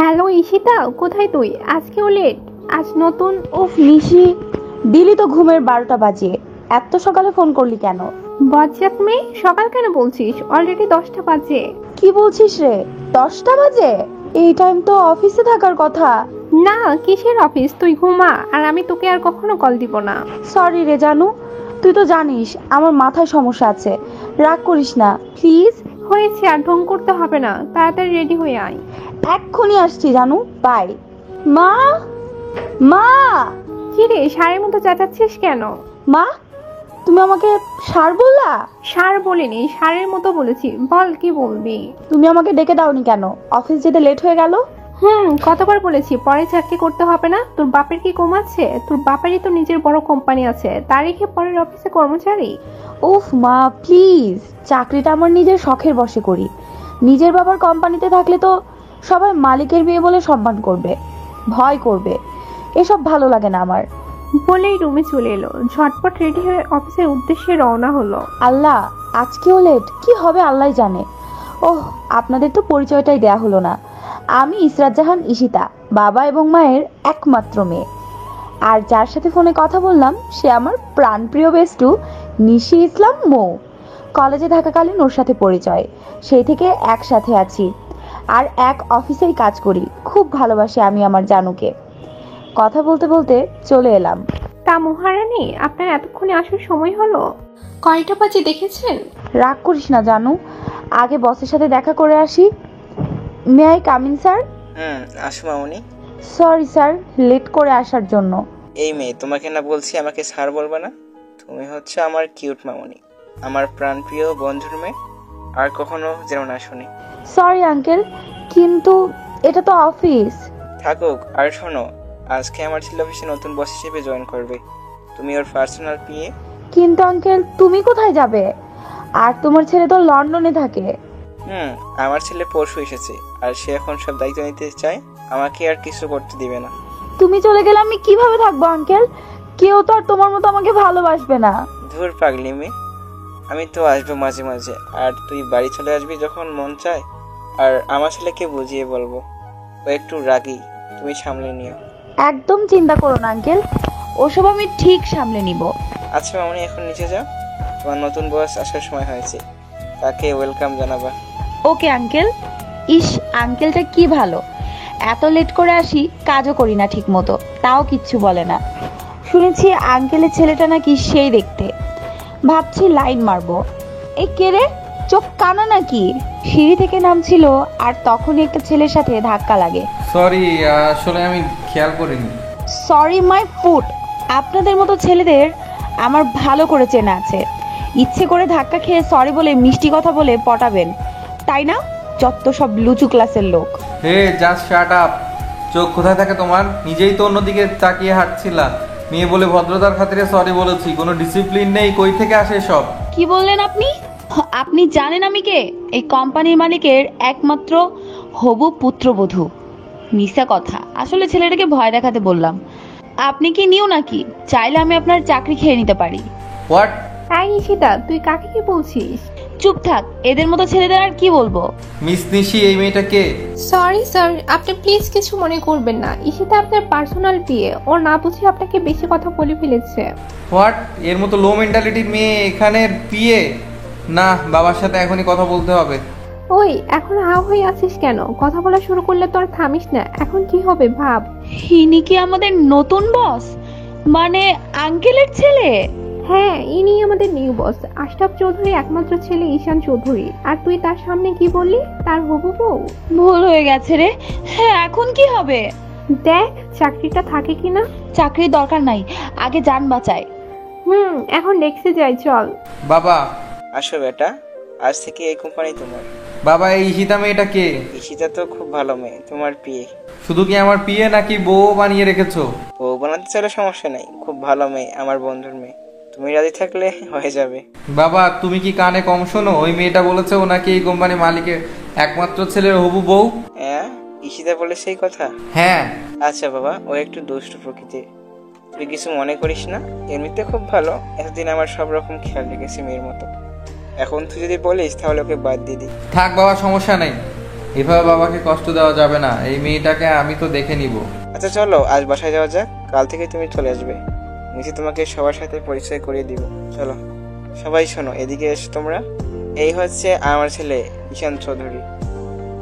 Hello Ishita, কোথায় তুই? আজকেও লেট? আজ নতুন? উফ নিশি, দিলি তো ঘুমের 12টা বাজে। এত সকালে ফোন করলি কেন? বজ্জাত মেয়ে, সকাল কেন বলছিস? অলরেডি 10টা বাজে। কি বলছিস রে? 10টা বাজে? এই টাইম তো অফিসে থাকার কথা। না, কিসের অফিস? তুই ঘুমা, আর আমি তোকে আর কখনো কল দিব না। সরি রে জানু, তুই তো জানিস আমার মাথায় সমস্যা আছে। রাগ করিস না প্লিজ। হয়েছে, আর ঢং করতে হবে না, তাড়াতাড়ি রেডি হয়ে আয়। এক্ষুনি আসছি জানু, বাই। মা, মা, কি রে, ষাঁড়ের মতো চেঁচাচ্ছিস কেন? মা, তুমি আমাকে সার বললা? ষাঁড় বলিনি, ষাঁড়ের মতো বলেছি। বল, কি বলবি? তুমি আমাকে ডেকে দাওনি কেন? অফিস যেতে লেট হয়ে গেল। কতবার বলেছি পরে চাকরি করতে হবে না? তোর বাপের কি কম আছে? তোর বাপেরই তো নিজের বড় কোম্পানি আছে, তার রেখে পরের অফিসে কর্মচারী? উফ মা প্লিজ, চাকরিটা আমার নিজের শখের বশে করি। নিজের বাবার কোম্পানিতে থাকলে তো সবাই মালিকের মেয়ে বলে সম্মান করবে, ভয় করবে। এসব ভালো লাগে না আমার। বলেই রুমে চলে এলো, ঝটপট রেডি হয়ে অফিসের উদ্দেশ্যে রওনা হলো। আল্লাহ, আজকেও লেট? কি হবে আল্লাহ জানে। ওহ, আপনাদের তো পরিচয়টাই দেয়া হলো না। আমি ইসরাত জাহান ঈশিতা, বাবা এবং মায়ের একমাত্র মেয়ে। আর যার সাথে ফোনে কথা বললাম সে আমার প্রাণপ্রিয় বেস্টু নিশি ইসলাম মৌ। কলেজে থাকাকালীন ওর সাথে পরিচয়, সেই থেকে একসাথে আছি আর এক অফিসেই কাজ করি। খুব ভালোবাসি আমি আমার জানুকে। কথা বলতে বলতে চলে এলাম। তা মহারানী, আপনার এতক্ষণে আসার সময় হলো? কয়টা বাজে দেখেছেন? রাগ করিস না জানু, আগে বসের সাথে দেখা করে আসি। May I come in sir? আসো মামনি। সরি স্যার, লেট করে আসার জন্য। এই মেয়ে, তোমাকে না বলছি আমাকে স্যার বলবে না? তুমি হচ্ছে আমার কিউট মামনি, আমার প্রাণপ্রিয় বন্ধুর মেয়ে। আর কখনো যেন না শুনি। সরি আঙ্কেল, কিন্তু এটা তো অফিস। থাকুক। আর শোনো, আজকে আমার ছেলে অফিসে নতুন বস হিসেবে জয়েন করবে। তুমি ওর পার্সোনাল পিএ। কিন্তু আঙ্কেল তুমি কোথায় যাবে? আর তোমার ছেলে তো লন্ডনে থাকে। আমার ছেলে পরশু এসেছে, আর সে এখন সব দায়িত্ব নিতে চায়। আমাকে আর কিছু করতে দিবে না। তুমি চলে গেলে আমি কিভাবে থাকবো আঙ্কেল? কেউ তো আর তোমার মতো আমাকে ভালোবাসবে না। ধুর পাগলি মেয়ে, আমি তো আসবো মাঝে মাঝে, আর তুই বাড়ি চলে আসবি যখন মন চায়। আর আমার ছেলেকে বুঝিয়ে বলবো, ও একটু রাগী, তুমি সামলে নিও। একদম চিন্তা করো না আঙ্কেল, ওসব আমি ঠিক সামলে নিব। আচ্ছা মামনি, এখন নিচে যাও, তোমার নতুন বস আসার সময় হয়েছে, তাকে ওয়েলকাম জানাবা। Okay uncle. ইস, আঙ্কেলটা কি ভালো, এত লেট করে আসি, কাজও করি না ঠিক মতো, তাও কিচ্ছু বলে না। শুনেছি আঙ্কেলের ছেলেটা নাকি সেই দেখতে। ভাবছি লাইন মারবো। এই কে রে, চোখ কানা নাকি? সিঁড়ি থেকে নামছিল আর তখনই একটা ছেলের সাথে ধাক্কা লাগে। সরি, আসলে আমি খেয়াল করিনি। Sorry my foot. আপনাদের মতো ছেলেদের আমার ভালো করে চেনা আছে। ইচ্ছে করে ধাক্কা খেয়ে সরি বলে মিষ্টি কথা বলে পটাবেন, তাই না? যত সব লুচু ক্লাসের লোক। হে জাস্ট শাট আপ। চোখ কোথায় থাকে তোমার? নিজেই তো অন্যদিকে তাকিয়ে হাঁটছিলা। মেয়ে বলে ভদ্রতার খাতিরে সরি বলেছি, কোনো ডিসিপ্লিন নেই। কই থেকে আসে সব? কি বললেন আপনি? আপনি জানেন আমি কে? এই কোম্পানির মালিকের একমাত্র হবু পুত্রবধূ। মিথ্যা কথা, আসলে ছেলেটাকে ভয় দেখাতে বললাম। আপনি কি নিউ নাকি? চাইলে আমি আপনার চাকরি খেয়ে নিতে পারি। হোয়াট? হ্যাঁ ঈশিতা, তুই কাকে কি বলছিস? চুপ থাক, এদের মতো ছেলেদের আর কি বলবো। মিস নিশি, এই মেয়েটা কে? সরি স্যার, আপনি প্লিজ কিছু মনে করবেন না। ঈশিতা আপনার পার্সোনাল পিএ, ও না বুঝে আপনাকে বেশি কথা বলে ফেলেছে। হোয়াট? এর মতো লো মেন্টালিটির মেয়ে এখানের পিএ? না, বাবার সাথে এখনই কথা বলতে হবে। ওই, এখন হাও হয়ে আছিস কেন? কথা বলা শুরু করলে তো আর থামিস না। এখন কি হবে ভাব। ইনি কি আমাদের নতুন বস? মানে আঙ্কেলের ছেলে? হ্যাঁ, ইনি আমাদের নিউ বস, আশরাফ চৌধুরী একমাত্র ছেলে ঈশান চৌধুরী। আর তুই তার সামনে কি বললি? তার হবু বউ? ভুল হয়ে গেছে রে। হ্যাঁ, এখন কি হবে? দেখ চাকরিটা থাকে কিনা। চাকরির দরকার নাই, আগে যান বাঁচায়। এখন ডেস্কে যাই, চল। বাবা। আসো বেটা, আজ থেকে এই কোম্পানি তোমার। বাবা, এই ঈশিতা মেয়েটা কে? ঈশিতা তো খুব ভালো মেয়ে, তোমার পিএ। শুধু কি আমার পিএ নাকি বউ বানিয়ে রেখেছো? বউ বানাতে চাইলে সমস্যা নেই, খুব ভালো মেয়ে, আমার বন্ধুর মেয়ে। তুমি রাজি থাকলে হয়ে যাবে। বাবা, তুমি কি কানে কম শোনো? ওই মেয়েটা বলেছে ও নাকি এই কোম্পানির মালিকের একমাত্র ছেলের হবু বউ। হ্যাঁ, ঈশিতা বলে সেই কথা? হ্যাঁ। আচ্ছা বাবা, ও একটু দুষ্ট প্রকৃতির, তুই কিছু মনে করিস না। এমনিতে খুব ভালো, এতদিন আমার সব রকম খেয়াল রেখেছি মেয়ের মতো। এখন তুই যদি বলিস তাহলে ওকে বাদ দিয়ে দিই। থাক বাবা, সমস্যা নেই। এভাবে বাবাকে কষ্ট দেওয়া যাবে না। এই মেয়েটাকে আমি তো দেখে নিব। আচ্ছা চলো আজ বাসায় যাওয়া যাক, কাল থেকে তুমি চলে আসবে। নিচে তোমাকে সবার সাথে পরিচয় করিয়ে দিব। চলো সবাই শোনো, এদিকে এসো তোমরা। এই হচ্ছে আমার ছেলে ঈশান চৌধুরী,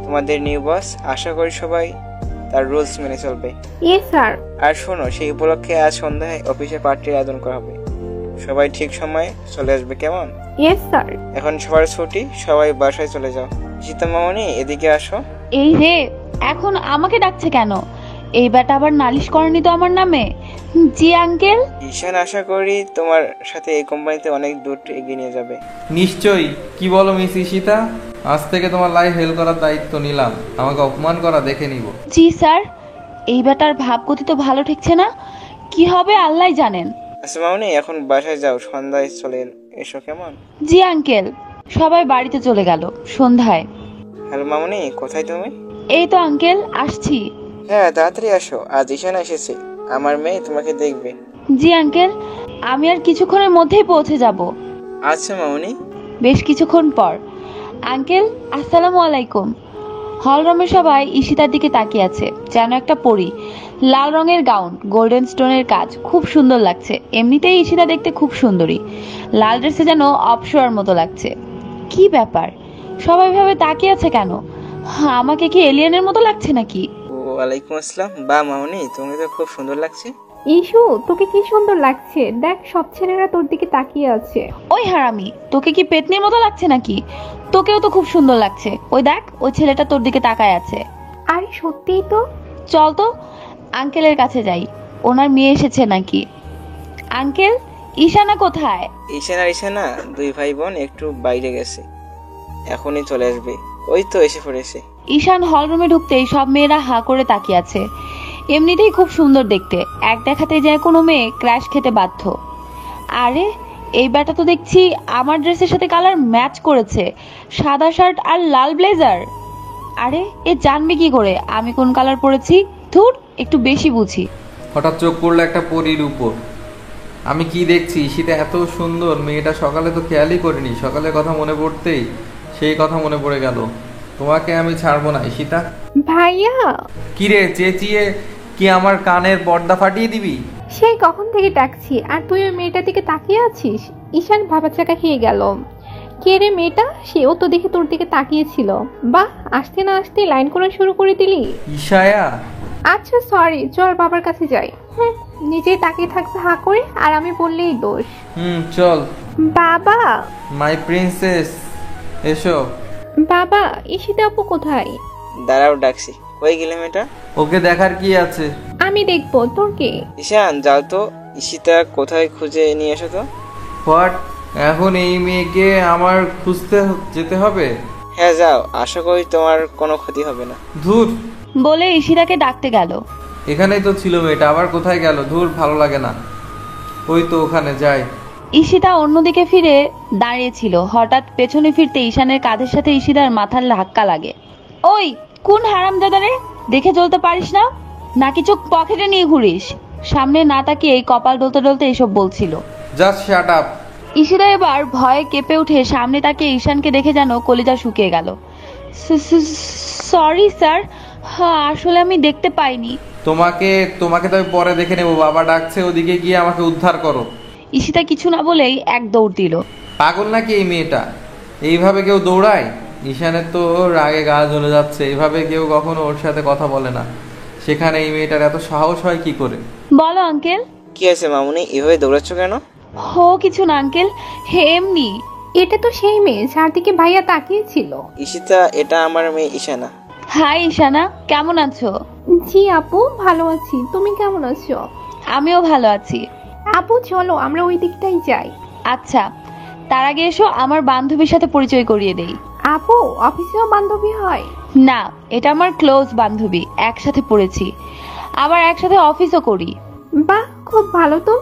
তোমাদের নিউ বস। আশা করি সবাই তার রুলস মেনে চলবে। Yes sir. আর শোনো, সেই উপলক্ষে আজ সন্ধ্যায় অফিসে পার্টির আয়োজন করা হবে। সবাই ঠিক সময়ে চলে আসবে, কেমন? Yes sir. এখন সবার ছুটি, সবাই বাসায় চলে যাও। সীতা মামনি এদিকে আসো। এই রে, এখন আমাকে ডাকছে কেন? এই বেটা আবার নালিশ করেনি তো আমার নামে? জি আঙ্কেল। ঈশান আশা করি তোমার সাথে এই কোম্পানিতে অনেক দূর এগিয়ে নিয়ে যাবে। নিশ্চয়ই। কি বলো মিস ঈশিতা? আজ থেকে তোমার লাইফ হেল্প করার দায়িত্ব নিলাম। আমাকে অপমান করা দেখে নিব। জি স্যার। এই বেটার ভাবগতি তো ভালো ঠেকছে না, কি হবে আল্লাহ জানেন। আচ্ছা মামনি, এখন বাসায় যাও, সন্ধ্যায় চলে এসো, কেমন? জি আঙ্কেল। সবাই বাড়িতে চলে গেল সন্ধ্যায়। হ্যালো মামনি, কোথায় তুমি? এই তো আঙ্কেল আসছি। হ্যাঁ তাড়াতাড়ি আসো, আজ ঈশান এসেছে। আমার মেয়ে তোমাকে দেখবে। জি আঙ্কেল, আমি আর কিছুক্ষণের মধ্যেই পৌঁছে যাব। আচ্ছা মামনি। বেশ কিছুক্ষণ পর। আঙ্কেল আসসালামু আলাইকুম। হলরুমের সবাই ঈশিতার দিকে তাকিয়ে আছে, যেন একটা পরী। লাল রঙের গাউন, গোল্ডেন স্টোনের কাজ, খুব সুন্দর লাগছে। এমনিতেই ঈশিতা দেখতে খুব সুন্দরী, লাল ড্রেসে যেন অপসরার মতো লাগছে। কি ব্যাপার, সবাই ভাবে তাকিয়ে আছে কেন? আমাকে কি এলিয়েনের মতো লাগছে নাকি? ওয়ালাইকুম আসসালাম। বা মামনি, তুমি তো খুব সুন্দর লাগছে। ইস্যু, তোকে কি সুন্দর লাগছে, দেখ সব ছেলেরা তোর দিকে তাকিয়ে আছে। ওই হারামি, তোকে কি পেতনির মতো লাগছে নাকি? তোকেও তো খুব সুন্দর লাগছে। ওই দেখ, ওই ছেলেটা তোর দিকে তাকায় আছে। আরে সত্যিই তো। চল তো আঙ্কেলের কাছে যাই, ওনার মেয়ে এসেছে নাকি। আঙ্কেল, ঈশানা কোথায়? ঈশান আর ঈশানা দুই ভাই বোন একটু বাইরে গেছে, এখনই চলে আসবে। ওই তো এসে পড়েছে। ঈশান হলরুমে ঢুকতেই সব মেয়েরা হা করে তাকিয়ে আছে। এমনিতেই খুব সুন্দর দেখতে, এক দেখাতে যায় কোনো মেয়ে ক্র্যাশ খেতে বাধ্য। আরে এই ব্যাটা তো দেখছি আমার ড্রেসের সাথে কালার ম্যাচ করেছে, সাদা শার্ট আর লাল ব্লেজার। আরে এ জানবে কি করে আমি কোন কালার পরেছি? ধুর, একটু বেশি বুঝি। হঠাৎ চোখ পড়লো একটা পরীর উপর। আমি কি দেখছি, ঈশিতা এত সুন্দর মেয়েটা, সকালে তো খেয়ালই করিনি। সকালের কথা মনে পড়তেই সেই কথা মনে পড়ে গেল। তোমাকে আমি ছাড়বো না ঈশিতা। ভাইয়া। কিরে চেঁচিয়ে কি আমার কানের পর্দা ফাটিয়ে দিবি? সেই কখন থেকে ডাকছি আর তুই ওই মেয়েটার দিকে তাকিয়ে আছিস। ঈশান ভাবাচাকা খেয়ে গেল। কে রে মেয়েটা? সেও তো দেখে তোর দিকে তাকিয়েছিল। বাহ, আসতে না আসতে লাইন করা শুরু করে দিলি। ঈশায়া। আচ্ছা সরি, চল বাবার কাছে যাই। নিজেই তাকিয়ে থাকবে হা করে, আর আমি বললেই দোষ। চল। বাবা। মাই প্রিন্সেস, এসো। বাবা, ঈশিতা আপু কোথায়? দাঁড়াও, ডাকছি। কই গেলে মেয়েটা? ওকে দেখার কি আছে? আমি দেখবো, তোর কে? ঈশান যাও তো, ঈশিতা কোথায় খুঁজে নিয়ে এসো তো। হোয়াট? এখন এই মেয়েকে আমার খুঁজতে যেতে হবে? হ্যাঁ যাও, আশা করি তোমার কোনো ক্ষতি হবে না। ধুর। বলে ঈশিতাকে ডাকতে গেল। এখানেই তো ছিল মেয়েটা, আবার কোথায় গেল? ধুর, ভালো লাগে না। ওই তো ওখানে যাই। ঈশিতা অন্যদিকে ফিরে দাঁড়িয়েছিল। হঠাৎ পেছনে ফিরতে ঈশানের কাঁধের সাথে ঈশিতার মাথার ধাক্কা লাগে। ওই কোন হারামজাদারে, দেখে চলতে পারিস না নাকি চোখ পকেটে নিয়ে ঘুরিস? সামনে না তাকিয়ে কপাল ডলতে ডলতে এসব বলছিল। Just shut up. ঈশিতা এবার ভয়ে কেঁপে উঠে সামনে তাকিয়ে ঈশানকে দেখে যেন কলিজা শুকিয়ে গেল। সরি স্যার, হ্যাঁ আসলে আমি দেখতে পাইনি। তোমাকে তোমাকে তো আমি পরে দেখে নেবো। বাবা ডাকছে, ওদিকে গিয়ে আমাকে উদ্ধার করো। ঈশিতা কিছু না বলেই এক দৌড় দিল। পাগল নাকি এই মেয়েটা? এইভাবে কেউ দৌড়ায়? ঈশানের তো রাগে গা জ্বলে যাচ্ছে। এইভাবে কেউ কখনো ওর সাথে কথা বলে না, সেখানে এই মেয়েটার এত সাহস হয় কি করে? বলো আঙ্কেল। কি আছে মামুনি, এভাবে দৌড়াচ্ছ কেন? হো কিছু না আঙ্কেল, হে এমনি। এটা তো সেই মেয়ে যার দিকে ভাইয়া তাকিয়েছিল। ঈশিতা, এটা আমার মেয়ে ঈশানা। হাই ঈশানা, কেমন আছো? জি আপু, ভালো আছি। তুমি কেমন আছো? আমিও ভালো আছি। আপু চলো আমরা ওই দিকটাই যাই। আচ্ছা, তার আগে এসো আমার বান্ধবীর সাথে পরিচয় করিয়ে দেই। আপু, অফিসেও বান্ধবী হয়? না, এটা আমার ক্লোজ বান্ধবী, একসাথে পড়েছি, আবার একসাথে অফিসও করি। বাহ, খুব ভালো তো।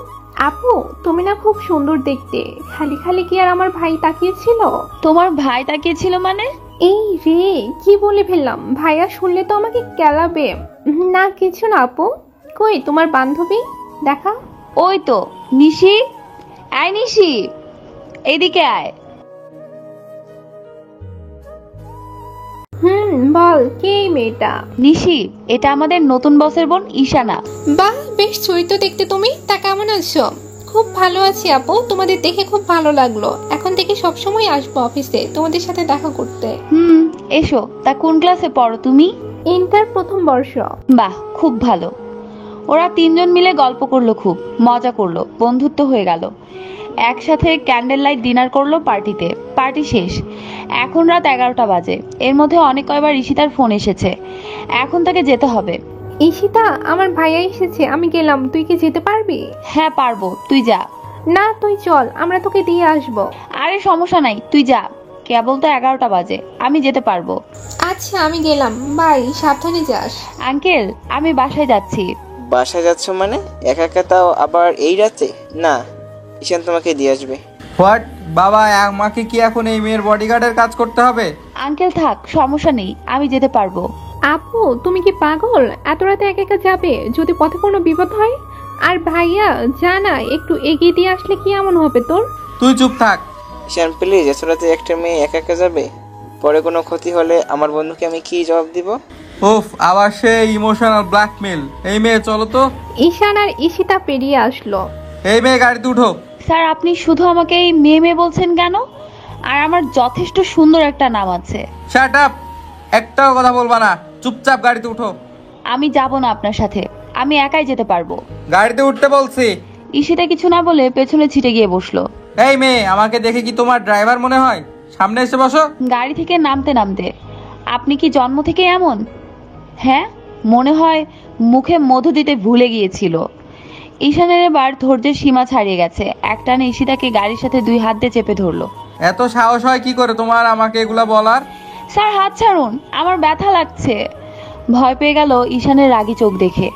আপু, তুমি না খুব সুন্দর দেখতে। খালি খালি কি আর আমার ভাই তাকিয়েছিল? তোমার ভাই তাকিয়েছিল মানে? এই রে, কি বলে ফেললাম, ভাইয়া শুনলে তো আমাকে কেলাবে। না কিছু না আপু। কই তোমার বান্ধবী, দেখা। ওই তো নিশি। আয় নিশি, এইদিকে আয়। বল কে এই মেয়েটা? নিশি, এটা আমাদের নতুন বসের বোন ঈশানা। বাহ, বেশ চরিত্র দেখতে তুমি। তা কেমন আছো? খুব ভালো আছি আপু, তোমাদের দেখে খুব ভালো লাগলো। এখন থেকে সবসময় আসবো অফিসে তোমাদের সাথে দেখা করতে। এসো। তা কোন ক্লাসে পড়ো তুমি? ইন্টার প্রথম বর্ষ। বাহ, খুব ভালো। ওরা তিনজন মিলে গল্প করলো, খুব মজা করলো, বন্ধুত্ব হয়ে গেল। একসাথে ক্যান্ডেল লাইট ডিনার করলো পার্টিতে। পার্টি শেষ, এখন রাত 11টা বাজে। এর মধ্যে অনেক কয়বার ঈশিতার ফোন এসেছে। এখন তাকে যেতে হবে। ঈশিতা, আমার ভাইয়া এসেছে, আমি গেলাম। তুই কি যেতে পারবি? হ্যাঁ পারবো, তুই যা। না, তুই চল, আমরা তোকে দিয়ে আসবো। আরে সমস্যা নাই, তুই যা। কেবল তো 11টা বাজে, আমি যেতে পারবো। আচ্ছা, আমি গেলাম, বাই, সাবধানে যাস। আঙ্কেল, আমি বাসায় যাচ্ছি। বাসায় যাচ্ছ মানে? একা একা, তাও আবার এই রাতে? না, ঈশান তোমাকে দিয়ে আসবে। হোয়াট বাবা, আমাকে কি এখন এই মেয়ের বডিগার্ডের কাজ করতে হবে? আঙ্কেল থাক, সমস্যা নেই, আমি যেতে পারবো। আপু, তুমি কি পাগল? এত রাতে একা একা যাবে? যদি পথে কোনো বিপদ হয়? আর ভাইয়া, জানা একটু এগিয়ে দিয়ে আসলে কি এমন হবে তোর? তুই চুপ থাক। ঈশান প্লিজ, এত রাতে একটা মেয়ে একা একা যাবে? পরে কোনো ক্ষতি হলে আমার বন্ধুকে আমি কি জবাব দিব? ওফ, আবার সে ইমোশনাল ব্ল্যাকমেল। এই মেয়ে চলো তো। ঈশান আর ঈশিতা পেরিয়ে আসলো। এই মেয়ে গাড়িতে উঠো। স্যার, আপনি শুধু আমাকে এই মেয়ে মেয়ে বলছেন কেন? আর আমার যথেষ্ট সুন্দর একটা নাম আছে। শাট আপ, একটাও কথা বলবা না, চুপচাপ গাড়িতে উঠো। আমি যাব না আপনার সাথে, আমি একাই যেতে পারবো। গাড়িতে উঠতে বলছি। ঈশিতা কিছু না বলে পেছনে ছিটে গিয়ে বসলো। এই মেয়ে, আমাকে দেখে কি তোমার ড্রাইভার মনে হয়? সামনে এসে বসো। গাড়ি থেকে নামতে নামতে, আপনি কি জন্ম থেকে এমন? হ্যাঁ, মনে হয় মুখে মধু দিতে ভুলে গিয়েছিল। ঈশানের এবার ধৈর্যের সীমা ছাড়িয়ে গেছে। একটানে ঈশিতাকে গাড়ির সাথে 2 হাত দিয়ে চেপে ধরলো। এত সাহস হয় কি করে তোমার আমাকে এগুলা বলার? স্যার, হাত ছাড়ুন, আমার ব্যথা লাগছে। ভয় পেয়ে গেল ঈশানের রাগী চোখ দেখে।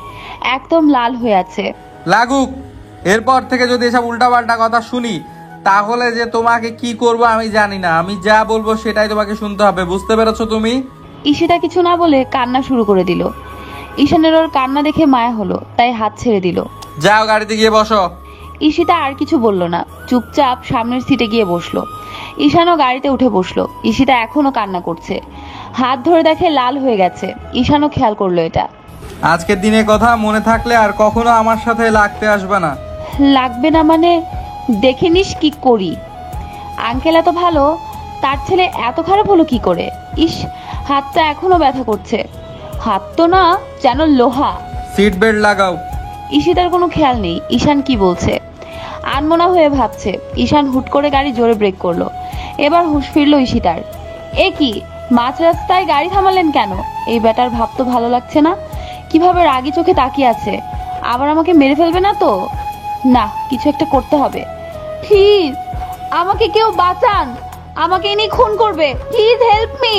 একদম লাল হয়ে আছে। লাগুক। এরপর থেকে যদি এসব উল্টাপাল্টা কথা শুনি, তাহলে যে তোমাকে কি করব আমি জানি না। আমি যা বলবো সেটাই তোমাকে শুনতে হবে, বুঝতে পেরেছো তুমি? ঈশিতা কিছু না বলে কান্না শুরু করে দিল। ঈশানের ওর কান্না দেখে মায়া হলো, তাই হাত ছেড়ে দিল। যাও, গাড়িতে গিয়ে বসো। ঈশিতা আর কিছু বলল না, চুপচাপ সামনের সিটে গিয়ে বসলো। ঈশানও গাড়িতে উঠে বসলো। ঈশিতা এখনো কান্না করছে, হাত ধরে দেখে লাল হয়ে গেছে। ঈশানও খেয়াল করলো এটা। আজকের দিনের কথা মনে থাকলে আর কখনো আমার সাথে লাগতে আসবে না। লাগবে না মানে? দেখে নিস কি করি। আঙ্কেল এত ভালো, তার ছেলে এত খারাপ হলো কি করে? ইস, হাতটা এখনো ব্যথা করছে। হাত তো না, যেন লোহা। সিট বেল্ট লাগাও। ঈশিতার কোনো খেয়াল নেই ঈশান কি বলছে। আনমনা হয়ে ভাবছে। ঈশান হুট করে গাড়ি জোরে ব্রেক করলো। এবার হুঁশ ফিরল ঈশিতার। এ কি, মাঝ রাস্তায় গাড়ি থামালেন কেন? এই ব্যাটার ভাব তো ভালো লাগছে না। কিভাবে রাগী চোখে তাকিয়ে আছে। আবার আমাকে মেরে ফেলবে না তো? না, কিছু একটা করতে হবে। প্লিজ, আমাকে কেউ বাঁচান, আমাকে ইনি খুন করবে, প্লিজ হেল্প মি।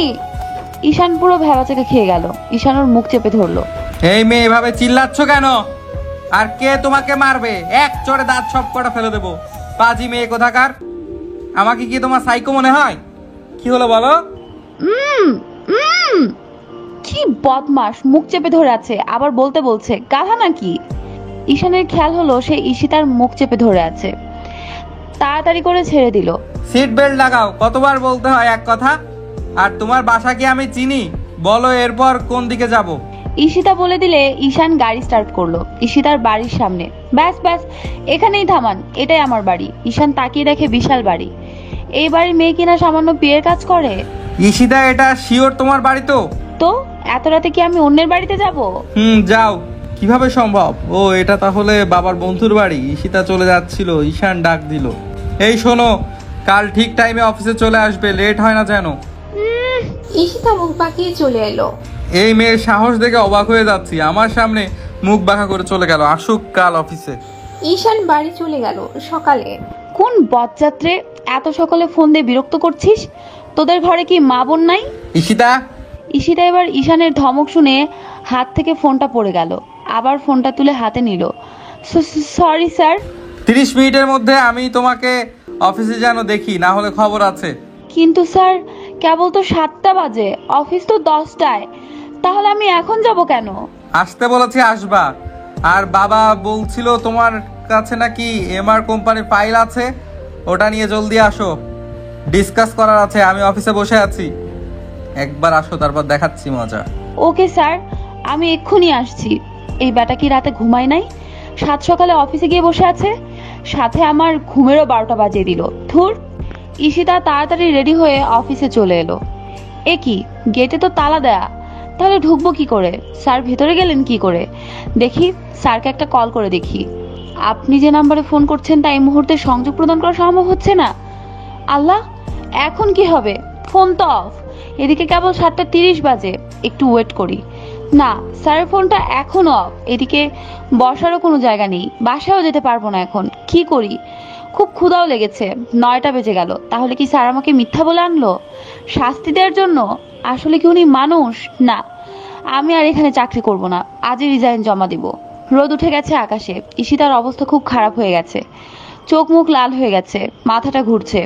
ঈশান পুরো ভেবাচাকা খেয়ে গেল। ঈশান ওর মুখ চেপে ধরলো। এই মেয়ে, এভাবে চিল্লাচ্ছ কেন? আর কে তোমাকে মারবে? এক চড়ে দাঁত সব কটা ফেলে দেবো। পাজি মেয়ে কোথাকার। আমাকে কি তোমার সাইকো মনে হয়? কি হলো বলো? কি বদমাস, মুখ চেপে ধরে আছে, আবার বলতে বলছে। গাধা নাকি? ঈশানের খেয়াল হলো সে ঈশিতার মুখ চেপে ধরে আছে। তাড়াতাড়ি করে ছেড়ে দিল। সিট বেল্ট লাগাও, কতবার বলতে হয় এক কথা? আর তোমার বাসা কি আমি চিনি? বলো, এরপর কোন দিকে যাব? ঈশিতা বলে দিলে ঈশান গাড়ি স্টার্ট করলো। ঈশিতার বাড়ির সামনে। ব্যাস ব্যাস, এখানেই থামান, এটাই আমার বাড়ি। ঈশান তাকিয়ে দেখে বিশাল বাড়ি। এই বাড়ির মেয়ে কিনা সামান্য বিয়ের কাজ করে। ঈশিতা, এটা শিওর তোমার বাড়ি তো? তো এত রাতে কি আমি অন্যের বাড়িতে যাব? যাও। কিভাবে সম্ভব? ও, এটা তাহলে বাবার বন্ধুর বাড়ি। ঈশিতা চলে যাচ্ছিল, ঈশান ডাক দিল। এই শোনো, কাল ঠিক টাইমে অফিসে চলে আসবে, লেট হয় না যেন। ঈশিতা মুখ বাঁকিয়ে চলে এলো। এই মেয়ের সাহস দেখে অবাক হয়ে যাচ্ছি। আমার সামনে মুখ বাঁকা করে চলে গেল। আসুক কাল অফিসে। ঈশান বাড়ি চলে গেল সকালে। কোন বদযাত্রে এত সকালে ফোন দিয়ে বিরক্ত করছিস? তোদের ঘরে কি মা বোন নাই? ঈশিতা। ঈশিতা এবার ঈশানের ধমক শুনে হাত থেকে ফোনটা পড়ে গেল। আবার ফোনটা তুলে হাতে নিল। Sorry sir. 30 মিনিটের মধ্যে আমি তোমাকে অফিসে যেন দেখি, না হলে খবর আছে। কিন্তু স্যার, কেবল তো 7টা বাজে, অফিস তো 10টায়। তাহলে আমি এখন যাব কেন? আসতে বলেছি, আসবা। আর বাবা বলছিল তোমার কাছে নাকি এমআর কোম্পানির ফাইল আছে, ওটা নিয়ে জলদি আসো, ডিসকাস করার আছে। আমি অফিসে বসে আছি। একবার আসো, তারপর দেখাচ্ছি মজা। ওকে স্যার, আমি এক্ষুনি আসছি। এই বেটা কি রাতে ঘুমায় নাই? সাত সকালে অফিসে গিয়ে বসে আছে, সাথে আমার ঘুমেরও 12টা বাজিয়ে দিল। ধুর। ঈশিতা তাড়াতাড়ি রেডি হয়ে অফিসে চলে এলো। এ কি, গেটে তো তালা দেয়া, তাহলে ঢুকবো কি করে? স্যার ভেতরে গেলেন কি করে? দেখি, স্যারকে একটা কল করে দেখি। আপনি যে নাম্বারে ফোন করছেন তা এই মুহূর্তে সংযোগ প্রদান করা সম্ভব হচ্ছে না। আল্লাহ, এখন কি হবে? ফোন তো অফ। এদিকে কেবল 7:30 বাজে। একটু ওয়েট করি। না, স্যারের ফোনটা এখনো অফ। এদিকে বসারও কোনো জায়গা নেই, বাসায়ও যেতে পারবো না এখন। কি করি? খুব ক্ষুধাও লেগেছে। 9টা বেজে গেল। তাহলে কি স্যার আমাকে মিথ্যা বলে আনলো শাস্তি দেওয়ার জন্য? আসলে কি উনি মানুষ? না, আমি আর এখানে চাকরি করব না। আজই রিজাইন জমা দিব। রোদ উঠে গেছে আকাশে। ঈশিতার অবস্থা খুব খারাপ হয়ে গেছে। চোখ মুখ লাল হয়ে গেছে, মাথাটা ঘুরছে।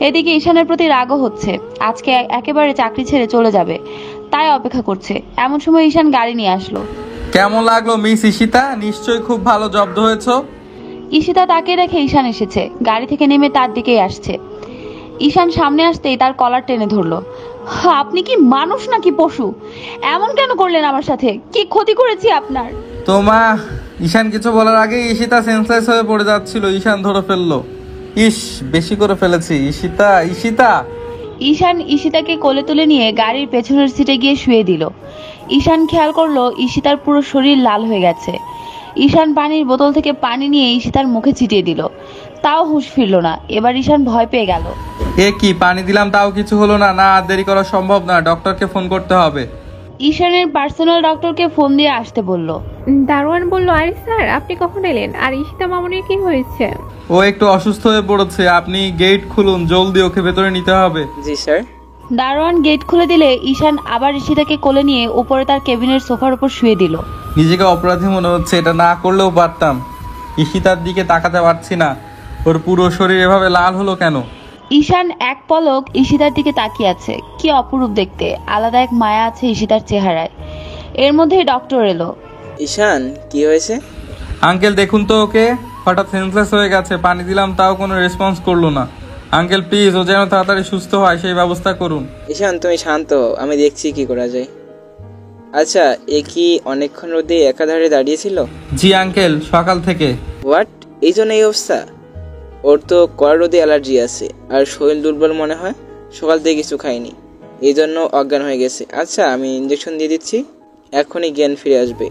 এদিকে ঈশানের প্রতি রাগও হচ্ছে। আজকে একেবারে চাকরি ছেড়ে চলে যাবে, তাই অপেক্ষা করছে। এমন সময় ঈশান গাড়ি নিয়ে আসলো। কেমন লাগলো মিস ঈশিতা? নিশ্চয়ই খুব ভালো জব্দ হয়েছো। ঈশিতা তাকে রেখে ঈশান এসেছে, গাড়ি থেকে নেমে তার দিকেই আসছে। ঈশান সামনে আসতেই তার কলার টেনে ধরলো। আপনি কি মানুষ নাকি পশু? এমন কেন করলেন আমার সাথে? কি ক্ষতি করেছি আপনার? তোমা ঈশান কিছু বলার আগে ঈশিতা সেন্সলেস হয়ে পড়ে যাচ্ছিল। ঈশান ধরে ফেললো। ইস, বেশি করে ফেলেছি। ঈশিতা, ঈশিতা। ঈশান ঈশিতাকে কোলে তুলে নিয়ে গাড়ির পেছনের সিটে গিয়ে শুয়ে দিল। ঈশান খেয়াল করলো ঈশিতার পুরো শরীর লাল হয়ে গেছে। ঈশান পানির বোতল থেকে পানি নিয়ে ঈশিতার মুখে ছিটিয়ে দিল। তাও হুঁশ ফিরল না। এবার ঈশান ভয় পেয়ে গেল। এ কি, পানি দিলাম তাও কিছু হলো না? না, আর দেরি করা সম্ভব না, ডক্টরকে ফোন করতে হবে। ঈশানের পার্সোনাল ডক্টরকে ফোন দিয়ে আসতে বলল। দারোয়ান বলল, আরে স্যার আপনি কখন এলেন? আর ঈশিতা মামুনির কি হয়েছে? ও একটু অসুস্থ হয়ে পড়েছে, আপনি গেট খুলুন, জলদি ওকে ভেতরে নিতে হবে। জি স্যার। দারোয়ান গেট খুলে দিলে ঈশান আবার ঈশিতাকে কোলে নিয়ে উপরে তার কেবিনের সোফার উপর শুয়ে দিল। নিজেকে অপরাধী মনে হচ্ছে। এটা না করলেও পারতাম। ঈশিতার দিকে তাকাতে পারছি না। ওর পুরো শরীর এভাবে লাল হলো কেন? ঈশান এক পলক ঈশিতার দিকে তাকিয়ে আছে। কি অপরূপ দেখতে, আলাদা এক মায়া আছে ঈশিতার চেহারায়। এর মধ্যেই ডক্টর এলো। ঈশান, কি হয়েছে? আঙ্কেল দেখুন তো ওকে, হঠাৎ সেন্সলেস হয়ে গেছে। পানি দিলাম তাও কোনো রেসপন্স করলো না। আঙ্কেল প্লিজ, ও যেন তাড়াতাড়ি সুস্থ হয় সেই ব্যবস্থা করুন। ঈশান তুমি শান্ত, আমি দেখছি কি করা যায়। আচ্ছা, এ কি অনেকক্ষণ রোদে একাধারে দাঁড়িয়েছিল? জি আঙ্কেল, সকাল থেকে। হোয়াট, এই জন্য এই অবস্থা? ওর তো কড়া রোদে অ্যালার্জি আছে, আর শরীর দুর্বল মনে হয়। সকাল থেকে কিছু খায়নি, এই জন্য অজ্ঞান হয়ে গেছে। আচ্ছা, আমি ইঞ্জেকশন দিয়ে দিচ্ছি, এখনই জ্ঞান ফিরে আসবে।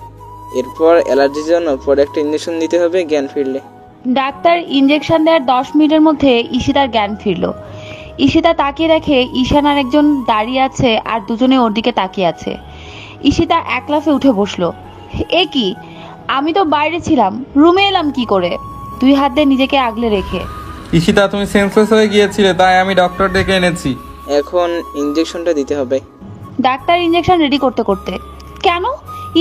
এরপর অ্যালার্জির জন্য পরে একটা ইঞ্জেকশন দিতে হবে জ্ঞান ফিরলে। ডাক্তার ইঞ্জেকশন দেওয়ার 10 মিনিটের মধ্যে ঈশিতার জ্ঞান ফিরল। ঈশিতা তাকিয়ে দেখে ঈশান আর একজন দাঁড়িয়ে আছে, আর দুজনে ওর দিকে তাকিয়ে আছে। ঈশিতা এক লাফে উঠে বসলো। এ কি, আমি তো বাইরে ছিলাম, রুমে এলাম কি করে? 2 হাত দিয়ে নিজেকে আগলে রেখে। ঈশিতা তুমি সেন্সলেস হয়ে গিয়েছিলে, তাই আমি ডক্টর ডেকে এনেছি। এখন ইঞ্জেকশনটা দিতে হবে। ডাক্তার ইঞ্জেকশন রেডি করতে করতে, কেন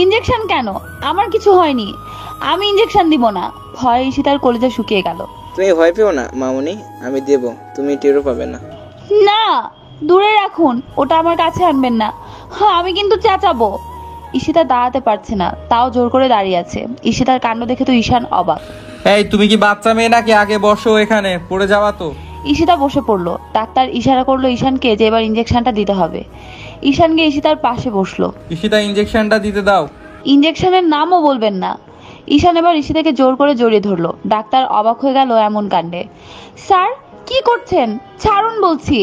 ইঞ্জেকশন কেন? আমার কিছু হয়নি, আমি ইঞ্জেকশন দিব না। ভয়ে ঈশিতার কলিজা শুকিয়ে গেল। তুমি ভয় পেও না মামুনি, আমি দেব, তুমি টেরও পাবে না। না, দূরে রাখুন, ওটা আমার কাছে আনবেন না। হ্যাঁ, আমি কিন্তু চেঁচাবো। ঈশিতা দাঁড়াতে পারছে না, তাও জোর করে দাঁড়িয়ে আছে। ঈশিতার কাণ্ড দেখে তো ঈশান অবাক। এই তুমি কি বাচ্চা মেয়ে নাকি? আগে বসো, এখানে পড়ে যাওয়া তো। ঈশিতা বসে পড়লো। ডাক্তার ইশারা করলো ঈশানকে যে এবার ইঞ্জেকশনটা দিতে হবে। ঈশান গিয়ে ঈশিতার পাশে বসলো। ঈশিতা ইঞ্জেকশনটা দিতে দাও। ইঞ্জেকশনের নামও বলবেন না। ঈশান এবার ঈশিতাকে জোর করে জড়িয়ে ধরলো। ডাক্তার অবাক হয়ে গেল এমন কাণ্ডে। স্যার কি করছেন? ছাড়ুন বলছি।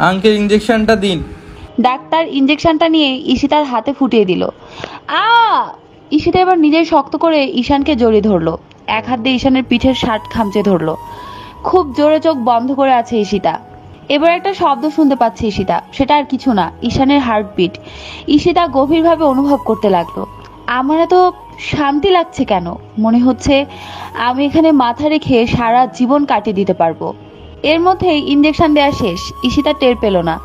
আঙ্কেল ইঞ্জেকশনটা দিন। ডাক্তার ইঞ্জেকশনটা নিয়ে ঈশিতার হাতে ফুটিয়ে দিল। আ ঈশিতা এবার নিজেই শক্ত করে ঈশানকে জড়িয়ে ধরলো। এক হাত দিয়ে ঈশানের পিঠের শার্ট খামচে ধরলো। খুব জোরে চোখ বন্ধ করে আছে ঈশিতা। এবার একটা শব্দ শুনতে পাচ্ছে ঈশিতা, সেটা আর কিছু না, ঈশানের হার্টবিট। ঈশিতা গভীরভাবে অনুভব করতে লাগলো। আমার এত শান্তি লাগছে কেন? মনে হচ্ছে আমি এখানে মাথা রেখে সারা জীবন কাটিয়ে দিতে পারবো। এর মধ্যেই ইঞ্জেকশন দেওয়া শেষ। ঈশিতা টের পেল না।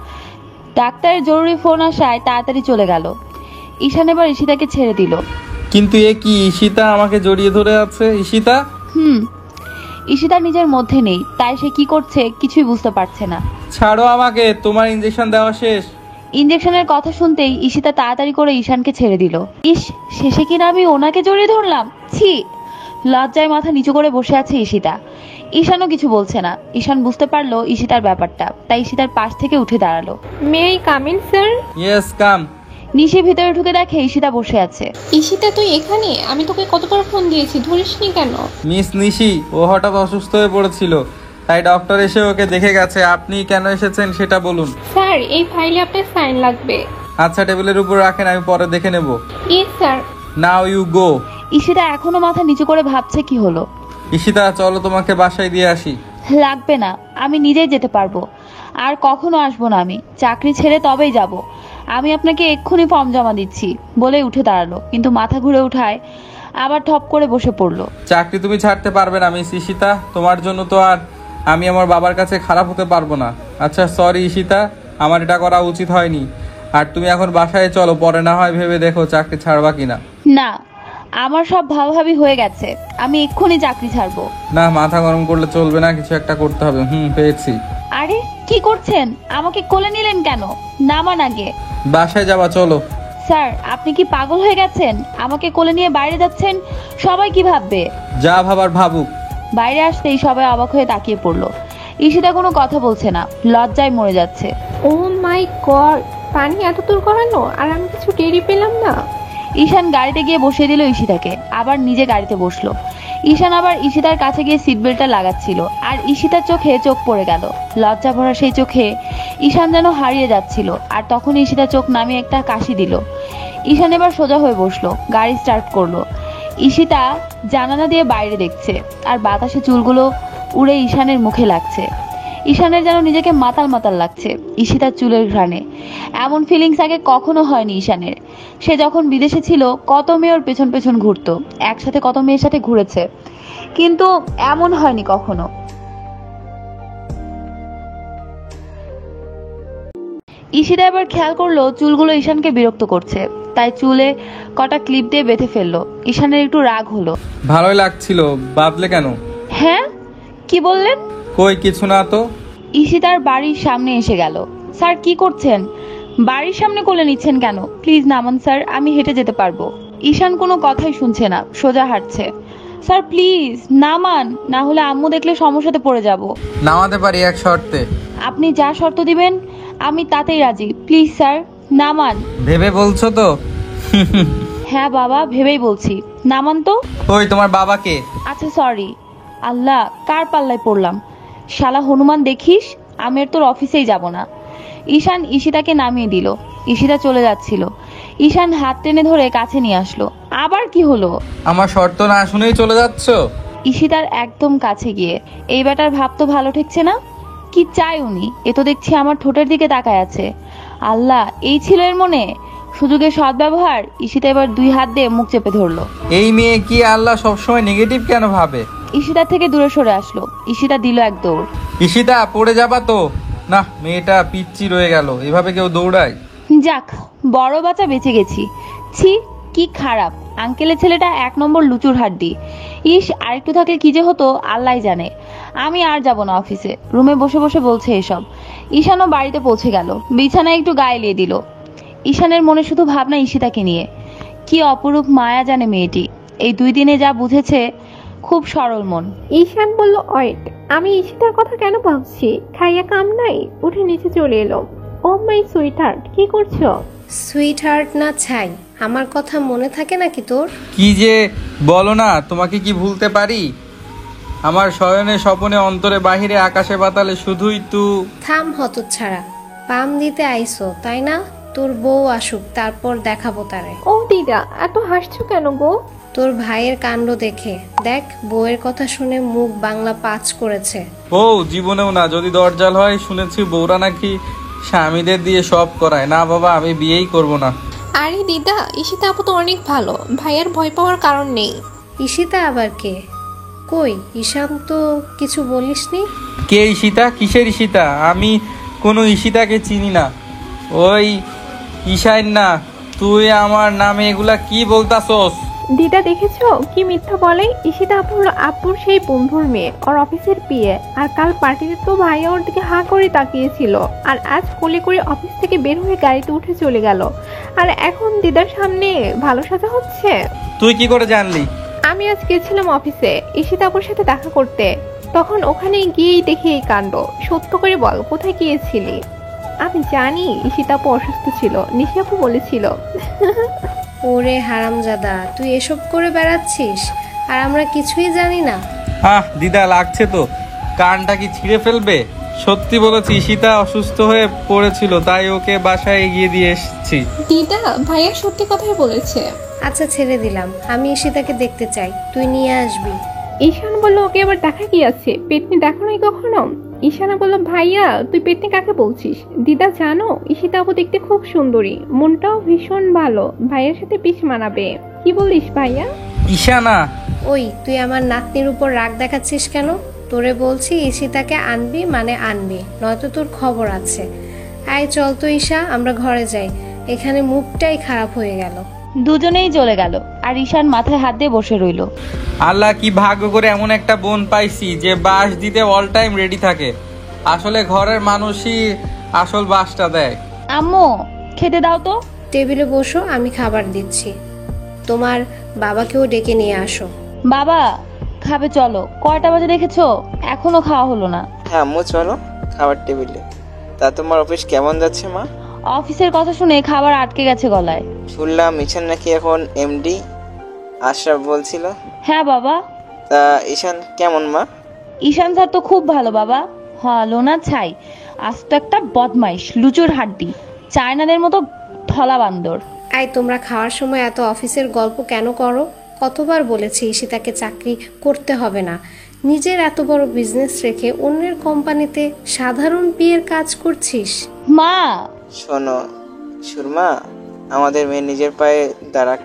ডাক্তারের জরুরি ফোন আসায় তাড়াতাড়ি চলে গেল। ঈশান এবার ঈশিতাকে ছেড়ে দিল। কিন্তু এ কি, ঈশিতা আমাকে জড়িয়ে ধরে আছে। ঈশিতা। ঈশিতা নিজের মধ্যে নেই, তাই সে কি করছে কিছুই বুঝতে পারছে না। ছাড়ো আমাকে, তোমার ইঞ্জেকশন দেওয়া শেষ। ইঞ্জেকশনের কথা শুনতেই ঈশিতা তাড়াতাড়ি করে ঈশানকে ছেড়ে দিল। ইস, শেষে কিনা আমি ওনাকে জড়িয়ে ধরলাম। ছি, লজ্জায় মাথা নিচু করে বসে আছে ঈশিতা। ঈশানও কিছু বলছে না। ঈশান বুঝতে পারলো ঈশিতার ব্যাপারটা, তাই ঈশিতার পাশ থেকে উঠে দাঁড়ালো। May I come in sir? Yes come. Nishi ভিতরে ঢুকে দেখে ঈশিতা বসে আছে। ঈশিতা তুই এখানে? আমি তোকে কতবার ফোন দিয়েছি, ধরিসনি কেন? মিস নিশি ও হঠাৎ অসুস্থ হয়ে পড়েছিল, তাই ডক্টর এসে ওকে দেখে গেছে। আপনি কেন এসেছেন সেটা বলুন। স্যার এই ফাইলে আপনার সাইন লাগবে। আচ্ছা টেবিলের উপর রাখেন, আমি পরে দেখে নেব। Yes sir. Now you go. Ishita এখনো মাথা নিচু করে ভাবছে কি হলো। ঈশিতা চলো তোমাকে বাসায় দিয়ে আসি। লাগবে না, আমি নিজেই যেতে পারবো। আর কখনো আসবো না, আমি চাকরি ছেড়ে তবেই যাব। আমি আপনাকে এক্ষুনি ফর্ম জমা দিচ্ছি বলে উঠে দাঁড়ালো, কিন্তু মাথা ঘুরে উঠায় আবার ঠপ করে বসে পড়লো। চাকরি তুমি ছাড়তে পারবে না মিস ঈশিতা, তোমার জন্য তো আর আমি আমার বাবার কাছে খারাপ হতে পারবো না। আচ্ছা সরি ঈশিতা, আমার এটা করা উচিত হয়নি। আর তুমি এখন বাসায় চলো, পরে না হয় ভেবে দেখো চাকরি ছাড়বা কিনা। না, আমার সব ভাবাভাবি হয়ে গেছে, আমি এক্ষুনি চাকরি ছাড়বো। না মাথা গরম করলে চলবে না, কিছু একটা করতে হবে। পেয়েছি। আরে কি করছেন? আমাকে কোলে নিলেন কেন? নামান আগে। বাসায় যাবা চলো। স্যার আপনি কি পাগল হয়ে গেছেন? আমাকে কোলে নিয়ে বাইরে যাচ্ছেন, সবাই কি ভাববে? যা ভাবার ভাবুক। বাইরে আসতেই সবাই অবাক হয়ে তাকিয়ে পড়লো। ঈশিতা কোনো কথা বলছে না, লজ্জায় মরে যাচ্ছে। ও মাই গড, পানি এত দূর করানো আর আমি কিছু টেরি পেলাম না। ঈশান গাড়িতে গিয়ে বসিয়ে দিল ঈশিতাকে, আবার নিজে গাড়িতে বসলো। ঈশান আবার ঈশিতার কাছে গিয়ে সিট বেল্টটা লাগাচ্ছিল, আর ঈশিতার চোখে চোখ পড়ে গেল। লজ্জা ভরা সেই চোখে ঈশান যেন হারিয়ে যাচ্ছিল। আর তখন ঈশিতা চোখ নামিয়ে একটা কাশি দিল। ঈশান এবার সোজা হয়ে বসলো, গাড়ি স্টার্ট করলো। ঈশিতা জানালা দিয়ে বাইরে দেখছে, আর বাতাসে চুলগুলো উড়ে ঈশানের মুখে লাগছে। ঈশানের যেন নিজেকে মাতাল মাতাল লাগছে ঈশিতার চুলের ঘ্রাণে। এমন ফিলিংস আগে কখনো হয়নি ঈশানের। সে যখন বিদেশে ছিল কত মেয়ে ওর পেছন পেছন ঘুরতো, একসাথে কত মেয়ের সাথে ঘুরেছে, কিন্তু এমন হয়নি কখনো। ঈশিতা এবার খেয়াল করলো চুলগুলো ঈশানকে বিরক্ত করছে, তাই চুলে কটা ক্লিপ দিয়ে বেঁধে ফেললো। ঈশানের একটু রাগ হলো। ভালোই লাগছিল, বাদলে কেন? হ্যাঁ কি বললেন? কই কিছু না তো। ঈশিতার বাড়ির সামনে এসে গেল। স্যার কি করছেন? বাড়ির সামনে কোলে নিচ্ছেন কেন? প্লিজ নামান স্যার, আমি হেঁটে যেতে পারবো। ঈশান কোনো কথাই শুনছে না, সোজা হাঁটছে। স্যার প্লিজ নামান, না হলে আম্মু দেখলে সমস্যাতে পড়ে যাব। নামাতে পারি এক শর্তে। আপনি যা শর্ত দিবেন আমি তাতেই রাজি, প্লিজ স্যার নামান। ভেবে বলছো তো? হ্যাঁ বাবা ভেবেই বলছি, নামান তো। ওই তোমার বাবাকে। আচ্ছা সরি। আল্লাহ কার পাল্লায় পড়লাম, শালা হনুমান দেখিস, আমি আর তোর অফিসেই যাব না। ঈশান ঈশিতাকে নামিয়ে দিল। ঈশিতা চলে যাচ্ছিল, ঈশান হাত টেনে ধরে কাছে নিয়ে আসলো। আবার কি হলো? আমার শর্ত না শুনেই চলে যাচ্ছ? ঈশিতার একদম কাছে গিয়ে, এই বেটার ভাব তো ভালো ঠেকছে না। কি চাই উনি? এ তো দেখছি আমার ঠোঁটের দিকে তাকায় আছে। আল্লাহ এই ছিল এর মনে, সুযোগের সদ্ব্যবহার। ঈশিতা এবার দুই হাত দিয়ে মুখ চেপে ধরলো। এই মেয়ে কি আল্লাহ সবসময় নেগেটিভ কেন ভাবে? ঈশিতার থেকে দূরে সরে আসলো। ঈশিতা দিল এক দৌড়। ঈশিতা পড়ে যাবা তো? না মেয়েটা পিচ্চি রয়ে গেল, এভাবে কেউ দৌড়ায়? যাক বড় বাচ্চা বেঁচে গেছি। ছি কি খারাপ, আঙ্কেলের ছেলেটা এক নম্বর লুচুর হাড্ডি। ইস আরেকটু থাকলে কি যে হতো আল্লাহ জানে। আমি আর যাব না অফিসে। রুমে বসে বসে বলছে এসব। ঈশানও বাড়িতে পৌঁছে গেল, বিছানায় একটু গায়ে লিয়ে দিল। ঈশানের মনে শুধু ভাবনা ঈশিতাকে নিয়ে। কি অপরূপ মায়া জানে মেয়েটি। এই 2 দিনে যা বুঝেছে, খুব সরল মন। ঈশান বলল ওয়েট, আমি ঈশিতার কথা কেন ভাবছি? খাইয়া কাম নাই, উঠে নিচে চলে এলো। ও মাই সুইট হার্ট, কি করছো? সুইট হার্ট না ছাই, আমার কথা মনে থাকে নাকি তোর? কি যে বলো না, তোমাকে কি ভুলতে পারি? আমার শয়নে স্বপনে অন্তরে বাহিরে আকাশে পাতালে শুধুই থাম হতচ্ছাড়া, পাম দিতে আইসো তাই না? তোর বউ আসুক তারপর দেখাবো তারে। ও দিদা এত হাসছো কেন গো? তোর ভাইয়ের কাণ্ড দেখে। দেখ বউয়ের কথা শুনে মুখ বাংলা পাঁচ করেছে। ও জীবনেও না, যদি দরজাল হয়। শুনেছি বউরা নাকি স্বামীদের দিয়ে সব করায়। না বাবা, আমি বিয়েই করব না। আরে দিদা, ঈশিতা আপু তো অনেক ভালো, ভাইয়ার ভয় পাওয়ার কারণ নেই। ঈশিতা আবার কে? কই ঈশান তো কিছু বলিসনি। কে ঈশিতা? কিসের ঈশিতা? আমি কোনো ঈশিতাকে চিনি না। ওই ঈশাইন না। তুই আমার নামে এগুলা কি বলতাছস? দিদা দেখেছো কি মিথ্যা বলে? ঈশিতা আপু হলো আপুর সেই বন্ধুর মেয়ে, ওর অফিসের পিএ। আর কাল পার্টিতে তো ভাইয়া ওর দিকে হাঁ করে তাকিয়েছিল, আর আজ কোলে করে অফিস থেকে বের হয়ে গাড়িতে উঠে চলে গেল। আর এখন দিদার সামনে ভালো সাজা হচ্ছে। তুই কি করে জানলি? আমি আজ গেছিলাম অফিসে ঈশিতা আপুর সাথে দেখা করতে, তখন ওখানে গিয়েই দেখি এই কাণ্ড। সত্য করে বল, কোথায় গিয়েছিলি? আমি জানি ঈশিতা আপু অসুস্থ ছিল, নিশি আপু বলেছিল। ওরে হারামজাদা, তুই এসব করে বেড়াচ্ছিস আর আমরা কিছুই জানি না? দিদা লাগছে তো, কানটা কি ছিঁড়ে ফেলবে? সত্যি বলেছি, সীতা অসুস্থ হয়ে পড়েছিল, তাই ওকে বাসায় এগিয়ে দিয়ে এসেছি। দিদা, ভাইয়া সত্যি কথাই বলেছে। আচ্ছা ছেড়ে দিলাম, আমি ঈশিতাকে দেখতে চাই, তুই নিয়ে আসবি। ঈশান বলল, ওকে আবার দেখা কি আছে? পেতনি দেখো নাই কখনো? ঈশানা বলল, ভাইয়া তুই পেতনি কাকে বলছিস? দিদা জানো, ঈশিতা আপু দেখতে খুব সুন্দরী, মনটাও ভীষণ ভালো, ভাইয়ের সাথে পিস মানাবে। কি বলিস ভাইয়া? ঈশানা, ওই তুই আমার নাতনির উপর রাগ দেখাচ্ছিস কেন? তোরে বলছি ঈশিতাকে আনবি মানে আনবি, নয়তো তোর খবর আছে। আয় চল তো ঈশা, আমরা ঘরে যাই, এখানে মুখটাই খারাপ হয়ে গেল। দুজনেই চলে গেল আর ঈশান মাথায় হাত দিয়ে বসে রইল। আল্লাহ কি ভাগ্য করে এমন একটা বোন পাইছি যে বাঁশ দিতে অল টাইম রেডি থাকে। আসলে ঘরের মানুষই আসল বাঁশটা দেয়। আম্মু, খেতে দাও তো। টেবিলে বসো, আমি খাবার দিচ্ছি। তোমার বাবাকেও ডেকে নিয়ে আসো। বাবা খাবে, চলো। কয়টা বাজে দেখেছো? এখনো খাওয়া হলো না। হ্যাঁ আম্মু, চলো খাবার টেবিলে। তা তোমার অফিস কেমন যাচ্ছে মা? অফিসের কথা শুনে খাবার আটকে গেছে গলায়। শুনলাম ঈশান নাকি এখন এমডি, আশরাফ বলছিল। হ্যাঁ বাবা। তা ঈশান কেমন মা? ঈশান স্যার তো খুব ভালো বাবা। ভালো না ছাই, আস্ত একটা বদমাইশ, লুচুর হাড্ডি, চায়নাদের মতো থলা বান্দর। আয়, তোমরা খাওয়ার সময় এত অফিসের গল্প কেন করো? কতবার বলেছি ঈশিতাকে চাকরি করতে হবে না, নিজের এত বড় বিজনেস রেখে অন্যের কোম্পানিতে সাধারণ পিএর কাজ করছিস। মা, শোনো সুরমা, আমাদের মেয়ে নিজের পায়ে দাঁড়াক,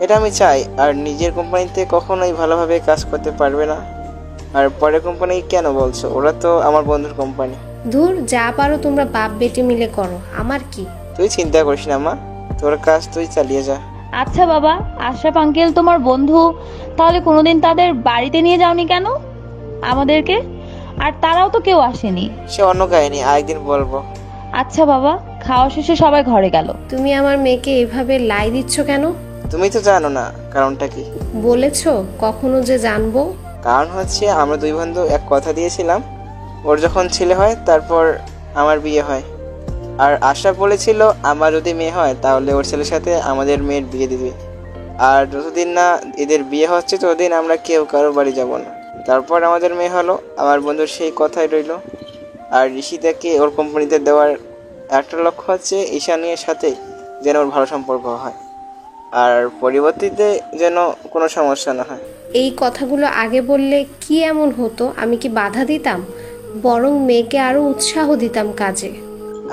এটা আমি চাই। আর নিজের কোম্পানিতে কখনোই ভালোভাবে কাজ করতে পারবে না। আর পরের কোম্পানি কেন বলছো? ওরা তো আমার বন্ধুর কোম্পানি। ধুর, যা পারো তোমরা বাপ বেটি মিলে করো, আমার কি। তুই চিন্তা করিস না মা, তোর কাজ তুই চালিয়ে যা। আচ্ছা বাবা, আশরাফ আঙ্কেল তোমার বন্ধু, তাহলে কোনোদিন তাদের বাড়িতে নিয়ে যাওনি কেন আমাদেরকে? আর তারাও তো কেউ আসেনি। সে অন্য কাহিনী, আরেকদিন বলবো। আচ্ছা বাবা। খাওয়া শেষে সবাই ঘরে গেল। তুমি আমার মেয়েকে এভাবে লাই দিচ্ছ কেন? তুমি তো জানো না কারণটা কি। বলেছো কখনো যে জানবো? কারণ হচ্ছে আমরা দুই বন্ধু এক কথা দিয়েছিলাম, ওর যখন ছেলে হয় তারপর আমার বিয়ে হয়। আর আশা বলেছিল আমার যদি মেয়ে হয় তাহলে ওর ছেলের সাথে আমাদের মেয়ের বিয়ে দিবে। আর যতদিন না এদের বিয়ে হচ্ছে ততদিন আমরা কেউ কারো বাড়ি যাব না। তারপর আমাদের মেয়ে হলো, আমার বন্ধুর সেই কথাই রইল। আর ঋষিতাকে ওর কোম্পানিতে দেওয়ার একটা লক্ষ্য হচ্ছে ঈশানের সাথে যেন ওর ভালো সম্পর্ক হয়, আর পরিবর্তিতে যেন কোনো সমস্যা না হয়। এই কথাগুলো আগে বললে কি এমন হতো? আমি কি বাধা দিতাম? বরং মেয়েকে আরো উৎসাহ দিতাম কাজে।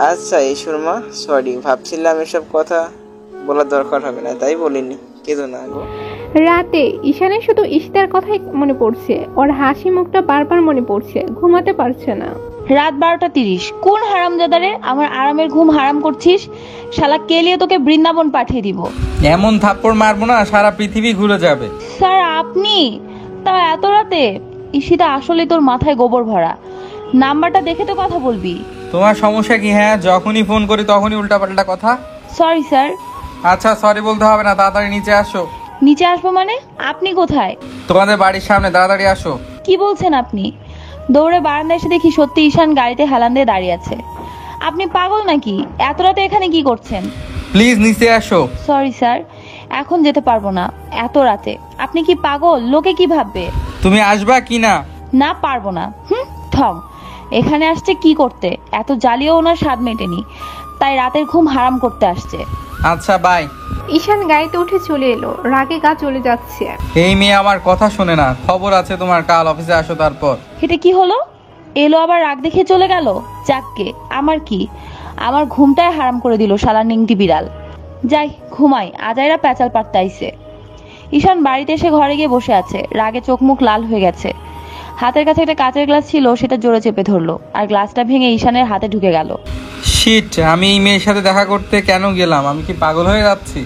আচ্ছা এই সুরমা, সরি, ভাবছিলাম এসব কথা বলার দরকার হবে না, তাই বলিনি। কেঁদো না গো। রাতে ঈশানের শুধু ঈশিতার কথাই মনে পড়ছে, ওর হাসি মুখটা বারবার মনে পড়ছে, ঘুমাতে পারছে না। রাত 12:30। কোন হারামজাদারে আমার আরামের ঘুম হারাম করছিস? শালা কেলিয়ে তোকে বৃন্দাবন পাঠিয়ে দিব। এমন থাপ্পড় মারবো না সারা পৃথিবী ঘুরে যাবে। স্যার আপনি তা এত রাতে? ঈশিতা আসলে তোর মাথায় গোবর ভরা। নাম্বারটা দেখে তো কথা বলবি। তোমার সমস্যা কি? হ্যাঁ, যখনই ফোন করি তখনই উল্টাপাল্টা কথা। Sorry sir. আচ্ছা সরি বলতে হবে না, তাড়াতাড়ি নিচে আসো। নিচে আসবো মানে? আপনি কোথায়? তোমাদের বাড়ির সামনে, তাড়াতাড়ি আসো। কি বলছেন আপনি? দৌড়ে বারান্দায় এসে দেখি সত্যি ঈশান গাড়িতে হেলান দিয়ে দাঁড়িয়ে আছে। আপনি পাগল নাকি? এত রাতে এখানে কি করছেন? প্লিজ নিচে আসো। সরি স্যার, এখন যেতে পারবো না এত রাতে। আপনি কি পাগল? লোকে কি ভাববে? তুমি আসবা কি না? না, পারবো না। ঠং। এখানে আসছে কি করতে? এত জ্বালিয়েও ওনার স্বাদ মেটেনি, তাই রাতের ঘুম হারাম করতে আসছে। আচ্ছা বাই। ঈশান গাড়িতে উঠে চলে এলো, রাগে গা চলে যাচ্ছে। এই মেয়ে আমার কথা শোনে না। খবর আছে তোমার, কাল অফিসে আসো। তারপর এটা কি হলো? এলো আবার রাগ দেখে চলে গেল। যাককে, আমার কি? আমার ঘুমটাই হারাম করে দিল শালা নিংটি বিড়াল। যাই ঘুমাই, আজাইরা প্যাচাল পাড়তে আইছে। ঈশান বাড়িতে এসে ঘরে গিয়ে বসে আছে, রাগে চোখ মুখ লাল হয়ে গেছে। হাতের কাছে একটা কাচের গ্লাস ছিল, সেটা জোরে চেপে ধরলো আর গ্লাসটা ভেঙে ঈশানের হাতে ঢুকে গেল। শিট, আমি এই মেয়ের সাথে দেখা করতে কেন গেলাম? আমি কি পাগল হয়ে যাচ্ছি?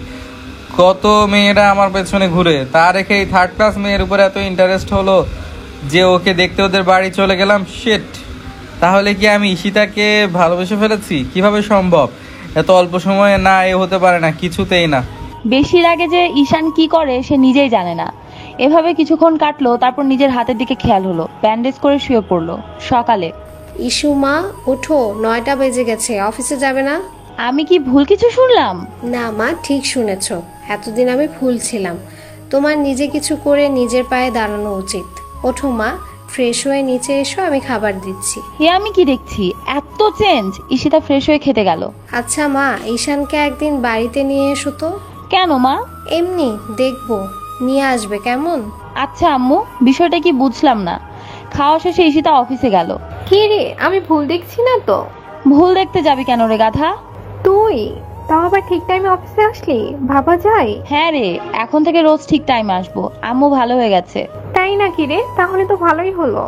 কত মেয়েরা আমার পেছনে ঘুরে, তা রেখে এই থার্ড ক্লাস মেয়ের উপরে এত ইন্টারেস্ট হলো যে ওকে দেখতে ওদের বাড়ি চলে গেলাম। শিট, তাহলে কি আমি ঈশিতাকে ভালোবেসে ফেলেছি? কিভাবে সম্ভব? এত অল্প সময়ে না, এ হতে পারে না, কিছুতেই না। বেশি রাগে যে ঈশান কি করে সে নিজেই জানে না। এভাবে কিছুক্ষণ কাটলো, তারপর নিজের হাতের দিকে খেয়াল হলো, ব্যান্ডেজ করে শুয়ে পড়লো। সকালে ইস্যু মা ওঠো, 9টা বেজে গেছে, অফিসে যাবে না? আমি কি ভুল কিছু শুনলাম? না মা, ঠিক শুনেছ। এতদিন আমি ভুল ছিলাম। তোমার নিজে কিছু করে নিজের পায়ে দাঁড়ানো উচিত। ওঠো মা, ফ্রেশ হয়ে নিচে এসো, আমি খাবার দিচ্ছি। এ আমি কি দেখছি, এত চেঞ্জ! ঈশিতা ফ্রেশ হয়ে খেতে গেল। আচ্ছা মা, ঈশানকে একদিন বাড়িতে নিয়ে এসো তো। কেন মা? এমনি দেখবো, নিয়ে আসবে কেমন? আচ্ছা আম্মু, বিষয়টা কি বুঝলাম না। খাওয়া শেষে ঈশিতা অফিসে গেল। কি রে, আমি ভুল দেখছি না তো? ভুল দেখতে যাবি কেন রে গাধা? তুই তাও আবার ঠিক টাইমে অফিসে আসলি, ভাবা যায়? হ্যাঁ রে, এখন থেকে রোজ ঠিক টাইমে আসবো। আম্মু ভালো হয়ে গেছে। তাই নাকি রে? তাহলে তো ভালোই হলো।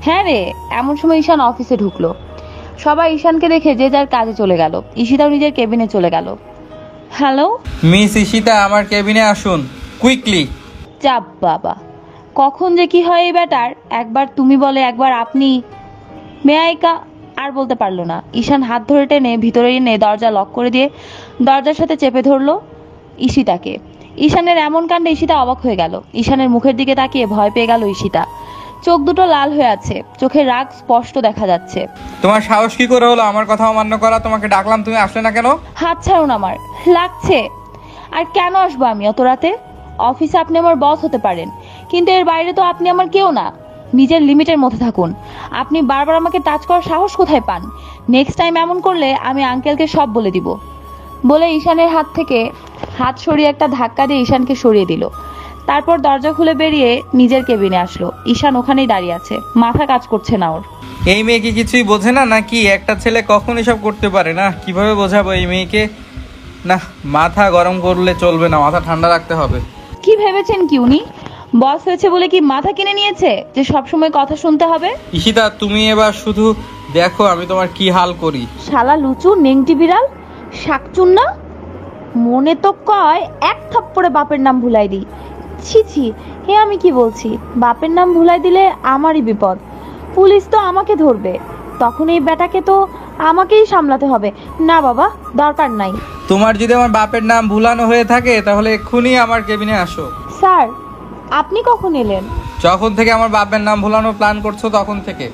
হ্যাঁ রে, এমন সময় ঈশান অফিসে ঢুকলো। সবাই ঈশানকে দেখে যে যার কাজে চলে গেল। ঈশিতাও নিজের কেবিনে চলে গেল। হ্যালো মিস ঈশিতা, আমার কেবিনে আসুন কুইকলি। চাপ বাবা, কখন যে কি হয় এই ব্যাটার, একবার তুমি বলে একবার আপনি। মেয়াইকা আর বলতে পারলো না। ঈশান হাত ধরে টেনে ভিতরে এনে দরজা লক করে দিয়ে দরজার সাথে চেপে ধরলো ঈশিতাকে। ঈশানের এমন কাণ্ডে ঈশিতা অবাক হয়ে গেল। ঈশানের মুখের দিকে তাকিয়ে ভয় পেয়ে গেল ঈশিতা। চোখ দুটো লাল হয়ে আছে, চোখের রাগ স্পষ্ট দেখা যাচ্ছে। তোমার সাহস কি করে হলো আমার কথা অমান্য করা? তোমাকে ডাকলাম, তুমি আসলে না কেন? হাত ছাড়ুন আমার, লাগছে। আর কেন আসবো আমি অত রাতে? অফিসে আপনি আমার বস হতে পারেন, কিন্তু এর বাইরে তো আপনি আমার কেউ না। নিজের লিমিটের মধ্যে থাকুন। আপনি বারবার আমাকে টাচ করার সাহস কোথায় পান? নেক্সট টাইম এমন করলে আমি আঙ্কেলকে সব বলে দিব। বলে ঈশানের হাত থেকে হাত সরিয়ে একটা ধাক্কা দিয়ে ঈশানকে সরিয়ে দিল। তারপর দরজা খুলে বেরিয়ে নিজের কেবিনে আসলো। ঈশান ওখানেই দাঁড়িয়ে আছে, মাথা কাজ করছে না ওর। এই মেয়ে কি কিছুই বোঝে না নাকি? একটা ছেলে কখন এসব করতে পারে না? কিভাবে বোঝাবো এই মেয়েকে? না, মাথা গরম করলে চলবে না, মাথা ঠান্ডা রাখতে হবে। কি ভেবেছেন কি উনি বস হয়েছে বলে কি মাথা কিনে নিয়েছে যে সবসময় কথা শুনতে হবে? ঈশিতা, তুমি এবার শুধু দেখো আমি তোমার কি হাল করি। শালা লুচু নেংটি বিড়াল, শাকচুন্না। মনে তো কয় এক থাপ্পড়ে বাপের নাম ভুলাই দিই। ছি ছি, হে আমি কি বলছি? বাপের নাম ভুলাই দিলে আমারই বিপদ। পুলিশ তো আমাকে ধরবে, তখন এই বেটাকে তো আমাকেই সামলাতে হবে। না বাবা, দরকার নাই। তোমার যদি আমার বাপের নাম ভুলানো হয়ে থাকে তাহলে এক্ষুনি আমার কেবিনে আসো। স্যার, আপনি কখন এলেন? যখন থেকে আমার বাপের নাম ভুলানোর প্ল্যান করছো তখন থেকে।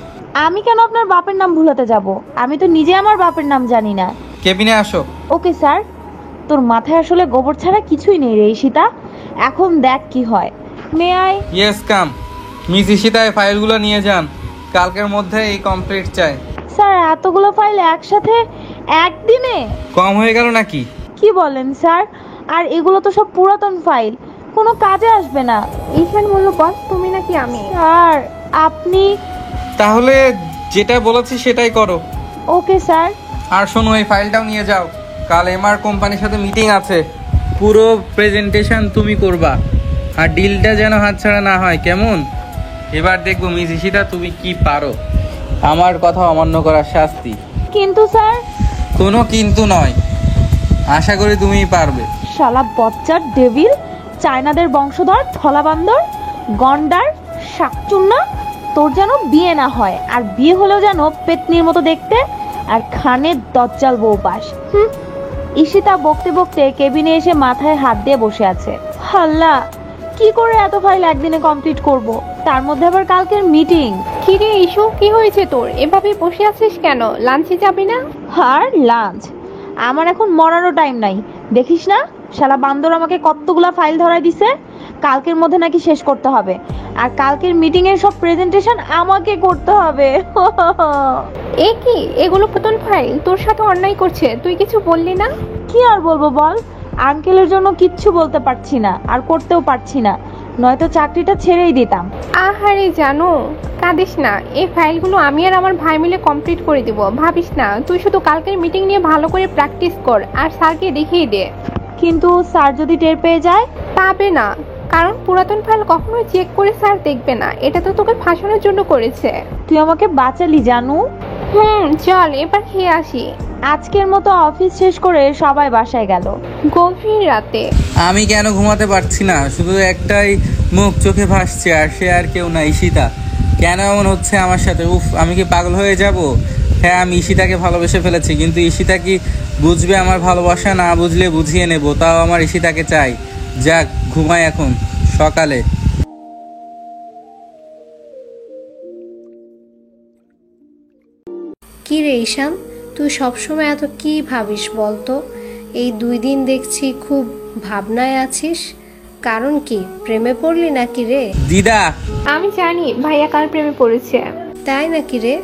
আমি কেন আপনার বাপের নাম ভুলাতে যাব? আমি তো নিজে আমার বাপের নাম জানি না। কেবিনে আসো। Okay sir. তোর মাথায় আসলে গোবর ছাড়া কিছুই নেই রে ঈশিতা। এখন দেখ কি হয়। May I? Yes come. Miss Ishita, এই ফাইলগুলো নিয়ে যান, কালকের মধ্যে এই কমপ্লিট চাই। স্যার, এতগুলো ফাইল একসাথে একদিনে? কম হয়ে গেল নাকি? কি বলেন স্যার? আর এগুলো তো সব পুরাতন ফাইল, কোনো কাজে আসবে না। ঈশান বলল, বস তুমি নাকি আমি? স্যার আপনি? তাহলে যেটা বলেছি সেটাই করো। Okay sir. আর শোনো, এই ফাইলটাও নিয়ে যাও, কাল এমআর কোম্পানির সাথে মিটিং আছে, পুরো প্রেজেন্টেশন তুমি করবা। আর ডিলটা যেন হাতছাড়া না হয়, কেমন? এবার দেখবো মিস ঈশিতা তুমি কি পারো। আমার কথা অমান্য করার শাস্তি। কিন্তু স্যার? কোনো কিন্তু নয়, আশা করি তুমিই পারবে। শালা বচ্চার ডেভিল, চায়নাদের বংশধর, থলা বান্দর, গন্ডার, শাকচুন্না। তোর যেন বিয়ে না হয়, আর বিয়ে হলেও যেন পেতনির মতো দেখতে, আর খানের দজ্জাল বউ পাস। ঈশিতা বকতে বকতে কেবিনে এসে মাথায় হাত দিয়ে বসে আছে। হাল্লা, কি করে এত ফাইল একদিনে কমপ্লিট করব? তার মধ্যে আবার কালকের মিটিং। কি রে ইস্যু, কি হয়েছে তোর? এভাবে বসে আছিস কেন? লাঞ্চে যাবি না? আর লাঞ্চ? আমার এখন মরারও টাইম নাই। দেখিস না শালা বান্দর আমাকে কতগুলা ফাইল ধরাই দিছে। কালকের মধ্যে নাকি শেষ করতে হবে, আর কালকের মিটিং এর সব প্রেজেন্টেশন আমাকে করতে হবে। এ কি, এগুলো পুরাতন ফাইল? তোর সাথে অন্যায় করছে, তুই কিছু বললি না? কি আর বলবো বল? আঙ্কেলের জন্য কিচ্ছু বলতে পারছি না, আর করতেও পারছি না, নয়তো চাকরিটা ছেড়েই দিতাম। আহারে জানো, কাঁদিস না। এই ফাইলগুলো আমি আর আমার ভাই মিলে কমপ্লিট করে দিব, ভাবিস না। তুই শুধু কালকের মিটিং নিয়ে ভালো করে প্র্যাকটিস কর, আর স্যারকে দেখিয়ে দে। কিন্তু স্যার যদি টের পেয়ে যায়? পাবে না, কারণ পুরাতন ফাইল কখনোই চেক করে স্যার দেখবে না। এটা তো তোকে ফাঁসানোর জন্য করেছে। তুই আমাকে বাঁচালি জানু। চল এবার খেয়ে আসি। আজকের মতো অফিস শেষ করে সবাই বাসায় গেল। গভীর রাতে আমি কেন ঘুমাতে পারছি না? শুধু একটাই মুখ চোখে ভাসছে, আর সে আর কেউ না, ঈশিতা। কেন এমন হচ্ছে আমার সাথে? উফ, আমি কি পাগল হয়ে যাব? হ্যাঁ, আমি ঈশিতাকে ভালোবেসে ফেলেছি, কিন্তু ঈশিতা কি বুঝবে আমার ভালোবাসা? না বুঝলে বুঝিয়ে নেব, তাও আমার ঈশিতাকে চাই। যাক, ঘুমাই এখন, সকালে। কি রে ঈশান, তুই সবসময় এত কি ভাবিস বলতো? এই 2 দিন দেখছি খুব ভাবনায় আছিস। কারণ কি, প্রেমে পড়লি নাকি রে? দিদা, আমি জানি ভাইয়া কার প্রেমে পড়েছে। তাই নাকি রে?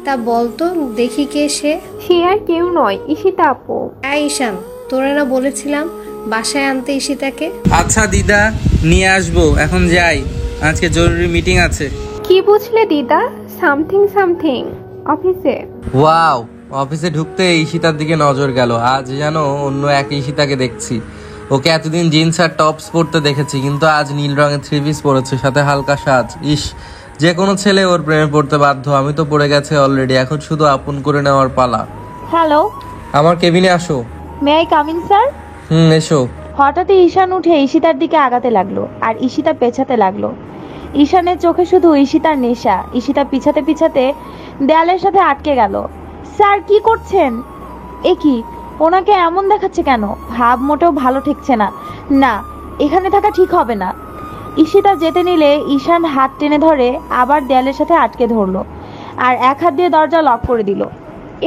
তা বলতো দেখি কে সে? সে আর কেউ নয়, ঈশিতা আপু। এই ঈশান, তোরা না বলেছিলাম বাসায় আনতে ঈশিতাকে? আচ্ছা দিদা, নিয়ে আসবো। এখন যাই, আজকে জরুরি মিটিং আছে। কি বুঝলে দিদা? সামথিং সামথিং অফিসে। ওয়াও, অফিসে ঢুকতে ঈশিতার দিকে নজর গেল। আজ যেন অন্য এক ঈশিতাকে দেখছি। ওকে এতদিন জিন্স আর টপস পরতে দেখেছি, কিন্তু আজ নীল রঙের 3 পিস পরেছে, সাথে হালকা সাজ। ইস, যে কোনো ছেলে ওর প্রেমে পড়তে বাধ্য। আমি তো পড়ে গেছে অলরেডি, এখন শুধু আপন করে নেওয়ার পালা। হ্যালো, আমার কেবিনে আসো। May I come in sir? এসো। হঠাৎই ঈশান উঠে ঈশিতার দিকে আগাতে লাগলো আর ঈশিতা পেছাতে লাগলো। ঈশানের চোখে শুধু ঈশিতার নেশা। ঈশিতা পিছাতে পিছাতে দেয়ালের সাথে আটকে গেল। স্যার কি করছেন? এ কি, ওনাকে এমন দেখাচ্ছে কেন? ভাব মোটেও ভালো ঠেকছে না। না, এখানে থাকা ঠিক হবে না। ঈশিতা যেতে নিলে ঈশান হাত টেনে ধরে আবার দেয়ালের সাথে আটকে ধরলো আর এক হাত দিয়ে দরজা লক করে দিল।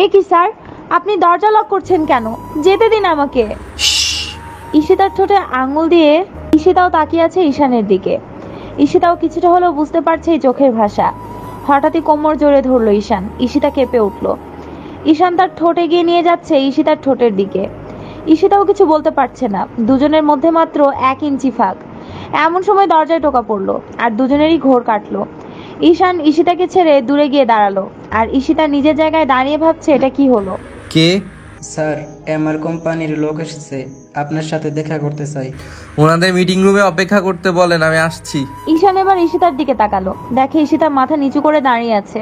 এ কি স্যার, আপনি দরজা লক করছেন কেন? যেতে দিন আমাকে। ঈশিতার ঠোঁটে আঙুল দিয়ে ঈশিতাও তাকিয়ে আছে ঈশানের দিকে। ঈশিতাও কিছুটা হলেও বুঝতে পারছে এই চোখের ভাষা। হঠাৎই কোমর জোরে ধরলো ঈশান। ঈশিতা কেঁপে উঠল। ঈশান তার ঠোঁট এগিয়ে নিয়ে যাচ্ছে ঈশিতার ঠোঁটের দিকে। ঈশিতাও কিছু বলতে পারছে না। দুজনের মধ্যে মাত্র 1 ইঞ্চি ফাঁক। এমন সময় দরজায় টোকা পড়লো আর দুজনেরই ঘোর কাটলো। ঈশান ঈশিতাকে ছেড়ে দূরে গিয়ে দাঁড়ালো আর ঈশিতা নিজের জায়গায় দাঁড়িয়ে ভাবছে এটা কি হলো। কে? স্যার, এমআর কোম্পানির লোক এসেছে, আপনার সাথে দেখা করতে চাই। ওনাদের মিটিং রুমে অপেক্ষা করতে বলেন, আমি আসছি। ঈশান এবার ঈশিতার দিকে তাকালো। দেখে ঈশিতা মাথা নিচু করে দাঁড়িয়ে আছে।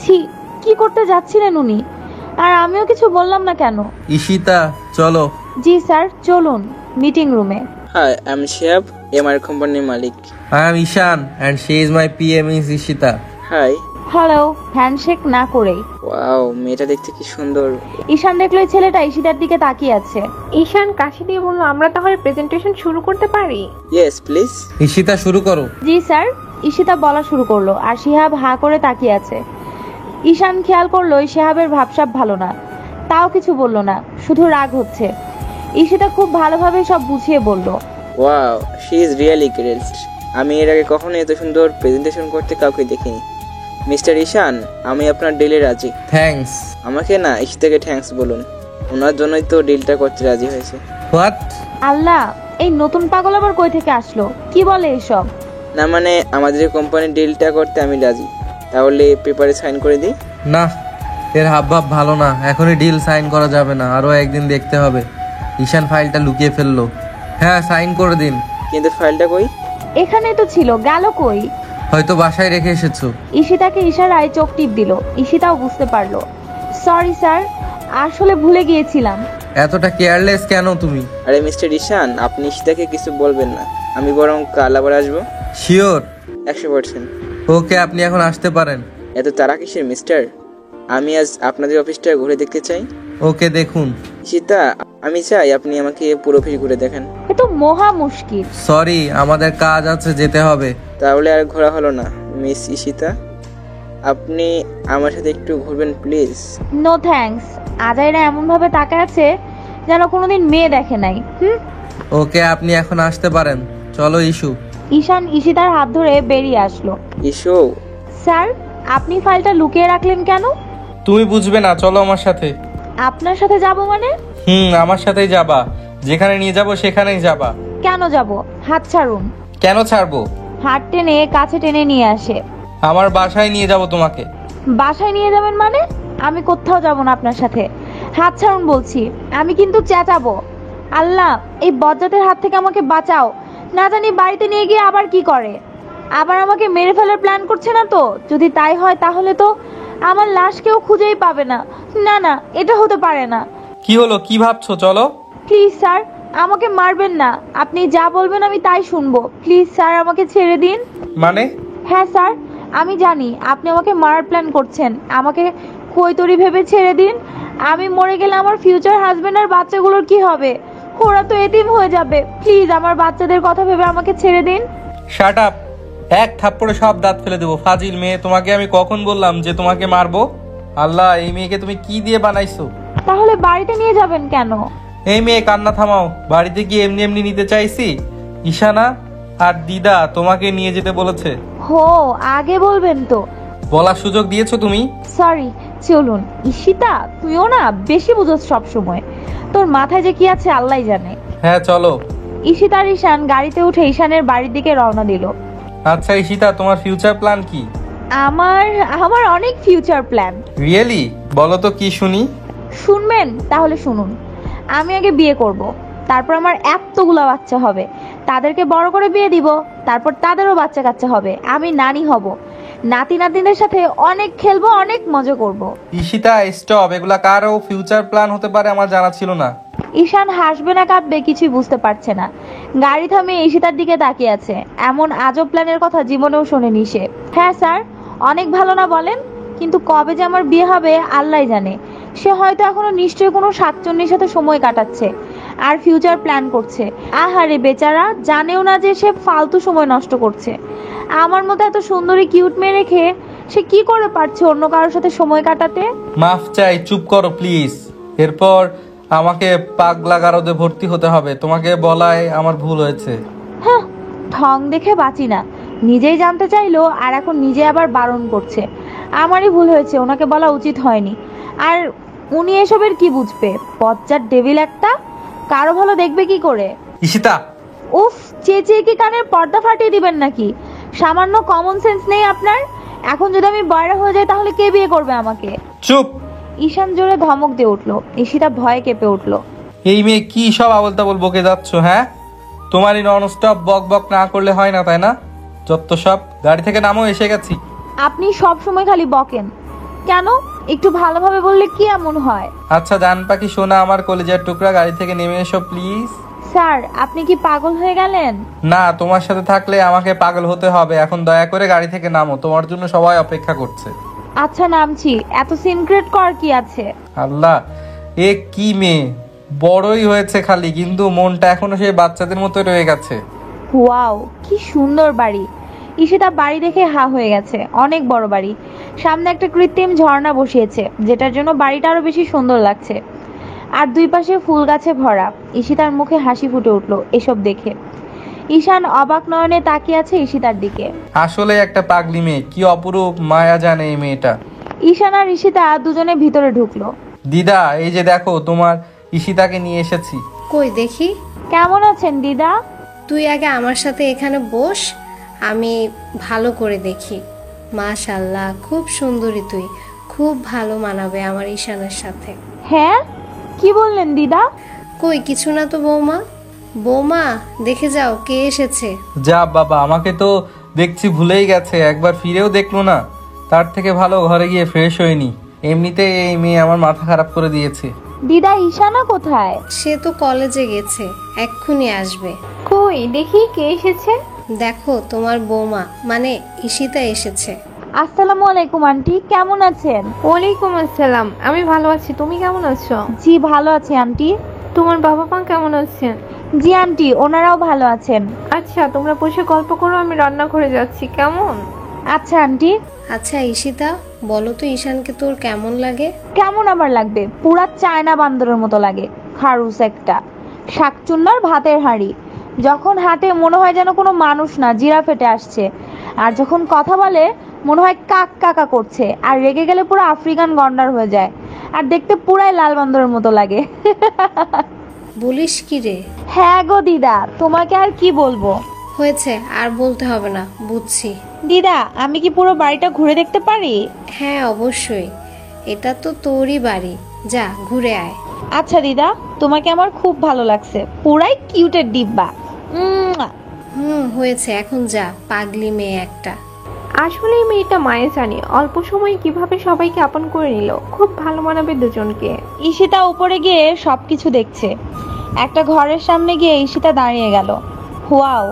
ছি, কি করতে যাচ্ছিলেন উনি? আর আমিও কিছু বললাম না কেন? ঈশিতা, চলো। জি স্যার, চলুন মিটিং রুমে। হাই, আমি শিহাব, এমআর কোম্পানির মালিক। I am Ishaan and she is my PM is Ishita. Hi. Hello, handshake না করেই। ওয়াও, মেয়েটা দেখতে কি সুন্দর। ঈশান দেখলো এই ছেলেটা ঈশিতার দিকে তাকিয়ে আছে। ঈশান কাশি দিয়ে বলল, আমরা তাহলে প্রেজেন্টেশন শুরু করতে পারি? Yes please. ঈশিতা, শুরু করো। জি স্যার। ঈশিতা বলা শুরু করলো আর শিহাব হা করে তাকিয়ে আছে। ঈশান খেয়াল করলো শিহাবের ভাবসাব ভালো না, তাও কিছু বলল না, শুধু রাগ হচ্ছে। ঈশিতা খুব ভালোভাবে সব বুঝিয়ে বলল, wow, she is really great. আমি এর আগে কখনো এত সুন্দর প্রেজেন্টেশন করতে কাউকে দেখিনি। মিস্টার ঈশান, আমি আপনার ডিলে রাজি। থ্যাঙ্কস। আমাকে না, ঈশিতাকে থ্যাঙ্কস বলুন। ওনার জন্যই তো ডিলটা করতে রাজি হয়েছে। হোয়াট? আল্লাহ, এই নতুন পাগল আবার কই থেকে আসলো? কি বলে এসব? না মানে, আমাদের কোম্পানির ডিলটা করতে আমি রাজি। তাহলে পেপারে সাইন করে দিই। না, এর হাবভাব ভালো না। এখনই ডিল সাইন করা যাবে না, আরো একদিন দেখতে হবে। ঈশান ফাইলটা লুকিয়ে ফেললো। হ্যাঁ, সাইন করে দিন। কিন্তু ফাইলটা কই? এখানেই তো ছিল, গেল কই? হয়তো বাসায় রেখে এসেছো। ঈশিতাকে ইশারায় চোখ টিপ দিল। ঈশিতাও বুঝতে পারলো। সরি স্যার, আসলে ভুলে গিয়েছিলাম। এতটা কেয়ারলেস কেন তুমি? আরে মিস্টার ঈশান, আপনি ঈশিতাকে কিছু বলবেন না। আমি বরং কাল আবার আসবো। শিওর? 100%। ওকে, আপনি এখন আসতে পারেন। এত তারা কিসের মিস্টার? আমি আজ আপনাদের অফিসটা ঘুরে দেখতে চাই। ওকে, দেখুন। ঈশিতা, আমি চাই আপনি আমাকে পুরো অফিস ঘুরে দেখেন। এ তো মহা মুশকিল। সরি, আমাদের কাজ আছে, যেতে হবে। তাহলে আর ঘোরা হলো না। মিস ঈশিতা, আপনি আমার সাথে একটু ঘুরবেন প্লিজ? No thanks. আজাইরা এমন ভাবে তাকায় আছে যেন কোনোদিন মেয়ে দেখে নাই। ওকে, আপনি এখন আসতে পারেন। চলো ইস্যু। ঈশান ঈশিতার হাত ধরে বেরিয়ে আসলো। ইস্যু? স্যার, আপনি ফাইলটা লুকিয়ে রাখলেন কেন? তুমি বুঝবে না, চলো আমার সাথে। আপনার সাথে যাব মানে? আমার সাথেই যাবা। যেখানে নিয়ে যাব সেখানেই যাবা। কেন যাব? হাত ছাড়ুন। কেন ছাড়বো? হাত টেনে কাছে টেনে নিয়ে আসে। আমার বাসায় নিয়ে যাব তোমাকে। বাসায় নিয়ে যাবেন মানে? আমি কোথাও যাব না আপনার সাথে। হাত ছাড়ুন বলছি। আমি কিন্তু চেঁচাবো। আল্লাহ, এই বজ্জাতের হাত থেকে আমাকে বাঁচাও। না জানি বাড়িতে নিয়ে গিয়ে আবার কি করে। আবার আমাকে মেরে ফেলার প্ল্যান করছে না তো? যদি তাই হয় তাহলে তো আমার লাশ কেউ খুঁজেই পাবে না। না না, এটা হতে পারে না। কি হলো, কি ভাবছো? চলো। প্লিজ স্যার, আমাকে মারবেন না। আপনি যা বলবেন আমি তাই শুনবো। প্লিজ স্যার, আমাকে ছেড়ে দিন। মানে? হ্যাঁ স্যার, আমি জানি আপনি আমাকে মারার প্ল্যান করছেন। আমাকে কৈতরি ভেবে ছেড়ে দিন। আমি মরে গেলে আমার ফিউচার হাজবেন্ড আর বাচ্চাগুলোর কি হবে? ওরা তো এতিম হয়ে যাবে। প্লিজ আমার বাচ্চাদের কথা ভেবে আমাকে ছেড়ে দিন। Shut up. এক থাপ্পড়ে সব দাঁত ফেলে দেবো। ফাজিল মেয়ে, তোমাকে আমি কখন বললাম যে তোমাকে মারবো? আল্লাহ, এই মেয়েকে তুমি কি দিয়ে বানাইছো? তাহলে বাড়িতে নিয়ে যাবেন কেন? এই মেয়ে, কান্না থামাও। বাড়িতে কি এমনি এমনি নিতে চাইছি? ঈশানা আর দিদা তোমাকে নিয়ে যেতে বলেছে। হো, আগে বলবেন তো। বলার সুযোগ দিয়েছো তুমি। সরি, চলুন। ঈশিতা, তুইও না বেশি বুঝোস সব সময়। তোর মাথায় যে কি আছে আল্লাহ জানে। হ্যাঁ চলো। ঈশিতা আর ঈশান গাড়িতে উঠে ঈশানের বাড়ির দিকে রওনা দিল। আচ্ছা ঈশিতা, তোমার ফিউচার প্ল্যান কি? আমার আমার অনেক ফিউচার প্ল্যান। রিয়েলি? বলো তো কি শুনি। শুনবেন? তাহলে শুনুন। আমি আগে বিয়ে করব, তারপর আমার এতগুলো বাচ্চা হবে, তাদেরকে বড় করে বিয়ে দিব, তারপর তাদেরও বাচ্চা কাচ্চা হবে, আমি নানি হব, নাতি নাতনিদের সাথে অনেক খেলবো, অনেক মজা করব। ঈশিতা স্টপ, এগুলা কারও ফিউচার প্ল্যান হতে পারে আমার জানা ছিল না। ঈশান হাসবে না কাঁদবে কিছুই বুঝতে পারছে না। গাড়ি থামিয়ে ঈশিতার দিকে তাকিয়ে আছে। এমন আজব প্ল্যানের কথা জীবনেও শোনেনি সে। হ্যাঁ স্যার, অনেক ভালো না বলেন, কিন্তু কবে যে আমার বিয়ে হবে আল্লাহ জানে। সে হয়তো এখনো নিশ্চয়ই কোনো শাকচুন্নির সাথে সময় কাটাচ্ছে আর ফিউচার প্ল্যান করছে। আহারে বেচারা, জানেও না যে সে ফালতু সময় নষ্ট করছে। আমার মতো এত সুন্দরী কিউট মেয়ে রেখে সে কি করে পারছে অন্য কারোর সাথে সময় কাটাতে? মাফ চাই, চুপ করো প্লিজ। এরপর আমাকে পাগলা গারদে ভর্তি হতে হবে। তোমাকে বলায় আমার ভুল হয়েছে। হ্যাঁ, ঠং দেখে বাঁচি না। নিজেই জানতে চাইলো আর এখন নিজে আবার বারণ করছে। আমারই ভুল হয়েছে, ওনাকে বলা উচিত হয়নি। আর উনি এসবের কি বুঝবে? পজ্জার ডেভিল একটা, কারো ভালো দেখবে কি করে? ঈশিতা! উফ, চেঁচিয়ে কি কানের পর্দা ফাটিয়ে দিবেন নাকি? সামান্য কমন সেন্স নেই আপনার? এখন যদি আমি বয়রা হয়ে যাই তাহলে কে বিয়ে করবে আমাকে? চুপ! ঈশান জোরে ধমক দিয়ে উঠলো। ঈশিতা ভয়ে কেঁপে উঠলো। এই মেয়ে কি সব আবল তাবল বকে যাচ্ছ? হ্যাঁ, তোমারই নন স্টপ বক বক না করলে হয় না, তাই না? যত সব। গাড়ি থেকে নামো, এসে গেছি। আপনি সব সময় খালি বকেন কেন? একটু ভালোভাবে বললে কি এমন হয়? আচ্ছা জান পাখি সোনা, আমার কলেজের টুকরা, গাড়ি থেকে নেমে এসো প্লিজ। স্যার, আপনি কি পাগল হয়ে গেলেন? না, তোমার সাথে থাকলে আমাকে পাগল হতে হবে। এখন দয়া করে গাড়ি থেকে নামো, তোমার জন্য সবাই অপেক্ষা করছে। আচ্ছা নামছি। এত সিনক্রেট কর কি আছে? আল্লাহ, এ কি মেয়ে! বড়ই হয়েছে খালি, কিন্তু মনটা এখনো সেই বাচ্চাদের মতো রয়ে গেছে। ওয়াও, কি সুন্দর বাড়ি। ঈশিতা বাড়ি দেখে হা হয়ে গেছে। অনেক বড় বাড়ি। সামনে একটা কৃত্রিম ঝর্ণা বসিয়েছে, যেটার জন্য বাড়িটা আরো বেশি সুন্দর লাগছে। আর দুই পাশে ফুল গাছে ভরা। ঈশিতার মুখে হাসি ফুটে উঠলো এসব দেখে। ঈশান অবাক নয়নে তাকিয়ে আছে ঈশিতার দিকে। আসলে একটা পাগলি মেয়ে, কি অপরূপ মায়া জানে এই মেয়েটা। ঈশান আর ঈশিতা দুজনে ভিতরে ঢুকলো। দিদা, এই যে দেখো তোমার ঈশিতাকে নিয়ে এসেছি। কই দেখি। কেমন আছেন দিদা? তুই আগে আমার সাথে এখানে বস, আমি ভালো করে দেখি। মাশাআল্লাহ, খুব সুন্দরী তুই, খুব ভালো মানাবে আমার ঈশানের সাথে। হ্যাঁ, কি বললেন দিদা? কই কিছু না তো বৌমা। বৌমা, দেখে যাও কে এসেছে। যা বাবা, আমাকে তো দেখছি ভুলেই গেছে, একবার ফিরেও দেখলো না। তার থেকে ভালো ঘরে গিয়ে ফ্রেশ হয়নি। এমনিতে এই মেয়ে আমার মাথা খারাপ করে দিয়েছে। দিদা, ঈশানা কোথায়? সে তো কলেজে গেছে, এক্ষুনি আসবে। কই দেখি কে এসেছে। দেখো তোমার বৌমা মানে ঈশিতা এসেছে। আসসালামু আলাইকুম আন্টি, কেমন আছেন? ওয়ালাইকুম আসসালাম, আমি ভালো আছি, তুমি কেমন আছো? জি ভালো আছি আন্টি। তোমার বাবা মা কেমন আছেন? জি আন্টি, ওনারাও ভালো আছেন। আচ্ছা, তোমরা বসে গল্প করো, আমি রান্নাঘরে যাচ্ছি, কেমন? আচ্ছা আন্টি। আচ্ছা ঈশিতা, বলো তো ঈশানকে তোর কেমন লাগে? কেমন আমার লাগবে? পুরা চায়না বান্দরের মতো লাগে। খারুস একটা, শাকচুন্নার ভাতের হাঁড়ি। যখন হাঁটে মনে হয় যেন কোনো মানুষ না, জিরাফ হেঁটে আসছে। আর যখন কথা বলে মনে হয় কাক কাকা করছে। আর রেগে গেলে পুরো আফ্রিকান গন্ডার হয়ে যায়। আর দেখতে পুরাই লাল বান্দরের মতো লাগে। বলিস কি রে? হ্যাঁ গো দিদা, তোমাকে আর কি বলবো। হয়েছে, আর বলতে হবে না, বুঝছি। দিদা, আমি কি পুরো বাড়িটা ঘুরে দেখতে পারি? হ্যাঁ অবশ্যই, এটা তো তোরই বাড়ি, যা ঘুরে আয়। আচ্ছা দিদা, তোমাকে আমার খুব ভালো লাগছে, পুরাই কিউটের ডিব্বা। হয়েছে, এখন যা, পাগলি মেয়ে একটা। আসলে এই মেয়েটা মায়ে জানে অল্প সময়ে কিভাবে সবাইকে আপন করে নিল। খুব ভালো মানাবে দুজনকে। ঈশিতা উপরে গিয়ে সবকিছু দেখছে। একটা ঘরের সামনে গিয়ে ঈশিতা দাঁড়িয়ে গেল। ওয়াও,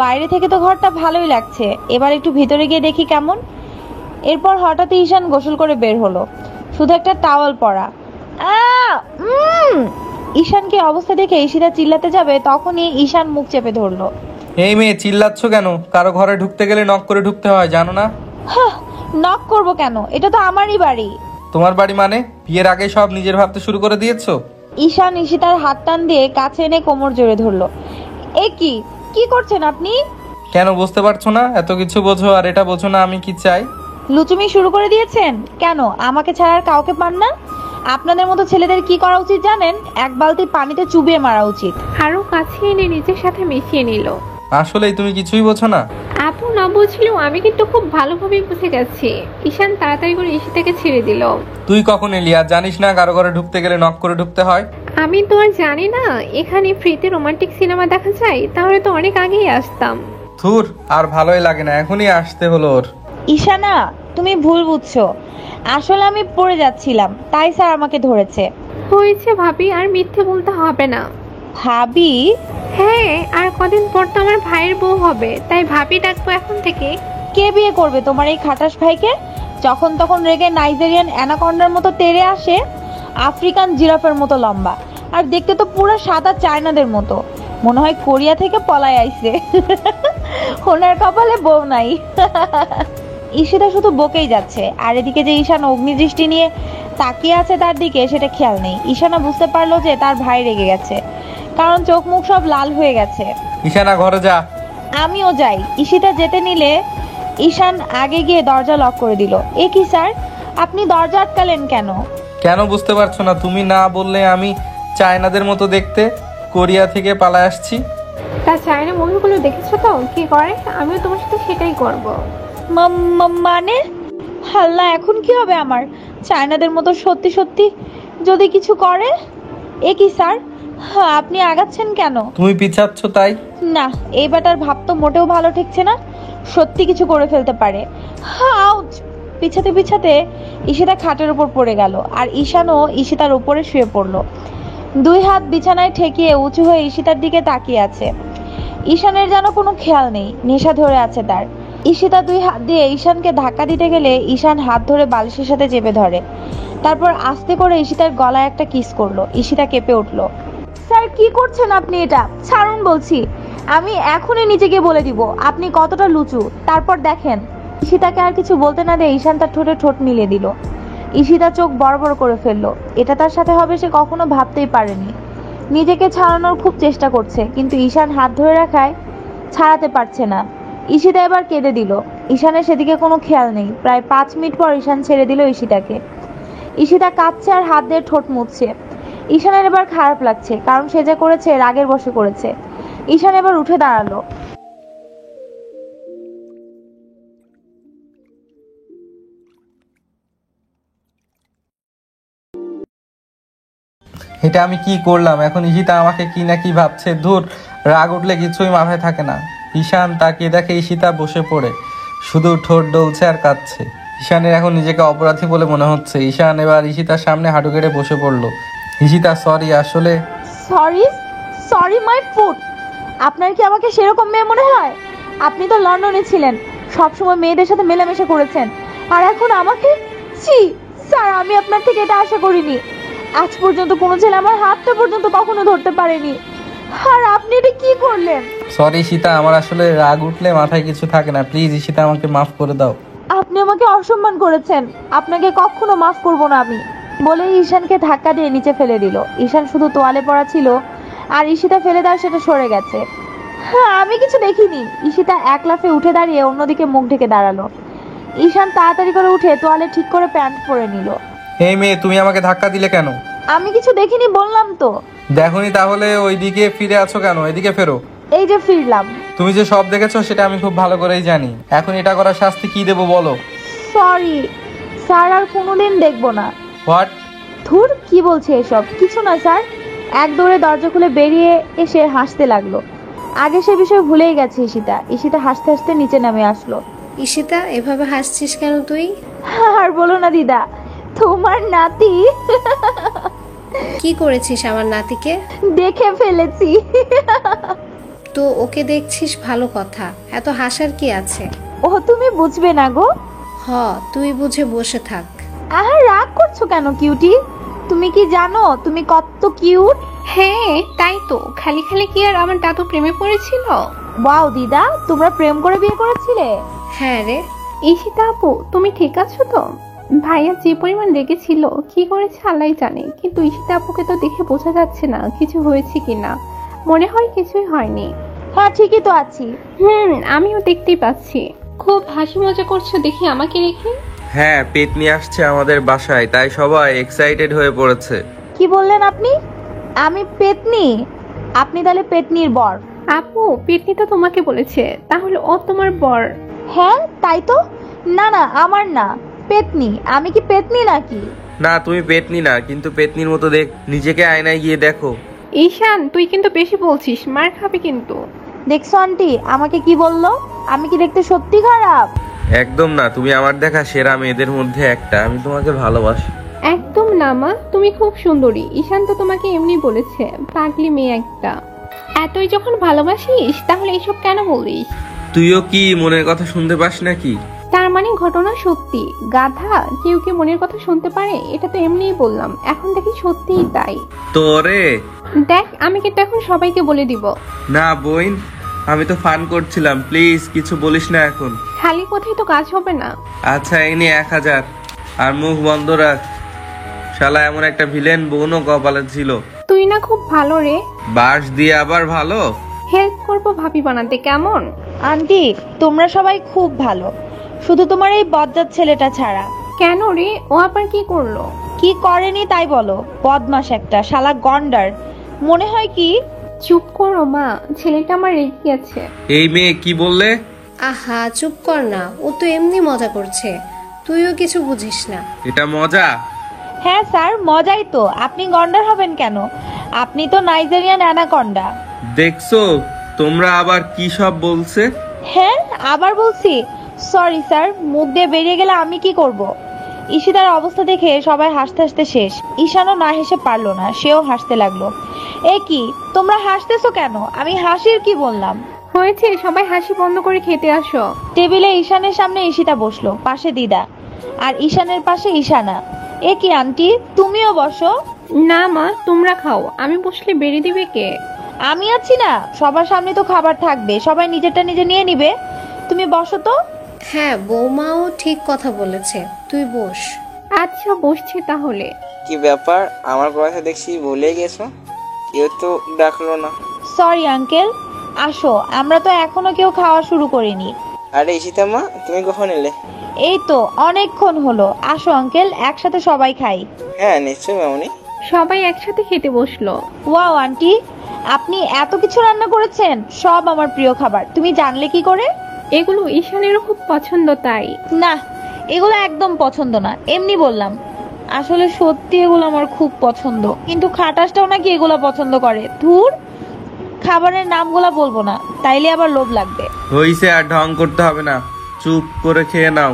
বাইরে থেকে তো ঘরটা ভালোই লাগছে, এবার একটু ভিতরে গিয়ে দেখি কেমন। এরপর হঠাৎ ঈশান গোসল করে বের হলো, শুধু একটা টাওয়াল পরা। ঈশানকে অবস্থা দেখে ঈশিতা চিল্লাতে যাবে, তখনই ঈশান মুখ চেপে ধরলো। এই মেয়ে, চিল্লাচ্ছ কেন? কারো ঘরে ঢুকতে গেলে নক করে ঢুকতে হয়, জানো না? নক করবো কেন? এটা তো আমারই বাড়ি। তোমার বাড়ি মানে বিয়ের আগে সব নিজের ভাবতে শুরু করে দিয়েছো? ঈশান ঈশিতার হাত টান দিয়ে কাছে এনে কোমর জোরে ধরলো। এ কি করছেন আপনি? কেন বুঝতে পারছো না? এত কিছু বোঝো আর এটা বোঝো না আমি কি চাই? লুচুমি শুরু করে দিয়েছেন কেন? আমাকে ছাড়া আর কাউকে পান না? আপনাদের মতো ছেলেদের কি করা উচিত জানেন? এক বালতি পানিতে চুবিয়ে মারা উচিত। আরো কাছে এনে নিজের সাথে মিশিয়ে নিল। আসলেই তুমি কিছুই বোঝো না। আপু না বুঝলেও আমি কিন্তু খুব ভালোভাবেই বুঝে গেছি। ঈশান তাড়াতাড়ি করে ঈশিতাকে ছেড়ে দিল। তুই কখন এলি? আর জানিস না কারো ঘরে ঢুকতে গেলে নক করে ঢুকতে হয়? আমি তো আর জানি না এখানে ফ্রিতে রোমান্টিক সিনেমা দেখা যায়, তাহলে তো অনেক আগেই আসতাম। ধুর, আর ভালোই লাগে না, এখনই আসতে হলো ওর। ঈশানা, তুমি ভুল বুঝছো। আসলে আমি পড়ে যাচ্ছিলাম, তাই স্যার আমাকে ধরেছে। হয়েছে ভাবি, আর মিথ্যে বলতে হবে না। ভাবি? হ্যাঁ, আর কদিন পর তো আমার ভাইয়ের বউ হবে, তাই ভাবি ডাকবো এখন থেকে। কে বিয়ে করবে তোমার এই খাটাস ভাইকে? যখন তখন রেগে নাইজেরিয়ান অ্যানাকন্ডার মতো তেড়ে আসে, আফ্রিকান জিরাফের মতো লম্বা, আর দেখতে তো পুরো সাদা চায়নাদের মতো। মনে হয় কোরিয়া থেকে পলায় আইছে। ওনার কপালে বউ নাই। ঈশিতা শুধু বকেই যাচ্ছে, আর এদিকে যে ঈশান অগ্নিদৃষ্টি নিয়ে তাকিয়ে আছে তার দিকে, সেটা খেয়াল নেই। ঈশানা বুঝতে পারলো যে তার ভাই রেগে গেছে, কারণ চোখ মুখ সব লাল হয়ে গেছে। ঈশানা ঘরে যা। আমিও যাই। ঈশিতা যেতে নিলে ঈশান আগে গিয়ে দরজা লক করে দিল। এ কি স্যার, আপনি দরজা আটকালেন কেন? কেন বুঝতে পারছো না? তুমি না বললে আমি চায়নাদের মতো দেখতে, কোরিয়া থেকে পালায় আসছি। তা চায়না মুভিগুলো দেখেছো তো কি করে? আমিও তোমার সাথে সেটাই করব। মানে হাল্লা, এখন কি হবে আমার? চায়নাদের মতো সত্যি সত্যি যদি কিছু করে? এ কি স্যার, আপনি আগাচ্ছেন কেন? তুমি পিছাচ্ছ তাই। না, এই ব্যাটার ভাব তো মোটেও ভালো ঠেকছে না। সত্যি কিছু করে ফেলতে পারে। আউচ! পিছাতে পিছাতে ঈশিতা খাটের উপর পড়ে গেল, আর ঈশানও ঈশিতার উপরে শুয়ে পড়লো। দুই হাত বিছানায় ঠেকিয়ে উঁচু হয়ে ঈশিতার দিকে তাকিয়ে আছে। ঈশানের যেন কোনো খেয়াল নেই, নেশা ধরে আছে তার। ঈশিতা দুই হাত দিয়ে ঈশানকে ধাক্কা দিতে গেলে ঈশান হাত ধরে বালিশের সাথে চেপে ধরে। তারপর আস্তে করে ঈশিতার গলায় একটা কিস করলো। ঈশিতা কেঁপে উঠলো। স্যার, কি করছেন আপনি? এটা ছাড়ুন বলছি। আমি এখনই নিচে গিয়ে বলে দিব আপনি কতটা লুচু, তারপর দেখেন। ঈশিতাকে আর কিছু বলতে না দিয়ে ঈশান তার ঠোঁটে ঠোঁট মিলিয়ে দিল। ঈশিতা চোখ বড় বড় করে ফেললো। এটা তার সাথে হবে সে কখনো ভাবতেই পারেনি। নিজেকে ছাড়ানোর খুব চেষ্টা করছে, কিন্তু ঈশান হাত ধরে রাখায় ছাড়াতে পারছে না। ঈশিতা এবার কেঁদে দিল। ঈশানের সেদিকে কোনো খেয়াল নেই। প্রায় 5 মিনিট পর ঈশান ছেড়ে দিল ঈশিতাকে। ঈশিতা কাঁদছে আর হাত দিয়ে ঠোঁট মুছছে। ঈশানের এবার খারাপ লাগছে, কারণ সে যা করেছে রাগের বশে করেছে। ঈশান এবার উঠে দাঁড়ালো। এটা আমি কি করলাম? এখন ঈশিতা আমাকে কি না কি ভাবছে। ধুর, রাগ উঠলে কিছুই মাথায় থাকে না। ঈশান তাকিয়ে দেখে ঈশিতা বসে পড়ে শুধু ঠোঁট ডলছে আর কাঁদছে। ঈশানের এখন নিজেকে অপরাধী বলে মনে হচ্ছে। ঈশান এবার ঈশিতার সামনে হাঁটু কেটে বসে পড়লো। ঈশিতা, সরি। আসলে সরি মাই ফুট। আপনার কি আমাকে সেরকম মেয়ে মনে হয়? আপনি তো লন্ডনে ছিলেন, সবসময় মেয়েদের সাথে মেলামেশা করেছেন, আর এখন আমাকে? ছি স্যার, আমি আপনার থেকে এটা আশা করিনি। আজ পর্যন্ত কোনো ছেলে আমার হাতটা পর্যন্ত কখনো ধরতে পারেনি, আর আপনি এটা কি করলেন? সরি ঈশিতা, আমার আসলে রাগ উঠলে মাথায় কিছু থাকে না। প্লিজ ঈশিতা, আমাকে মাফ করে দাও। আপনি আমাকে অসম্মান করেছেন, আপনাকে কখনো মাফ করব না আমি, বলে ঈশানকে ধাক্কা দিয়ে নিচে ফেলে দিল। ঈশান শুধু তোয়ালে পড়া ছিল, আর ঈশিতা ফেলে দেওয়ার সেটা সরে গেছে। হ্যাঁ, আমি কিছু দেখিনি। ঈশিতা এক লাফে উঠে দাঁড়িয়ে অন্যদিকে মুখ ঢেকে দাঁড়ালো। ঈশান তাড়াতাড়ি করে উঠে তোয়ালে ঠিক করে প্যান্ট পরে নিল। এই মেয়ে, তুমি আমাকে ধাক্কা দিলে কেন? আমি কিছু দেখিনি বললাম তো। দেখোনি তাহলে ওইদিকে ফিরে আছো কেন? এদিকে ফেরো। এই যে ফিরলাম। তুমি যে সব দেখেছো সেটা আমি খুব ভালো করেই জানি। এখন এটা করার শাস্তি কি দেবো বলো? সরি স্যার, আর কোনোদিন দেখবো না। হোয়াট? ধুর, কি বলছে এসব? কিছু না স্যার। এক দৌড়ে দরজা খুলে বেরিয়ে এসে হাসতে লাগলো। আগে সে বিষয় ভুলেই গেছে ঈশিতা হাসতে হাসতে নিচে নামে আসলো। ঈশিতা, এভাবে হাসছিস কেন তুই? আর বলো না দিদা, তোমার নাতি। কি করেছিস আমার নাতিকে? দেখে ফেলেছি। তো ওকে দেখছিস, ভালো কথা, এত হাসার কি আছে? ও তুমি বুঝবে না গো। তুই বুঝে বসে থাক। রাগ করছো কেন কিউটি? তুমি কি জানো তুমি কত কিউট? হ্যাঁ তাই তো, খালি খালি কি আর আমার দাদু প্রেমে পড়েছিল? ওয়াও দিদা, তোমরা প্রেম করে বিয়ে করেছিলে? হ্যাঁ রে। ঈশিতা আপু, তুমি ঠিক আছো তো? ভাইয়া যে পরিমাণ রেগেছিল, কি করেছে আল্লাহই জানে, কিন্তু ঈশিতা আপুকে তো দেখে বোঝা যাচ্ছে না কিছু হয়েছে কিনা। মনে হয় কিছুই হয়নি। হ্যাঁ ঠিকই তো আছি। আমিও দেখতেই পাচ্ছি। খুব হাসি মজা করছো দেখি আমাকে রেখে। হ্যাঁ, পেতনি আসছে আমাদের বাসায়, তাই সবাই এক্সাইটেড হয়ে পড়েছে। কি বললেন আপনি? আমি পেতনি? আপনি তাহলে পেতনির বর? আপু, পেতনি তো তোমাকে বলেছে, তাহলে ও তোমার বর? হ্যাঁ তাই তো। না না, আমার না, পেতনি। আমি কি পেতনি নাকি? না, তুমি পেতনি না, কিন্তু পেতনির মতো দেখ। নিজেকে আয়নায় গিয়ে দেখো। ঈশান, তুই কিন্তু বেশি বলছিস, মার খাবি কিন্তু। দেখছো আন্টি আমাকে কি বললো? আমি কি দেখতে সত্যি খারাপ? একদম না, তুমি আমার দেখা সেরা মেয়েদের মধ্যে একটা। আমি তোমাকে ভালোবাসি। একদম না মা, তুমি খুব সুন্দরী। ঈশান তো তোমাকে এমনি বলেছে, পাগলি মেয়ে একটা। এতই যখন ভালোবাসিস তাহলে এসব কেন বলিস? তুইও কি মনের কথা শুনতে পাস নাকি? তার মানে ঘটনা সত্যি? গাধা, কেউ কি মনের কথা শুনতে পারে? এটা তো এমনিই বললাম, এখন দেখি সত্যিই তাই। তোরে দেখ, আমি কিন্তু এখন সবাইকে বলে দিব। না বোন, আমি তো ফান করছিলাম, প্লিজ কিছু বলিস না এখন। খালি কোথায় তো কাজ হবে না। আচ্ছা, এই নে 1000, আর মুখ বন্ধ রাখ। শালা এমন একটা ভিলেন বোনও কপালে ছিল। তুই না খুব ভালো রে। বাঁশ দিয়ে আবার ভালো? হেল্প করবো ভাবি বানাতে, কেমন? আন্টি তোমরা সবাই খুব ভালো, শুধু তোমার এই বজ্জাত ছেলেটা ছাড়া। কেন রে, ও আবার কি করলো? কি করেনি তাই বলো? বদমাস একটা, শালা গন্ডার। মনে হয় কি? চুপ করো মা, ছেলেটা আমার রেগে গেছে। এই মেয়ে কি বললে? আহা চুপ কর না, ও তো এমনি মজা করছে, তুইও কিছু বুঝিস না। এটা মজা? হ্যাঁ স্যার, মজাই তো। আপনি গন্ডার হবেন কেন? আপনি তো নাইজেরিয়ান অ্যানাকন্ডা। দেখছো তোমরা আবার কি সব বলছে? হ্যাঁ আবার বলছি? সরি স্যার, মুখ দিয়ে বেরিয়ে গেলে আমি কি করব? ঈশিতার অবস্থা দেখে সবাই হাসতে হাসতে শেষ। ঈশানও না হেসে পারলো না, সেও হাসতে লাগলো। এ কি, তোমরা হাসতেছো কেন? আমি হাসির কি বললাম? হয়েছে, সবাই হাসি বন্ধ করে খেতে আসো। টেবিলে ঈশানের সামনে ঈশিতা বসলো, পাশে দিদা, আর ঈশানের পাশে ঈশানা। এ কি আন্টি, তুমিও বসো। না মা, তোমরা খাও, আমি বসলে বেড়ে দিবে কে? আমি আছি না, সবার সামনে তো খাবার থাকবে, সবাই নিজেরটা নিজে নিয়ে নিবে। তুমি বসো তো। হ্যাঁ, বৌমাও ঠিক কথা বলেছে, তুই বস। আচ্ছা বসছি তাহলে। কি ব্যাপার, আমার কথা দেখছি ভুলে গেছো? কেউ তো ডাকলো না। সরি আঙ্কেল, আসো, আমরা তো এখনো কেউ খাওয়া শুরু করিনি। আরে ঈশিতা মা, তুমি কখন এলে? এই তো অনেকক্ষণ হলো। আসো আঙ্কেল, একসাথে সবাই খাই। হ্যাঁ নিশ্চয়ই মামনি। সবাই একসাথে খেতে বসলো। ওয়াও আন্টি, আপনি এত কিছু রান্না করেছেন, সব আমার প্রিয় খাবার। তুমি জানলে কি করে? এগুলো ঈশানেরও খুব পছন্দ তাই। না, এগুলো একদম পছন্দ না, এমনি বললাম। আসলে সত্যি এগুলো আমার খুব পছন্দ, কিন্তু খাটাসটাও নাকি এগুলো পছন্দ করে। ধুর, খাবারের নামগুলো বলবো না, তাইলে আবার লোভ লাগবে। হইছে, আর ঢং করতে হবে না, চুপ করে খেয়ে নাও।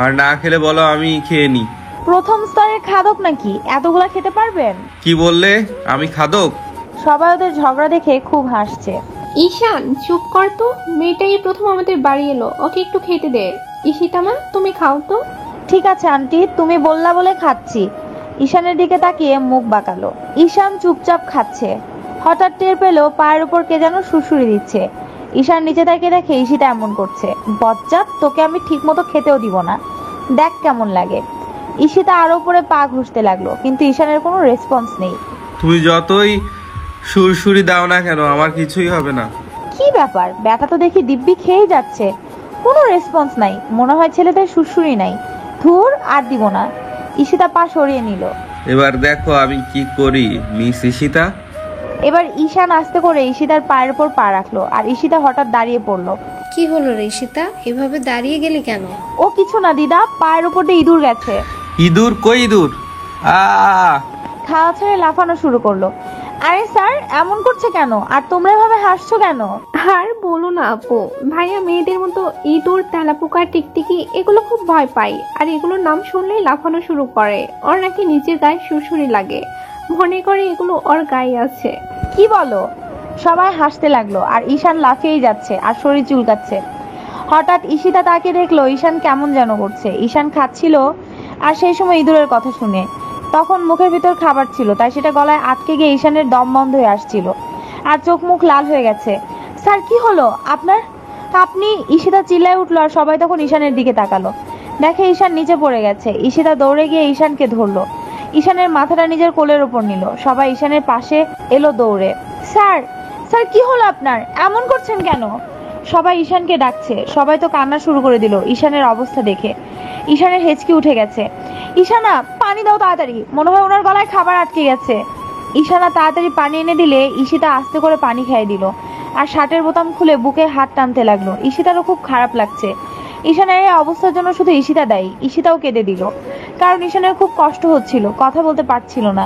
আর না খেলে বলো আমি খেয়ে নি। প্রথম স্তরের খাদক নাকি, এতগুলা খেতে পারবেন? কি বললে? আমি খাদক? সবাই ওদের ঝগড়া দেখে খুব হাসছে। ঈশান চুপ কর তো, মেয়েটাই প্রথম আমাদের বাড়ি এলো, ওকে একটু খেতে দে। ঈশিতা মা, তুমি খাও তো। ঠিক আছে আন্টি, তুমি বললা বলে খাচ্ছি। ঈশানের দিকে তাকিয়ে মুখ বাঁকালো। ঈশান চুপচাপ খাচ্ছে। হঠাৎ টের পেলো পায়ের উপর কে যেন সুড়সুড়ি দিচ্ছে। ঈশান নিচে তাকিয়ে দেখে ঈশিতা এমন করছে। বজ্জাত, তোকে আমি ঠিক মতো খেতেও দিব না, দেখ কেমন লাগে। ঈশিতা আরো উপরে পা ঘষতে লাগলো, কিন্তু ঈশানের কোনো রেসপন্স নেই। তুমি যতই সুরসুরি দাও না কেন, আমার কিছুই হবে না। কি ব্যাপার, ব্যাটা তো দেখি দিব্যি খেয়েই যাচ্ছে, কোনো রেসপন্স নাই। মনে হয় ছেলেদের সুরসুরি নাই। ধুর, আর দিব না। ঈশিতা পা সরিয়ে নিল। এবার দেখো আমি কি করি মিস ঈশিতা। এবার ঈশান আস্তে করে ঈশিতার পায়ের উপর পা রাখলো, আর ঈশিতা হঠাৎ দাঁড়িয়ে পড়লো। কি হলো রে ঈশিতা, এভাবে দাঁড়িয়ে গেলি কেন? ও কিছু না দিদা, পায়ের উপর দিয়ে ইঁদুর গেছে। ইঁদুর? কই ইঁদুর? খাওয়া ছেড়ে লাফানো শুরু করলো। আরে স্যার, এমন করছে কেন? আর তোমরা এভাবে হাসছো কেন? আর বলো না আপু, ভাইয়া মেয়েদের মতো ইঁদুর, তেলাপোকা, টিকটিকি এগুলো খুব ভয় পায়, আর এগুলোর নাম শুনলেই লাফানো শুরু করে। ওর নাকি নিজের গায়ে সুরসুরি লাগে, মনে করে এগুলো ওর গায়ে আছে। কি বলো? সবাই হাসতে লাগলো, আর ঈশান লাফিয়েই যাচ্ছে আর শরীর চুলকাচ্ছে। হঠাৎ ঈশিতা তাকে দেখলো ঈশান কেমন যেন করছে। ঈশান খাচ্ছিল, আর সেই সময় ইঁদুরের কথা শুনে। তখন মুখের ভিতর খাবার ছিল, তাই সেটা গলায় আটকে গিয়ে ঈশানের দম বন্ধ হয়ে আসছিল, আর চোখ মুখ লাল হয়ে গেছে। স্যার কি হলো আপনার? আপনি? ঈশিতা চিল্লায় উঠলো, আর সবাই তখন ঈশানের দিকে তাকালো। দেখে ঈশান নিচে পড়ে গেছে। ঈশিতা দৌড়ে গিয়ে ঈশানকে ধরলো। ঈশানের মাথাটা নিজের কোলের উপর নিল। সবাই ঈশানের পাশে এলো দৌড়ে। স্যার, স্যার কি হলো আপনার? এমন করছেন কেন? সবাই ঈশানকে ডাকছে। সবাই তো কান্না শুরু করে দিল ঈশানের অবস্থা দেখে। ঈশানের হেঁচকি উঠে গেছে। ঈশানা, পানি দাও তাড়াতাড়ি, মনে হয় ওনার গলায় খাবার আটকে গেছে। ঈশানা তাড়াতাড়ি পানি এনে দিলে ঈশিতা আস্তে করে পানি খাইয়ে দিল আর শার্টের বোতাম খুলে বুকে হাত টানতে লাগলো। ঈশিতারও খুব খারাপ লাগছে। ঈশানের এই অবস্থার জন্য শুধু ঈশিতা দায়ী। ঈশিতাও কেঁদে দিল, কারণ ঈশানের খুব কষ্ট হচ্ছিল, কথা বলতে পারছিল না।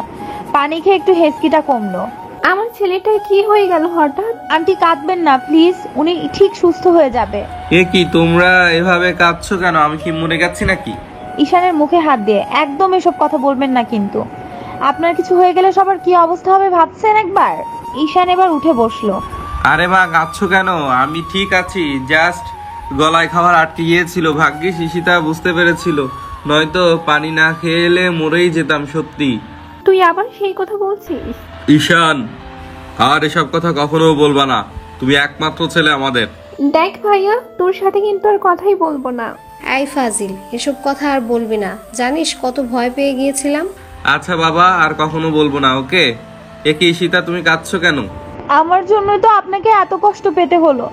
পানি খেয়ে একটু হেঁচকিটা কমলো। আমার ছেলেটার কি হয়ে গেল হঠাৎ? আন্টি কাঁদবেন না প্লিজ, উনি ঠিক সুস্থ হয়ে যাবে। এ কি তোমরা এভাবে কাঁদছো কেন? আমি কি মরে গেছি নাকি? ঈশানের মুখে হাত দিয়ে, একদম এসব কথা বলবেন না কিন্তু। আপনার কিছু হয়ে গেলে সবার কি অবস্থা হবে ভাবছেন একবার? ঈশান এবার উঠে বসলো। আরে মা, কাঁদছো কেন? আমি ঠিক আছি, জাস্ট গলায় খাবার আটকে গিয়েছিল। ভাগ্যিস ঈশিতা বুঝতে পেরেছিল, নয়তো পানি না খেয়ে এলে মরেই যেতাম সত্যি। তুই আবার সেই কথা বলছিস? ঈশান, আর এসব কথা কখনো বলবা না। তুমি একমাত্র ছেলে আমাদের। দেখ ভাইয়া, তোর সাথে কিন্তু আর কথাই বলবো না। এই ফাজিল, এসব কথা আর বলবি না। জানিস কত ভয় পেয়ে গিয়েছিলাম। আচ্ছা বাবা, আর কখনো বলবো না, ওকে? এ কি ঈশিতা, তুমি কাঁদছো কেন? আমার জন্যই তো আপনাকে এত কষ্ট পেতে হলো,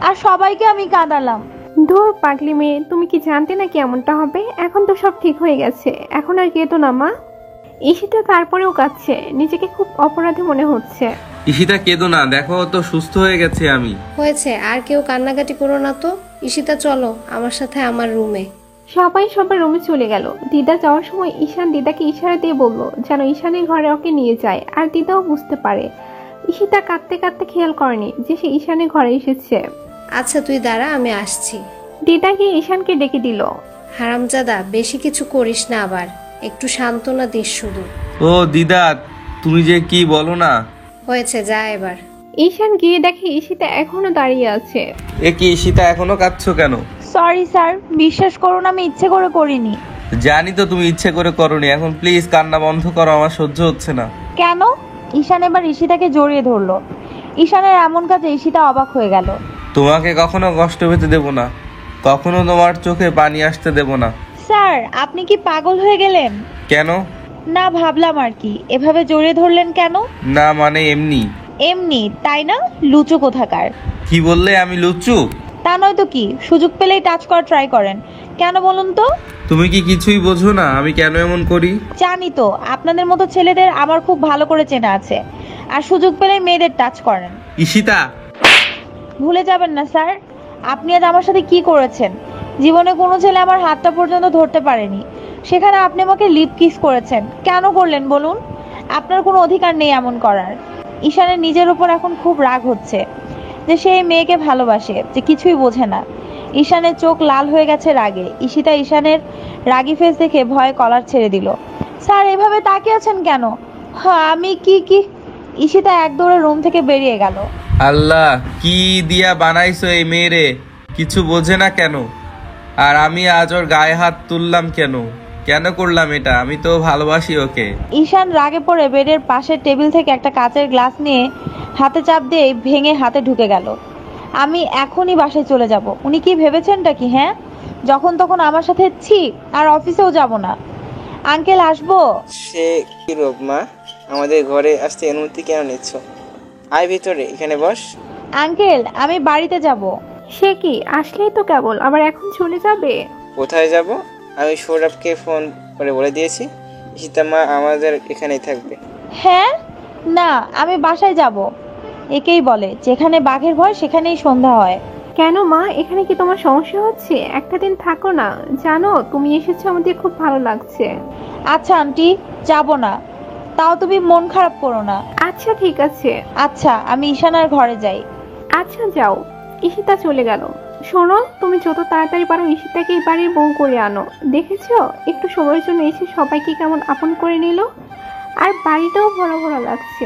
আর সবাইকে আমি কাঁদালাম। ধুর পাগলি মেয়ে, তুমি কি জানতে না কি এমনটা হবে? এখন তো সব ঠিক হয়ে গেছে, এখন আর কেঁদো না মা। ঈশিতা তারপরেও কাঁদছে, নিজেকে খুব অপরাধী মনে হচ্ছে। ঈশিতা কেঁদো না, দেখো তো সুস্থ হয়ে গেছে আমি। হয়েছে, আর কেউ কান্নাকাটি করো না তো। ঈশিতা চলো আমার সাথে আমার রুমে। সবাই সবার রুমে চলে গেল। দিদা যাওয়ার সময় ঈশান দিদাকে ইশারা দিয়ে বলল যেন ঈশানের ঘরে ওকে নিয়ে যায়, আর দিদাও বুঝতে পারে। ঈশিতা কাঁদতে কাঁদতে খেয়াল করেনি যে সে ঈশানের ঘরে এসেছে। আচ্ছা তুই দাঁড়া, আমি আসছি। দিদা গিয়ে ঈশানকে ডেকে দিল। হারামজাদা, বেশি কিছু করিস না, আবার একটু সান্ত্বনা দিস শুধু। ও দিদা, তুমি যে কি বলো না। হয়েছে, যা এবার। ঈশান গিয়ে দেখে ঈশিতা এখনো দাঁড়িয়ে আছে। এ কি ঈশিতা, এখনো কাঁদছো কেন? সরি স্যার, বিশ্বাস করুন আমি ইচ্ছে করে করিনি। জানি তো তুমি ইচ্ছে করে করোনি। এখন প্লিজ কান্না বন্ধ করো, আমার সহ্য হচ্ছে না। কেন? ঈশান এবার ঈশিতাকে জড়িয়ে ধরলো। ঈশানের এমন কাজে ঈশিতা অবাক হয়ে গেল। তোমাকে কখনো কষ্ট পেতে দেব না, কখনো তোমার চোখে পানি আসতে দেব না। স্যার, আপনি কি পাগল হয়ে গেলেন? কেন? না, ভাবলাম আর কি। এভাবে জড়িয়ে ধরলেন কেন? না মানে এমনি। এমনি তাই না? লুচু কোথাকার। কি বললে? আমি লুচ্চু? তা নয় তো কি, সুযোগ পেলেই টাচ করা ট্রাই করেন কেন বলুন তো? তুমি কি কিছুই বোঝো না আমি কেন এমন করি? জানি তো, আপনাদের মতো ছেলেদের আমার খুব ভালো করে চেনা আছে, আর সুযোগ পেলেই মেয়েদের টাচ করেন। ঈশিতা, ভুলে যাবেন না স্যার, আপনি আজ আমার সাথে কি করেছেন। জীবনে কোনো ছেলে আমার হাতটা পর্যন্ত ধরতে পারেনি, সেখানে আপনি আমাকে লিপ কিস করেছেন। কেন করলেন বলুন? আপনার কোনো অধিকার নেই এমন করার। ঈশানের নিজের উপর এখন খুব রাগ হচ্ছে যে সে এই মেয়েকে ভালোবাসে, যে কিছুই বোঝে না। ঈশানের চোখ লাল হয়ে গেছে রাগে। ঈশিতা ঈশানের রাগি ফেস দেখে ভয়ে কলার ছেড়ে দিল। স্যার, এভাবে তাকিয়ে আছেন কেন? হ্যাঁ, আমি কি? ঈশিতা এক দৌড়ে রুম থেকে বেরিয়ে গেল। আল্লাহ, কি দিয়া বানাইছো এই মেয়েরে, কিছু বোঝে না কেন? আর আমি আজ ওর গায়ে হাত তুললাম কেন? কেন করলাম এটা? আমি তো ভালোবাসি ওকে। ঈশান রাগে পড়ে বেডের পাশের টেবিল থেকে একটা কাচের গ্লাস নিয়ে হাতে চাপ দিয়ে ভেঙে হাতে ঢুকে গেল। আমি এখনই বাসায় চলে যাব। উনি কি ভেবেছেনটা কি? হ্যাঁ, যখন তখন আমার সাথে ছি, আর অফিসেও যাব না। আঙ্কেল, আসবো? সে কি রূপ মা, আমাদের ঘরে আসতে অনুমতি কেন নিচ্ছ? আয় ভিতরে, এখানে বস। আঙ্কেল, আমি বাড়িতে যাব। সে কি, আসলেই তো কেবল, আবার এখন চলে যাবে? কোথায় যাব? আমি সৌরভকে ফোন করে বলে দিয়েছি ঈশিতা মা আমাদের এখানেই থাকবে। হ্যাঁ, না, আমি বাসায় যাব। একেই বলে যেখানে বাঘের ভয় সেখানেই সন্ধ্যা হয়। কেন মা, এখানে কি তোমার সমস্যা হচ্ছে? একটা দিন থাকো না, জানো তুমি এসেছো আমাদের খুব ভালো লাগছে। আচ্ছা আন্টি, যাব না, তাও তুমি মন খারাপ করো না। আচ্ছা ঠিক আছে। আচ্ছা, আমি ঈশানার ঘরে যাই। আচ্ছা যাও। ঈশিতা চলে গেল। শোনো, তুমি যত তাড়াতাড়ি পারো ঈশিতাকে এই বাড়ির বউ করে আনো। দেখেছো একটু সময়ের জন্য এসে সবাইকে কেমন আপন করে নিল, আর বাড়িটাও ভরা ভরা লাগছে।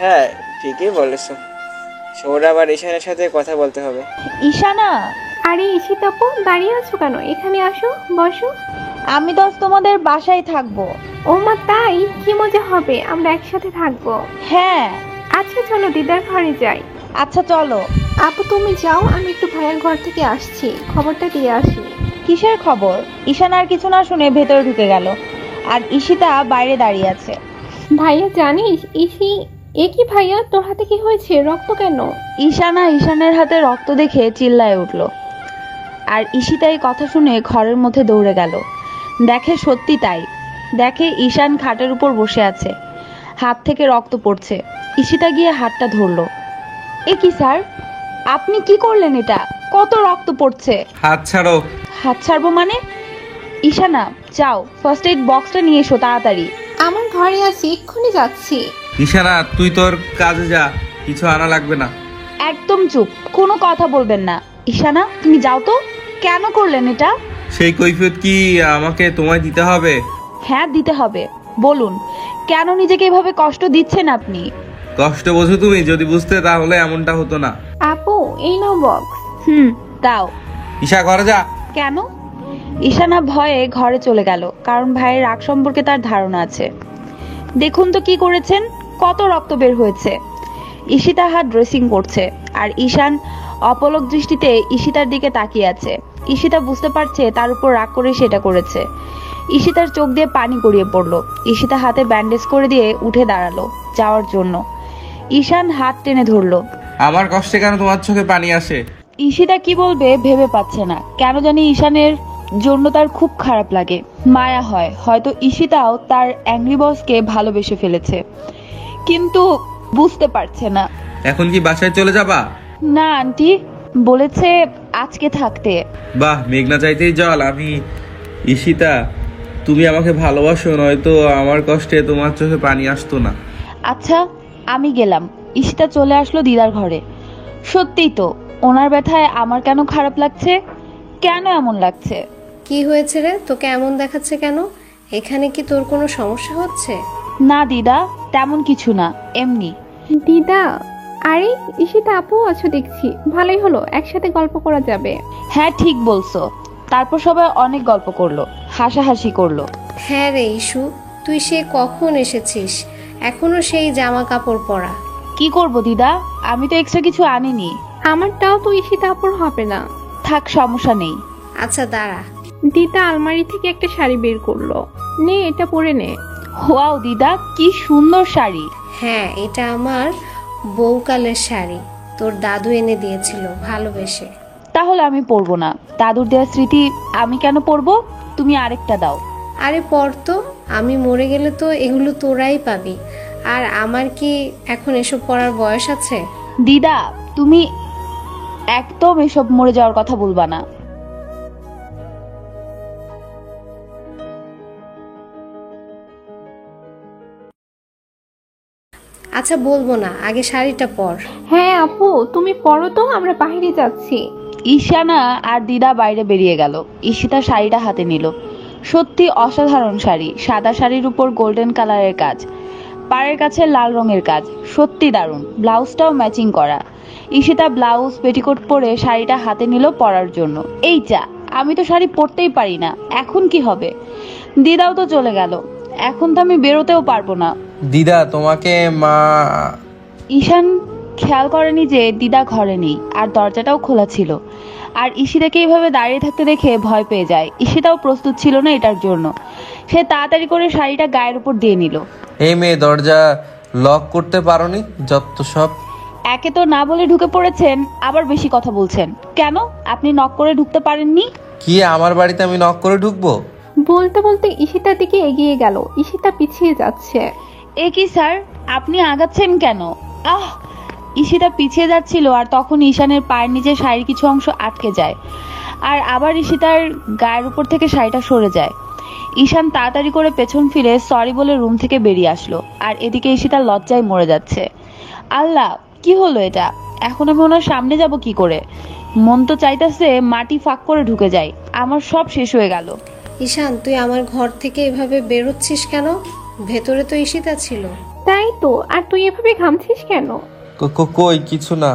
হ্যাঁ ঠিকই বলেছো, সৌরভ আর ঈশানের সাথে কথা বলতে হবে। ঈশানা, আরে ঈশিতাপু, দাঁড়িয়ে আছো কেন? এখানে আসো, বসো। আমি তো আজ তোমাদের বাসায় থাকবো। ও মা, তাই? কি মজা হবে, আমরা একসাথে থাকবো। হ্যাঁ। আচ্ছা চলো দিদার ঘরে যাই। আচ্ছা চলো। আপু তুমি যাও, আমি একটু ভাইয়ের ঘর থেকে আসছি, খবরটা দিয়ে আসি। কিসের খবর? ঈশান আর কিছু না শুনে ভেতরে ঢুকে গেল, আর ঈশিতা বাইরে দাঁড়িয়ে আছে। ভাইয়া জানিস এ কি ভাইয়া, তোর হাতে কি হয়েছে? রক্ত কেন? ঈশানের হাতে রক্ত দেখে চিল্লায় উঠল, আর ঈশিতা এই কথা শুনে ঘরের মধ্যে দৌড়ে গেল। দেখে সত্যি তাই। দেখে ঈশান খাটের উপর বসে আছে, হাত থেকে রক্ত পড়ছে। ঈশিতা গিয়ে হাতটা ধরলো। এ কি স্যার, আপনি কি করলেন? এটা কত রক্ত পড়ছে। হাত ছাড়ো। হাত ছাড়বো মানে? ঈশানা, যাও ফার্স্ট এইড বক্সটা নিয়ে এসো তাড়াতাড়ি। আমার ঘরে আছি, এক্ষুনি যাচ্ছি। ঈশানা, তুই তোর কাজে যা, কিছু আনা লাগবে না। একদম চুপ, কোনো কথা বলবেন না। ঈশানা, তুমি যাও তো। কেন করলেন এটা? সেই কৈফিয়ত কি আমাকে তোমায় দিতে হবে? হ্যাঁ দিতে হবে। বলুন, কেন নিজেকে এভাবে কষ্ট দিচ্ছেন আপনি? কষ্ট বোঝো তুমি, যদি বুঝতে তাহলে এমনটা হতো না। আপু এই নাও বক্স। দাও। ঈশা, ঘরে যা। কেন? ঈশানা ভয়ে ঘরে চলে গেল, কারণ ভাইয়ের রাগ সম্পর্কে তার ধারণা আছে। দেখুন তো কি করেছেন, কত রক্ত বের হয়েছে। ঈশিতা হাত ড্রেসিং করছে, আর ঈশান অপলক দৃষ্টিতে ঈশিতার দিকে তাকিয়ে আছে। ঈশিতা বুঝতে পারছে তার উপর রাগ করে সেটা করেছে। ঈশিতার চোখ দিয়ে পানি গড়িয়ে পড়লো। ঈশিতা হাতে ব্যান্ডেজ করে দিয়ে উঠে দাঁড়ালো যাওয়ার জন্য। ঈশান হাত টেনে ধরলো। আমার কষ্টে কেন তোমার চোখে পানি আসে? ঈশিতা কি বলবে ভেবে পাচ্ছে না। কেন জানি ঈশানের জন্য তার খুব খারাপ লাগে, মায়া হয়। হয়তো ঈশিতাও তার অ্যাংরি বসকে ভালোবেসে ফেলেছে, কিন্তু বুঝতে পারছে না। এখন কি বাসায় চলে যাবা? না আন্টি, বলেছে আজকে থাকতে। বাহ, মেঘনা চাইতেই জল। আমি ঈশিতা, তুমি আমাকে ভালোবাসো, নয়তো আমার কষ্টে তোমার চোখে পানি আসতো না। আচ্ছা, আমি গেলাম। ঈশিতা চলে আসলো দিদার ঘরে। সত্যিই তো, ওনার ব্যথায় আমার কেন খারাপ লাগছে? কেন এমন লাগছে? কি হয়েছে রে, তোকে এমন দেখাচ্ছে কেন? এখানে কি তোর কোনো সমস্যা হচ্ছে? না দিদা, তেমন কিছু না, এমনি। দিদা, আরে ঈশিতা আপু আছো দেখছি, ভালোই হলো, একসাথে গল্প করা যাবে। হ্যাঁ ঠিক বলছো। তারপর সবাই অনেক গল্প করলো, হাসাহাসি করলো। হ্যাঁ রে ইস্যু, তুই সে কখন এসেছিস, এখনো সেই জামা কাপড় পরা। কি করব দিদা, আমি তো এক্সট্রা কিছু আনিনি। আমারটাও তো ঈশিতা আপুর হবে না। থাক, সমস্যা নেই। আচ্ছা দাঁড়া। দিদা আলমারি থেকে একটা শাড়ি বের করলো। নে এটা পরে নে। ওয়াও দিদা, কি সুন্দর শাড়ি। হ্যাঁ, এটা আমার বউকালের শাড়ি, তোর দাদু এনে দিয়েছিল ভালোবেসে। তাহলে আমি পরবো না। দাদুর দেওয়া স্মৃতি আমি কেন পরবো? তুমি আরেকটা দাও। আরে পর তো, আমি মরে গেলে তো এগুলো তোরাই পাবি, আর আমার কি এখন এসব পড়ার বয়স আছে? দিদা, তুমি একদম এসব মরে যাওয়ার কথা বলবা না। আচ্ছা বলবো না, আগে শাড়িটা পর। হ্যাঁ আপু তুমি পরো তো, আমরা বাইরে যাচ্ছি। ঈশানা আর দিদা বাইরে বেরিয়ে গেল। ঈশিতা শাড়িটা হাতে নিল। সত্যি অসাধারণ শাড়ি, সাদা শাড়ির উপর গোল্ডেন কালারের কাজ, পাড়ের কাছে লাল রঙের কাজ, সত্যি দারুণ। ব্লাউজটাও ম্যাচিং করা। ঈশিতা ব্লাউজ পেটিকোট পরে শাড়িটা হাতে নিল পরার জন্য। এই যা, আমি তো শাড়ি পরতেই পারি না, এখন কি হবে? দিদাও তো চলে গেল, এখন তো আমি বেরোতেও পারবো না। দিদা, তোমাকে মা। ঈশান খেয়াল করেনি যে দিদা ঘরে নেই, আর দরজাটাও খোলা ছিল। আর ঈশিতাকে এইভাবে দাঁড়িয়ে থাকতে দেখে ভয় পেয়ে যায়। ঈশিতাও প্রস্তুত ছিল না এটার জন্য। সে তাড়াতাড়ি করে শাড়িটা গায়ের উপর দিয়ে নিল। এই মেয়ে, দরজা লক করতে পারোনি? যত সব। একে তো না বলে ঢুকে পড়েছেন, আবার বেশি কথা বলছেন কেন? আপনি নক করে ঢুকতে পারেননি? কি আমার বাড়িতে আমি নক করে ঢুকবো? বলতে বলতে ঈশিতার দিকে এগিয়ে গেল। ঈশিতা পিছিয়ে যাচ্ছে। এ কি স্যার, আপনি আগাচ্ছেন কেন? আহ! ঈশিতা পিছিয়ে যাচ্ছিল, আর তখন ঈশানের পায়ের নিচে শাড়ির কিছু অংশ আটকে যায়, আর আবার ঈশিতার গায়ের উপর থেকে শাড়িটা সরে যায়। ঈশান তাড়াতাড়ি করে পেছন ফিরে সরি বলে রুম থেকে বেরিয়ে আসলো, আর এদিকে ঈশিতা লজ্জায় মরে যাচ্ছে। আল্লাহ, কি হলো এটা? এখন আমি ওনার সামনে যাব কি করে? মন তো চাইতেছে মাটি ফাঁক করে ঢুকে যায়। আমার সব শেষ হয়ে গেল। ঈশান, তুই আমার ঘর থেকে এভাবে বেরোচ্ছিস কেন? ভেতরে তো ঈশিতা ছিল। তাই তো, আর তুই এভাবে ঘামছিস কেন? কই কিছু না।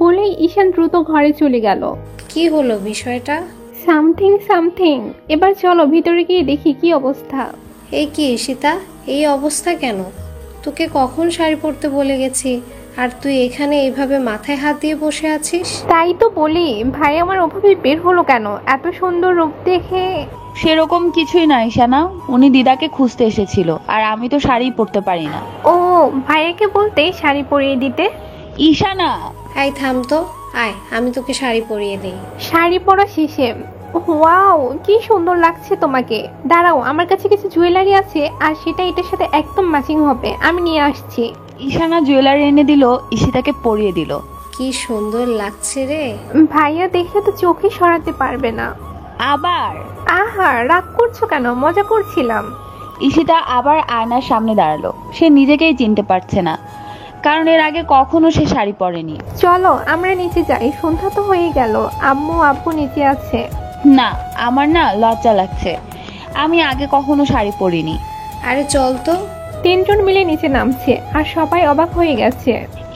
বলেই ঈশান দ্রুত ঘরে চলে গেল। কি হলো বিষয়টা? সামথিং। এবার চলো ভিতরে গিয়ে দেখি কি অবস্থা। এই কি ঈশিতা, এই অবস্থা কেন? তোকে কখন শাড়ি পরতে বলে গেছি, আর তুই এখানে এইভাবে মাথায় হাত দিয়ে বসে আছিস? তাই তো বলি, ভাই আমার ওভাবে বের হলো কেন? এত সুন্দর রূপ দেখে। সেরকম কিছুই না ঈশানা, উনি দিদাকে খুঁজতে এসেছিল, আর আমি তো শাড়ি পরতে পারি না। ও, ভাইয়াকে বলতে শাড়ি পরিয়ে দিতে। ঈশানা, এই থাম তো, আয় আমি তোকে শাড়ি পরিয়ে দিই। শাড়ি পরা শেষে, ওয়াও কি সুন্দর লাগছে তোমাকে। দাঁড়াও, আমার কাছে কিছু জুয়েলারি আছে, আর সেটা এটার সাথে একদম ম্যাচিং হবে, আমি নিয়ে আসছি। ঈশানা জুয়েলারি এনে দিল, ঈশিতাকে পরিয়ে দিল। কি সুন্দর লাগছে রে। ভাইয়া দেখে তো চোখে সরাতে পারবে না। আবার আহা, রাগ করছো কেন? মজা করছিলাম। ঈশিতা আবার আয়নার সামনে দাঁড়ালো। সে নিজেকেই চিনতে পারছে না, কারণ এর আগে কখনো সে শাড়ি পরেনি। চলো আমরা নিচে যাই, সন্ধ্যা তো হয়ে গেল। আম্মু আব্বু নিচে আছে। না, আমার না লজ্জা লাগছে, আমি আগে কখনো শাড়ি পরিনি। আরে চল তো। তিনজন মিলে নিচে নামছে, আর সবাই অবাক হয়ে গেছে।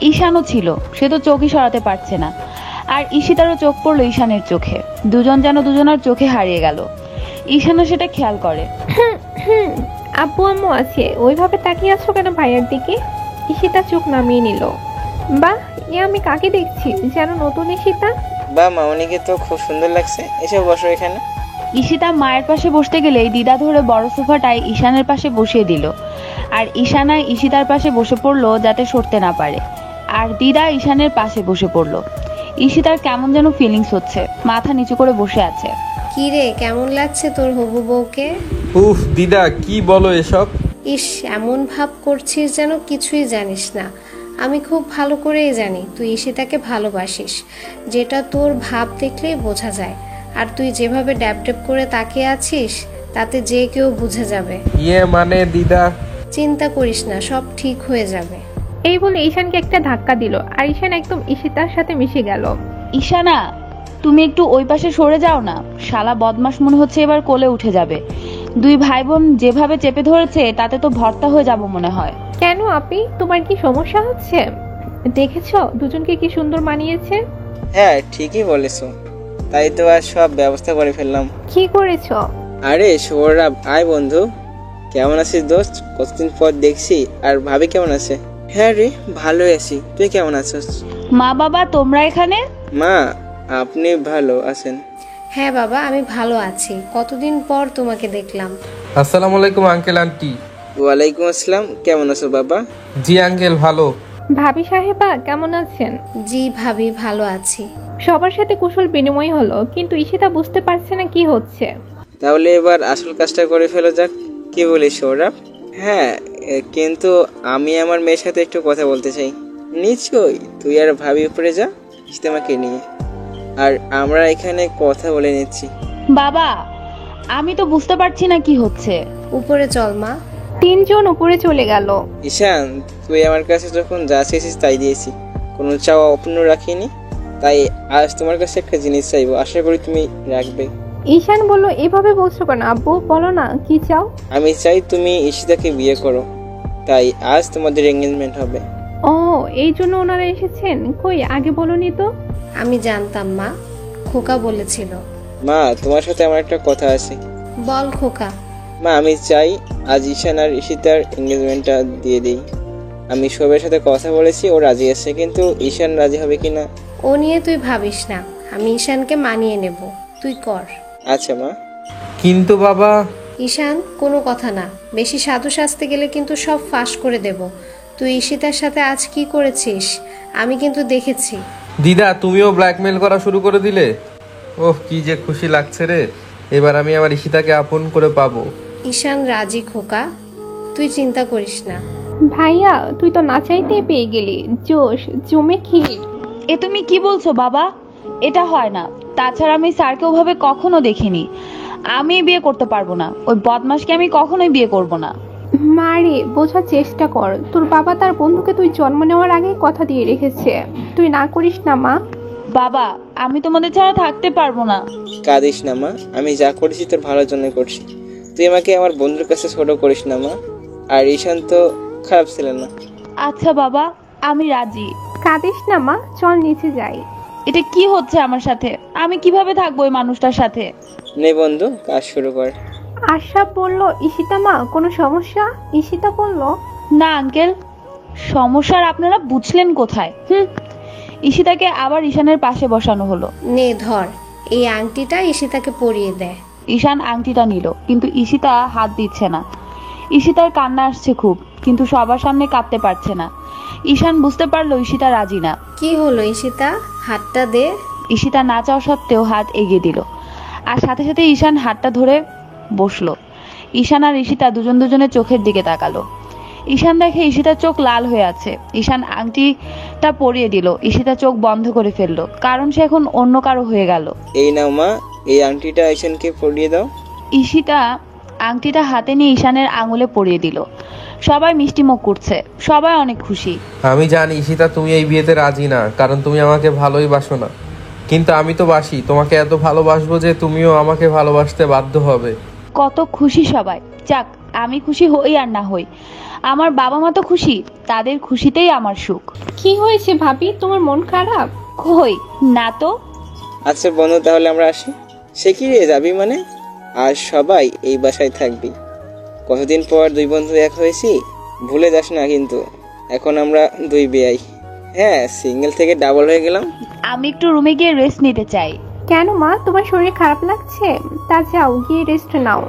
ঈশানও ছিল, সে তো চোখই সরাতে পারছে না। আর ঈশিতারও চোখ পড়লো ঈশানের চোখে। দুজন যেন দুজনের চোখে হারিয়ে গেল। ঈশানও সেটা খেয়াল করে। আব্বু আম্মু আছে, ওইভাবে তাকিয়ে আছো কেন ভাইয়ার দিকে? ঈশিতা চোখ নামিয়ে নিল। বাহ, এ আমি কাকে দেখছি? যেন নতুন ঈশিতা। বা মামনিকে তো খুব সুন্দর লাগছে, এসে বসো এখানে। ঈশিতা মায়ের পাশে বসতে গেলেই দিদা ধরে বড় সোফাটায় ঈশানের পাশে বসিয়ে দিল। আর ঈশানা ঈশিতার পাশে বসে পড়লো যাতে সরতে না পারে। আর দিদা ঈশানের পাশে বসে পড়লো। ঈশিতার কেমন যেন ফিলিংস হচ্ছে, মাথা নিচু করে বসে আছে। কি রে, কেমন লাগছে তোর হবু বউকে? উফ দিদা, কি বলো এসব? ইস, এমন ভাব করছিস যেন কিছুই জানিস না। আমি খুব ভালো করেই জানি তুই ঈশিতাকে ভালোবাসিস, যেটা তোর ভাব দেখলেই বোঝা যায়। আর তুই যেভাবে ড্যাব ড্যাব করে তাকিয়ে আছিস, তাতে যে কেউ বুঝে যাবে। মানে দিদা? চিন্তা করিস না, সব ঠিক হয়ে যাবে। এই বলে ঈশানকে একটা ধাক্কা দিল, আর ঈশান একদম ঈশিতার সাথে মিশে গেল। ঈশানা, তুমি একটু ওই পাশে সরে যাও না, শালা বদমাশ মনে হচ্ছে এবার কোলে উঠে যাবে। দুই ভাই বোন যেভাবে চেপে ধরেছে তাতে তো ভর্তা হয়ে যাব মনে হয়। কেন আপি, তোমার কি সমস্যা হচ্ছে? দেখেছো দুজনকে কি সুন্দর মানিয়েছে? হ্যাঁ ঠিকই বলেছো, তাই তো আর সব ব্যবস্থা করে ফেললাম। কি করেছো? আরে সৌরভ, আয় বন্ধু। কেমন আছিস দোস্ত? কতদিন পর দেখছি। আর ভাবি কেমন আছে? হ্যাঁ রে, ভালোই আছি। তুই কেমন আছিস? মা বাবা তোমরা এখানে? মা, আপনি ভালো আছেন? হ্যাঁ বাবা, আমি ভালো আছি। কতদিন পর তোমাকে দেখলাম। আসসালামু আলাইকুম আঙ্কেল আন্টি। ওয়ালাইকুম আসসালাম। কেমন আছো বাবা? জি আঙ্কেল, ভালো। ভাবি সাহেবা কেমন আছেন? জি ভাবি, ভালো আছি। সবার সাথে কুশল বিনিময় হলো, কিন্তু ঈশিতা বুঝতে পারছে না কি হচ্ছে। তাহলে এবার আসল কাজটা করে ফেলো যাক। কি বলিস সৌরভ? হ্যাঁ, কিন্তু আমি আমার মেয়ের সাথে একটু কথা বলতে চাই। নিশ্চয়ই, তুই আর ভাবি উপরে যা ইস্তেমাকে নিয়ে, আর আমরা এখানে কথা বলে নিচ্ছি। বাবা, আমি তো বুঝতে পারছি না কি হচ্ছে। উপরে চল মা। তিনজন উপরে চলে গেল। ঈশান, তুই আমার কাছে যখন যা চেয়েছিস তাই দিয়েছি, কোনো চাওয়া অপূর্ণ রাখিনি। তাই আজ তোমার কাছে একটা জিনিস চাইবো, আশা করি তুমি রাখবে। ঈশান বলল, এভাবে বলছো কেন আব্বু? বলো না কি চাও। আমি চাই তুমি ঈশিতাকে বিয়ে করো, তাই আজ তোমাদের এঙ্গেজমেন্ট হবে। ও, এই জন্য ওনারা এসেছেন? কই আগে বলনি তো। আমি জানতাম মা, খোকা বলেছিল। মা, তোমার সাথে আমার একটা কথা আছে। বল খোকা। মা, আমি চাই আজ ঈশান আর ঈশিতার এঙ্গেজমেন্টটা দিয়ে দিই। আমি সবের সাথে কথা বলেছি, ও রাজি আছে, কিন্তু ঈশান রাজি হবে কিনা। ও নিয়ে তুই ভাবিস না, আমি ঈশানকে মানিয়ে নেব, তুই কর। আচ্ছা মা। কিন্তু বাবা। ঈশান, কোনো কথা না, বেশি সাধু সাজতে গেলে কিন্তু সব ফাঁস করে দেব। তুই ঈশিতার সাথে আজ কি করেছিস আমি কিন্তু দেখেছি। দিদা, তুমিও ব্ল্যাকমেল করা শুরু করে দিলে? ওহ, কি যে খুশি লাগছে রে, এবার আমি আমার ঈশিতাকে আপন করে পাবো। ঈশান রাজি খোকা, তুই চিন্তা করিস না। ভাইয়া, তুই তো না চাইতেই পেয়ে গেলি, জোশ জমে ক্ষীর। এ তুমি কি বলছো বাবা? এটা হয় না। তাছাড়া আমি স্যারকে ওভাবে কখনো দেখিনি। আমি বিয়ে করতে পারবো না, ওই বদমাশকে আমি কখনোই বিয়ে করব না। মারে, বোঝার চেষ্টা কর। তোর বাবা তার বন্ধুকে তুই জন্ম নেওয়ার আগেই কথা দিয়ে রেখেছে। তুই না করিস না মা। বাবা, আমি তোমাদের ছাড়া থাকতে পারবো না। কাঁদিস না মা, আমি যা করেছি তোর ভালোর জন্য করছি। তুই আমাকে আমার বন্ধুর কাছে ছোট করিস না মা। আর ঈশান তো খারাপ ছিল না। আচ্ছা বাবা, আমি রাজি। কাঁদিস না মা, চল নিচে যাই। এটা কি হচ্ছে আমার সাথে? আমি কিভাবে থাকবো ওই মানুষটার সাথে? নে বন্ধু, কাজ শুরু কর। আশরাফ বলল, ঈশিতা মা কোনো সমস্যা? ঈশিতা বলল, না আঙ্কেল, সমস্যার আপনারা বুঝলেন কোথায়? ঈশিতাকে আবার ঈশানের পাশে বসানো হলো। নে ধর, এই আংটিটা ঈশিতাকে পরিয়ে দেয়। ঈশান আংটিটা নিল, কিন্তু ঈশিতা হাত দিচ্ছে না। ঈশিতার কান্না আসছে খুব, কিন্তু সবার সামনে কাঁদতে পারছে না। ঈশান বুঝতে পারলো ঈশিতা রাজি না। কি হলো ঈশিতা, হাতটা দে। ঈশিতা না চাওয়া সত্ত্বেও হাত এগিয়ে দিল, আর সাথে সাথে ঈশান হাতটা ধরে বসলো। ঈশান আর ঈশিতা দুজনের চোখের দিকে তাকালো। ঈশান দেখে ঈশিতার চোখ লাল হয়ে আছে। ঈশান আংটিটা পরিয়ে দিল। ঈশিতা চোখ বন্ধ করে ফেললো, কারণ সে এখন অন্য কারো হয়ে গেল। এই নাও মা, এই আংটিটা ঈশানকে পরিয়ে দাও। ঈশিতা আংটিটা হাতে নিয়ে ঈশানের আঙুলে পরিয়ে দিল। সবাই মিষ্টিমুখ করছে, সবাই অনেক খুশি। আমি জানি ঈশিতা তুমি এই বিয়েতে রাজি না, কারণ তুমি আমাকে ভালোই বাসো না, কিন্তু আমি তো বাসি। তোমাকে এত ভালোবাসবো যে তুমিও আমাকে ভালোবাসতে বাধ্য হবে। কত খুশি সবাই। যাক, আমি খুশি হই আর না হই, আমার বাবা মা তো খুশি, তাদের খুশিতেই আমার সুখ। কি হয়েছে ভাবি, তোমার মন খারাপ? কই না তো। আচ্ছা বন্ধু, তাহলে আমরা আসি। সে কি রে, যাবি মানে? আর সবাই এই বাসায় থাকবি। কতদিন পর দুই বন্ধু এক হয়েছি, ভুলে যাস না কিন্তু। এখন আমরা দুই বেয়াই। হ্যাঁ, সিঙ্গেল থেকে ডাবল হয়ে গেলাম। আমি একটু রুমে গিয়ে রেস্ট নিতে চাই। কেন মা, তোমার শরীর খারাপ লাগছে? তা যাও, গিয়ে রেস্ট নাও।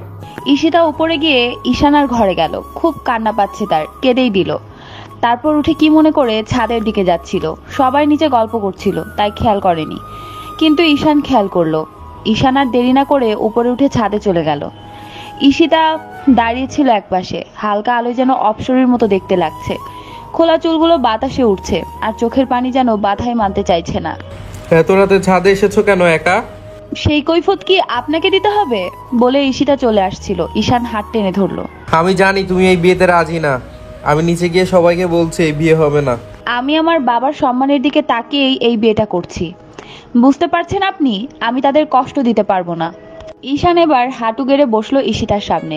ঈশিতা উপরে গিয়ে ঈশানার ঘরে গেল। খুব কান্না পাচ্ছে তার, কেঁদেই দিল। তারপর উঠে কি মনে করে ছাদের দিকে যাচ্ছিল। সবাই নিচে গল্প করছিল, তাই খেয়াল করেনি, কিন্তু ঈশান খেয়াল করলো। ঈশান আর দেরি না করে উপরে উঠে ছাদে চলে গেল। ঈশিতা দাঁড়িয়েছিল একপাশে, হালকা আলোয় যেন অপসরীর মতো দেখতে লাগছে। খোলা চুলগুলো বাতাসে উঠছে, আর চোখের পানি যেন বাধাই মানতে চাইছে না। এত রাতে ছাদে এসেছো কেন একা? সেই কৈফত কি আপনাকে দিতে হবে? বলে ঈশিতা চলে আসছিল। ঈশান হাত টেনে ধরলো। আমি জানি তুমি এই বিয়েতে রাজি না। আমি নিচে গিয়ে সবাইকে বলছি এই বিয়ে হবে না। আমি আমার বাবার সম্মানের দিকে তাকিয়েই এই বিয়েটা করছি। বুঝতে পারছেন আপনি, আমি তাদের কষ্ট দিতে পারবো না। ঈশান এবার হাঁটু গেড়ে বসলো ঈশিতার সামনে।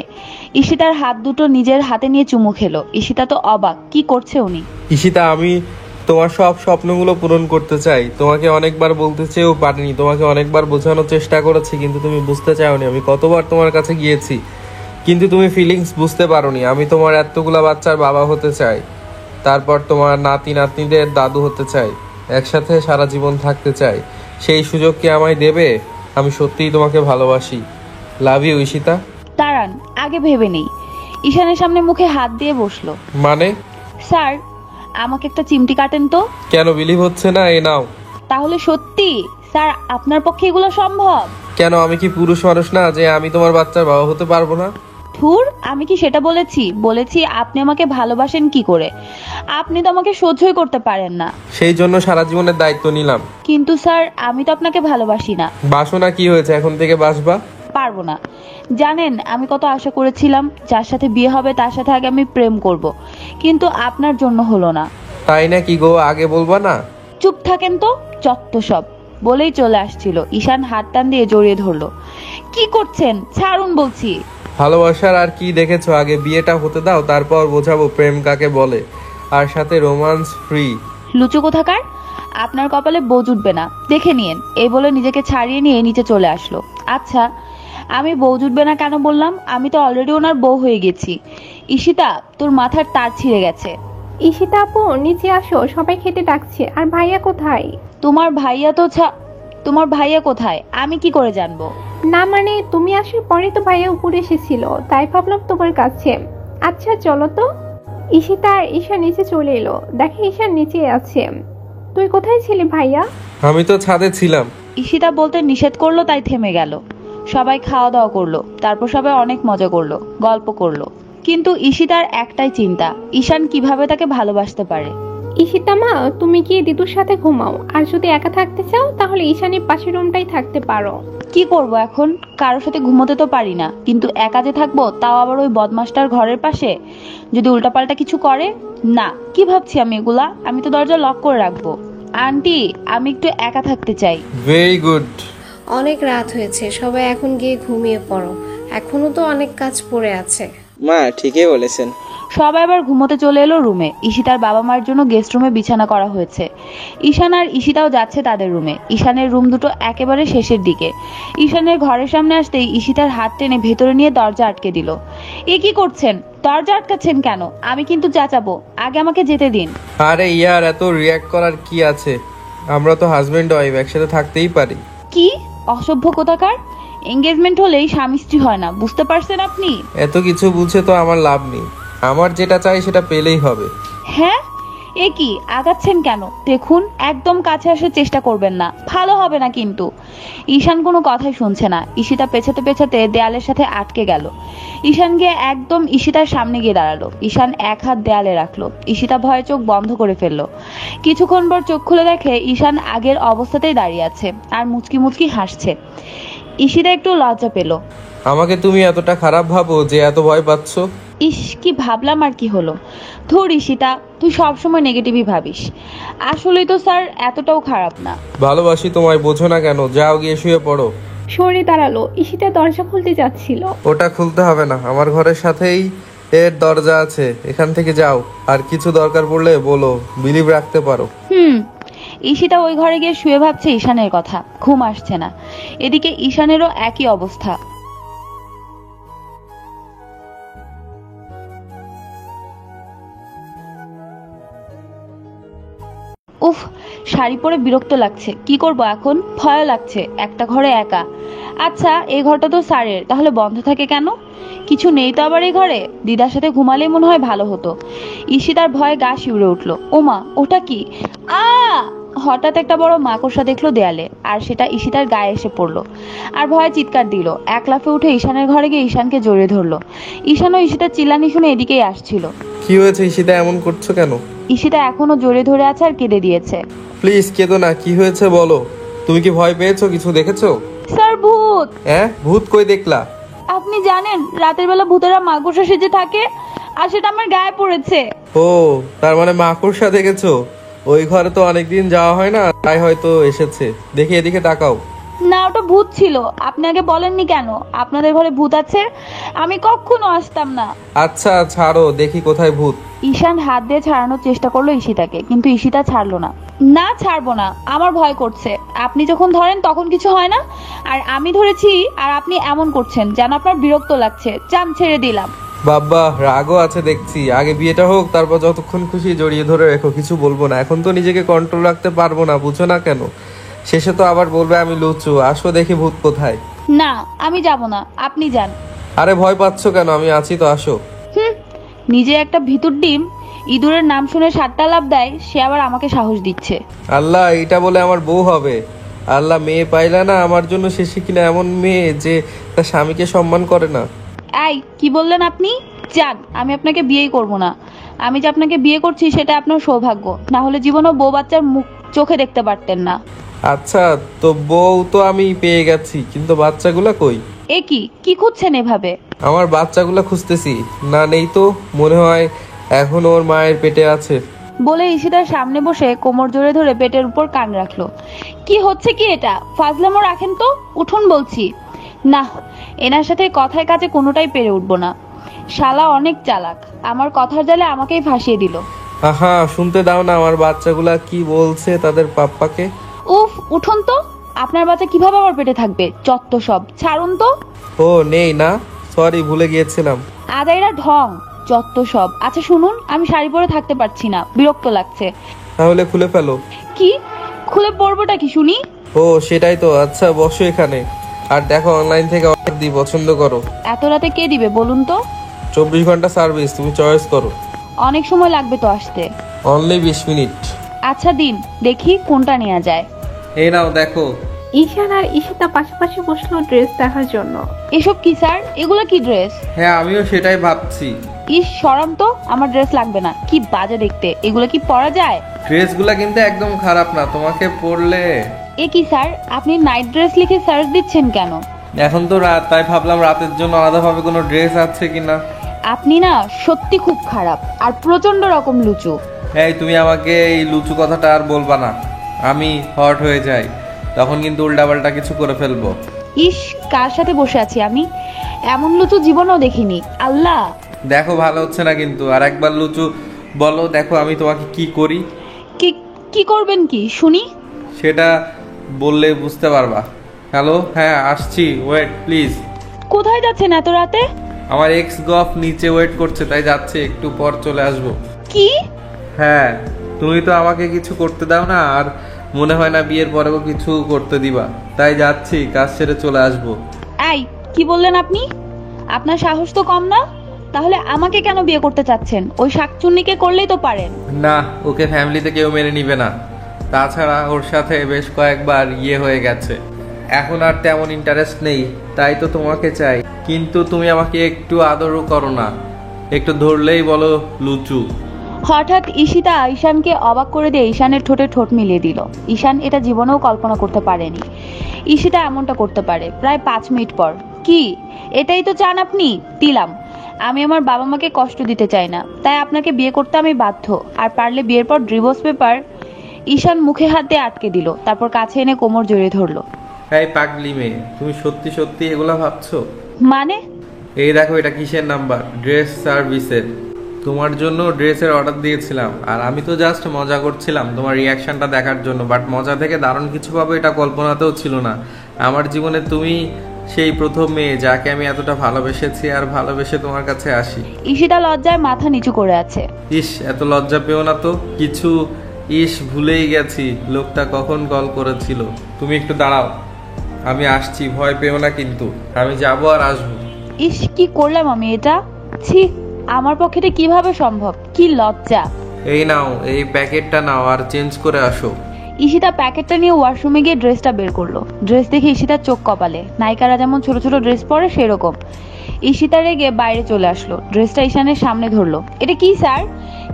ঈশিতার হাত দুটো নিজের হাতে নিয়ে চুমু খেলো। ঈশিতা তো অবাক, কি করছে উনি। ঈশিতা, আমি তোমার সব স্বপ্নগুলো পূরণ করতে চাই। তোমাকে অনেকবার বলতে চেয়েও পারিনি, তোমাকে অনেকবার বোঝানোর চেষ্টা করেছি, কিন্তু তুমি বুঝতে চাওনি। আমি কতবার তোমার কাছে গিয়েছি, কিন্তু তুমি ফিলিংস বুঝতে পারোনি। আমি তোমার এতগুলা বাচ্চার বাবা হতে চাই, তারপর তোমার নাতি নাতনিদের দাদু হতে চাই, একসাথে সারা জীবন থাকতে চাই। সেই সুযোগ কি আমায় দেবে? আমি সত্যিই তোমাকে ভালোবাসি। Love you Ishita. দাঁড়ান, আগে ভেবে নেই। ঈশানের সামনে মুখে হাত দিয়ে বসলো। মানে? স্যার, আমাকে একটা চিমটি কাটেন তো। কেন বিলিভ হচ্ছে না? এ নাও। তাহলে সত্যি স্যার, আপনার পক্ষে এগুলো সম্ভব? কেন, আমি কি পুরুষ মানুষ না যে আমি তোমার বাচ্চার বাবা হতে পারবো না? ধুর, আমি কি সেটা বলেছি? বলেছি আপনি আমাকে ভালোবাসেন কি করে। আপনি তো আমাকে সহ্যই করতে পারেন না। সেই জন্য সারা জীবনের দায়িত্ব নিলাম। কিন্তু স্যার, আমি তো আপনাকে ভালোবাসি না। বাসো না, কি হয়েছে? এখন থেকে বাসবা। পারবো না। জানেন আমি কত আশা করেছিলাম, যার সাথে বিয়ে হবে তার সাথে আগে আমি প্রেম করব, কিন্তু আপনার জন্য হলো না। তাই না কি গো, আগে বলবা না? চুপ থাকেন তো, যত সব। বলেই চলে আসছিল। ঈশান হাত টান দিয়ে জড়িয়ে ধরলো। কি করছেন? ছাড়ুন বলছি। ভালোবাসার আর কি দেখেছো? আগে বিয়েটা হতে দাও, তারপর বোঝাবো প্রেম কাকে বলে, আর সাথে রোমান্স ফ্রি। লুচু কোথাকার, আপনার কপালে বউ জুটবে না, দেখে নিয়েন। এই বলে নিজেকে ছাড়িয়ে নিয়ে নিচে চলে আসলো। আচ্ছা, আমি বউ জুটবে না কেন বললাম? আমি তো অলরেডি ওনার বউ হয়ে গেছি। ঈশিতা, তোর মাথার তার ছিঁড়ে গেছে। ঈশিতা আপু, নিচে আসো, সবাই খেতে ডাকছে। আর ভাইয়া কোথায়? তোমার ভাইয়া কোথায় আমি কি করে জানবো? না মানে, তুমি আসার পরে তো ভাইয়া উপরে এসেছিল, তাই ভাবলাম তোমার কাছে। আচ্ছা চলো তো। ঈশিতা আর ঈশা নিচে চলে এলো, দেখে ঈশান নিচে আছে। তুই কোথায় ছিলি ভাইয়া? আমি তো ছাদে ছিলাম। ঈশিতা বলতে নিষেধ করলো, তাই থেমে গেল। সবাই খাওয়া দাওয়া করলো, তারপর সবাই অনেক মজা করলো, গল্প করলো। কিন্তু ঈশিতার একটাই চিন্তা, ঈশান কিভাবে তাকে ভালোবাসতে পারে। ঈশিতা মা, তুমি গিয়ে দিদুর সাথে ঘুমাও, আর যদি একা থাকতে চাও তাহলে ঈশানের পাশের রুমটাই থাকতে পারো। কি করব এখন? কারোর সাথে ঘুমোতে তো পারি না, কিন্তু একা যে থাকবো, তাও আবার ওই বদমাসটার ঘরের পাশে। যদি উল্টাপাল্টা কিছু করে? না, কি ভাবছি আমি এগুলা? আমি তো দরজা লক করে রাখবো। আন্টি, আমি একটু একা থাকতে চাই। Very good. অনেক রাত হয়েছে, সবাই এখন গিয়ে ঘুমিয়ে পড়ো, এখনো তো অনেক কাজ পড়ে আছে। মা ঠিকই বলেছেন। সবাই আবার ঘুমোতে চলে এলো রুমে। ঈশিতার বাবা মার জন্য গেস্ট রুমে বিছানা করা হয়েছে। ঈশান আর ঈশিতাও যাচ্ছে তাদের রুমে। ঈশানের রুম দুটো একেবারে শেষের দিকে। ঈশানের ঘরের সামনে আসতেই ঈশিতার হাত টেনে ভেতরে নিয়ে দরজা আটকে দিল। এ কি করছেন? দরজা আটকাচ্ছেন কেন? আমি কিন্তু চেঁচাবো। আগে আমাকে যেতে দিন। আরে ইয়ার, এত রিয়াক্ট করার কি আছে? আমরা তো হাজবেন্ড ওয়াইফ, একসাথে থাকতেই পারি। কি অসভ্য কোথাকার! এঙ্গেজমেন্ট হলেই স্বামী স্ত্রী হয় না, বুঝতে পারছেন আপনি? এত কিছু বুঝে তো আমার লাভ নেই, আমার যেটা চাই সেটা পেলেই হবে। হ্যাঁ, এ কি আগাচ্ছেন কেন? দেখুন, একদম কাছে আসার চেষ্টা করবেন না, ভালো হবে না কিন্তু। ঈশান কোনো কথাই শুনছে না। ঈশিতা পেছাতে পেছাতে দেয়ালের সাথে আটকে গেল। ঈশান গিয়ে একদম ঈশিতার সামনে গিয়ে দাঁড়ালো। ঈশান এক হাত দেয়ালে রাখলো। ঈশিতা ভয়ে চোখ বন্ধ করে ফেললো। কিছুক্ষণ পর চোখ খুলে দেখে ঈশান আগের অবস্থাতেই দাঁড়িয়ে আছে আর মুচকি মুচকি হাসছে। ঈশিতা একটু লজ্জা পেল। আমাকে তুমি এতটা খারাপ ভাবো যে এত ভয় পাচ্ছ? ইস, কি ভাবলাম আর কি হলো। ধুর ঈশিতা, তুই সবসময় নেগেটিভই ভাবিস। আসলেই তো স্যার এতটাও খারাপ না। ভালোবাসি তোমায়, বোঝো না কেন? যাও গিয়ে শুয়ে পড়ো। সরে দাঁড়ালো। ঈশিতা দরজা খুলতে যাচ্ছিল। ওটা খুলতে হবে না, আমার ঘরের সাথেই এর দরজা আছে, এখান থেকে যাও। আর কিছু দরকার পড়লে বলো, বিলিভ রাখতে পারো। ঈশিতা ওই ঘরে গিয়ে শুয়ে ভাবছে ঈশানের কথা। ঘুম আসছে না। এদিকে ঈশানেরও একই অবস্থা। উফ, শাড়ি পরে বিরক্ত লাগছে। কি করব এখন? ভয় লাগছে, একটা ঘরে একা। আচ্ছা, এই ঘরটা তো স্যারের, তাহলে বন্ধ থাকে কেন? কিছু নেই তো আবার এই ঘরে? দিদার সাথে ঘুমালেই মনে হয় ভালো হতো। ঈশিতার ভয়ে গা শিউরে উঠলো। ওমা, ওটা কি? আ! হঠাৎ একটা বড় মাকড়সা দেখলো দেয়ালে, আর সেটা ঈশিতার গায়ে এসে পড়লো। আর ভয়ে চিৎকার দিল। এক লাফে উঠে ঈশানের ঘরে গিয়ে ঈশানকে জড়িয়ে ধরলো। ঈশান ও ঈশিতার চিল্লানি শুনে এদিকেই আসছিল। কি হয়েছে ঈশিতা, এমন করছো কেন? ঈশিতা এখনো জড়িয়ে ধরে আছে আর কেঁদে দিয়েছে। প্লিজ কেঁদো না, কি হয়েছে বলো। তুমি কি ভয় পেয়েছো? কিছু দেখেছো? স্যার, ভূত! হ্যাঁ, ভূত কই দেখলা? আপনি জানেন রাতের বেলা ভূতেরা মাকড়সা সেজে থাকে, আর সেটা আমার গায়ে পড়েছে। ও, তার মানে মাকড়সা দেখেছো? ওই ঘরে তো অনেকদিন যাওয়া হয় না, তাই হয়তো এসেছে। দেখি এদিকে তাকাও। না, ওটা ভূত ছিল। আপনি আগে বলেননি কেন আপনাদের ঘরে ভূত আছে? আমি কখনো আসতাম না। আচ্ছা ছাড়ো, দেখি কোথায় ভূত। ঈশান হাত দিয়ে ছাড়ানোর চেষ্টা করলো ঈশিতাকে, কিন্তু ঈশিতা ছাড়লো না। না, ছাড়বো না, আমার ভয় করছে। আপনি যখন ধরেন তখন কিছু হয় না, আর আমি ধরেছি আর আপনি এমন করছেন যেন আপনার বিরক্ত লাগছে। চান, ছেড়ে দিলাম। বাবা, রাগও আছে দেখছি। আগে বিয়েটা হোক, তারপর যতক্ষণ খুশি জড়িয়ে ধরে রেখো, কিছু বলবো না। এখন তো নিজেকে কন্ট্রোল রাখতে পারবো না, বুঝো না কেন? শেষে তো আবার বলবে আমি লুচু। আসো দেখি ভূত কোথায়। না, আমি যাব না, আপনি যান। আরে ভয় পাচ্ছ কেন? আমি আছি তো, আসো। নিজে একটা ভিতুর ডিম, ইঁদুরের নাম শুনে 7টা লাভ দেয়, সে আবার আমাকে সাহস দিচ্ছে। আল্লাহ, এটা বলে আমার বউ হবে? আল্লাহ, মেয়ে পাইলা না আমার জন্য, শেষে কিনা এমন মেয়ে যে তার স্বামীকে সম্মান করে না। এই, কি বললেন আপনি? যান, আমি আপনাকে বিয়েই করব না। আমি যে আপনাকে বিয়ে করছি সেটা আপনার সৌভাগ্য, না হলে জীবনেও বউ বাচ্চার মুখ চোখে দেখতে পারতেন না। আচ্ছা, তো বউ তো আমি পেয়ে গেছি, কিন্তু বাচ্চাগুলা কই? এ কি খুঁজছেন এভাবে? আমার বাচ্চাগুলা খুঁজতেছি। না, নেই তো। মনে হয় এখন ওর মায়ের পেটে আছে। বলে ঈশিতার সামনে বসে কোমর জোরে ধরে পেটের উপর কান রাখলো। কি হচ্ছে কি এটা? ফাজলামো রাখেন তো, উঠুন বলছি। না, এনার সাথে কথায় কাজে কোনোটাই পেরে উঠবো না। শালা অনেক চালাক, আমার কথার জালে আমাকেই ফাঁসিয়ে দিল। আহা, শুনতে দাও না আমার বাচ্চাগুলা কি বলছে তাদের পাপ্পাকে। উফ, উঠুন তো। আপনার বাচ্চা কিভাবে আমার পেটে থাকবে? চত্ব সব, ছাড়ুন তো। ও নেই না, সরি, ভুলে গিয়েছিলাম। আদাইরা ঢং, চত্ব সব। আচ্ছা শুনুন, আমি শাড়ি পরে থাকতে পারছি না, বিরক্ত লাগছে। তাহলে খুলে ফেলো। কি খুলে পরবোটা কি শুনি? ও সেটাই তো। আচ্ছা বসো এখানে, আর দেখো অনলাইন থেকে অর্ডার দিই, পছন্দ করো। এত রাতে কে দিবে বলুন তো? 24 ঘন্টা সার্ভিস, তুমি চয়েস করো। অনেক সময় লাগবে তো আসতে। Only 20 minute. আচ্ছা দিন, দেখি কোনটা নেওয়া যায়। এই নাও দেখো। ঈশান আর ঈশিতা পাশাপাশি বসলো ড্রেস দেখার জন্য। এসব কি স্যার? এগুলো কি ড্রেস? হ্যাঁ, আমিও সেটাই ভাবছি। ইস, সরম তো, আমার ড্রেস লাগবে না, কি বাজে দেখতে। এগুলো কি পরা যায়? ড্রেসগুলা কিন্তু একদম খারাপ না, তোমাকে পরলে। এ কি স্যার, আপনি নাইট ড্রেস লিখে সার্চ দিচ্ছেন কেন? এখন তো রাত, তাই ভাবলাম রাতের জন্য আলাদাভাবে কোনো ড্রেস আছে কিনা। আপনি না সত্যি খুব খারাপ, আর প্রচন্ড রকম লুচু। এই তুমি আমাকে এই লুচু কথাটা আর বলবা না, আমি হট হয়ে যাই, তখন কিন্তু উল্টাপাল্টা কিছু করে ফেলবো। ইস, কার সাথে বসে আছি আমি? এমন লুচু জীবনেও দেখিনি। আল্লাহ, দেখো ভালো হচ্ছে না কিন্তু, আর একবার লুচু বলো, দেখো আমি তোমাকে কি করি। কি কি করবেন কি শুনি? সেটা বললে বুঝতে পারবা। হ্যালো, হ্যাঁ আসছি, ওয়েট প্লিজ। কোথায় যাচ্ছেন এত রাতে? আমার এক্স গফ নিচে ওয়েট করছে, তাই যাচ্ছে, একটু পর চলে আসবো। কি? হ্যাঁ, তুমি তো আমাকে কিছু করতে দাও না, আর মনে হয় না বিয়ের পরেও কিছু করতে দিবা, তাই যাচ্ছি, কাজ ছেড়ে চলে আসবো। এই কি বললেন আপনি? আপনার সাহস তো কম না? তাহলে আমাকে কেন বিয়ে করতে চাচ্ছেন? ওই শাকচুন্নিকে করলেই তো পারেন। না, ওকে ফ্যামিলিতে কেউ মেনে নিবে না। তাছাড়া ওর সাথে বেশ কয়েকবার হয়ে গেছে, এখন আর তেমন ইন্টারেস্ট নেই, তাই তো তোমাকে চাই। কিন্তু তুমি আমাকে একটু আদরও করো না, একটু ধরলেই বলো লুচু। হঠাৎ ঈশিতা ঈশানকে অবাক করে দিয়ে ঈশানের ঠোঁটে ঠোঁট মিলিয়ে দিল। ঈশান এটা জীবনেও কল্পনা করতে পারেনি ঈশিতা এমনটা করতে পারে। প্রায় 5 মিনিট পর, কি এটাই তো চান আপনি? দিলাম। আমি আমার বাবা মাকে কষ্ট দিতে চাই না, তাই আপনাকে বিয়ে করতে আমি বাধ্য। আর পারলে বিয়ের পর ডিভোর্স পেপার। ঈশান মুখে হাত দিয়ে আটকে দিল, তারপর কাছে এনে কোমর জড়িয়ে ধরলো। এই পাগলি মেয়ে, তুমি সত্যি সত্যি এগুলা ভাবছো? মানে? এই দেখো, এটা কিসের নাম্বার? ড্রেস সার্ভিসের। তোমার জন্য ড্রেসের অর্ডার দিয়েছিলাম, আর আমি তো জাস্ট মজা করছিলাম তোমার রিয়াকশনটা দেখার জন্য, বাট মজা থেকে দারুণ কিছু পাবো এটা কল্পনাতেও ছিল না। আমার জীবনে তুমি সেই প্রথম মেয়ে যাকে আমি এতটা ভালোবেসেছি আর ভালোবেসে তোমার কাছে আসি। ঈশিতা লজ্জায় মাথা নিচু করে আছে। ইস, এত লজ্জা পেও না তো। কিছু ভুলেই গেছি লোকটা কখন কল করেছিল। তুমি একটু দাঁড়াও, আমি আসছি, ভয় পেও না কিন্তু, আমি যাবো আর আসবো। ইস, কি করলাম আমি এটা? ছি, আমার পক্ষে এটা কিভাবে সম্ভব? কি লজ্জা। এই নাও, এই প্যাকেটটা নাও আর চেঞ্জ করে আসো। ঈশিতা প্যাকেটটা নিয়ে ওয়াশরুমে গিয়ে ড্রেসটা বের করলো। ড্রেস দেখে ঈশিতার চোখ কপালে। নায়িকারা যেমন ছোট ছোট ড্রেস পরে সেরকম। ঈশিতা রেগে বাইরে চলে আসলো, ড্রেসটা ঈশানের সামনে ধরলো। এটা কি স্যার?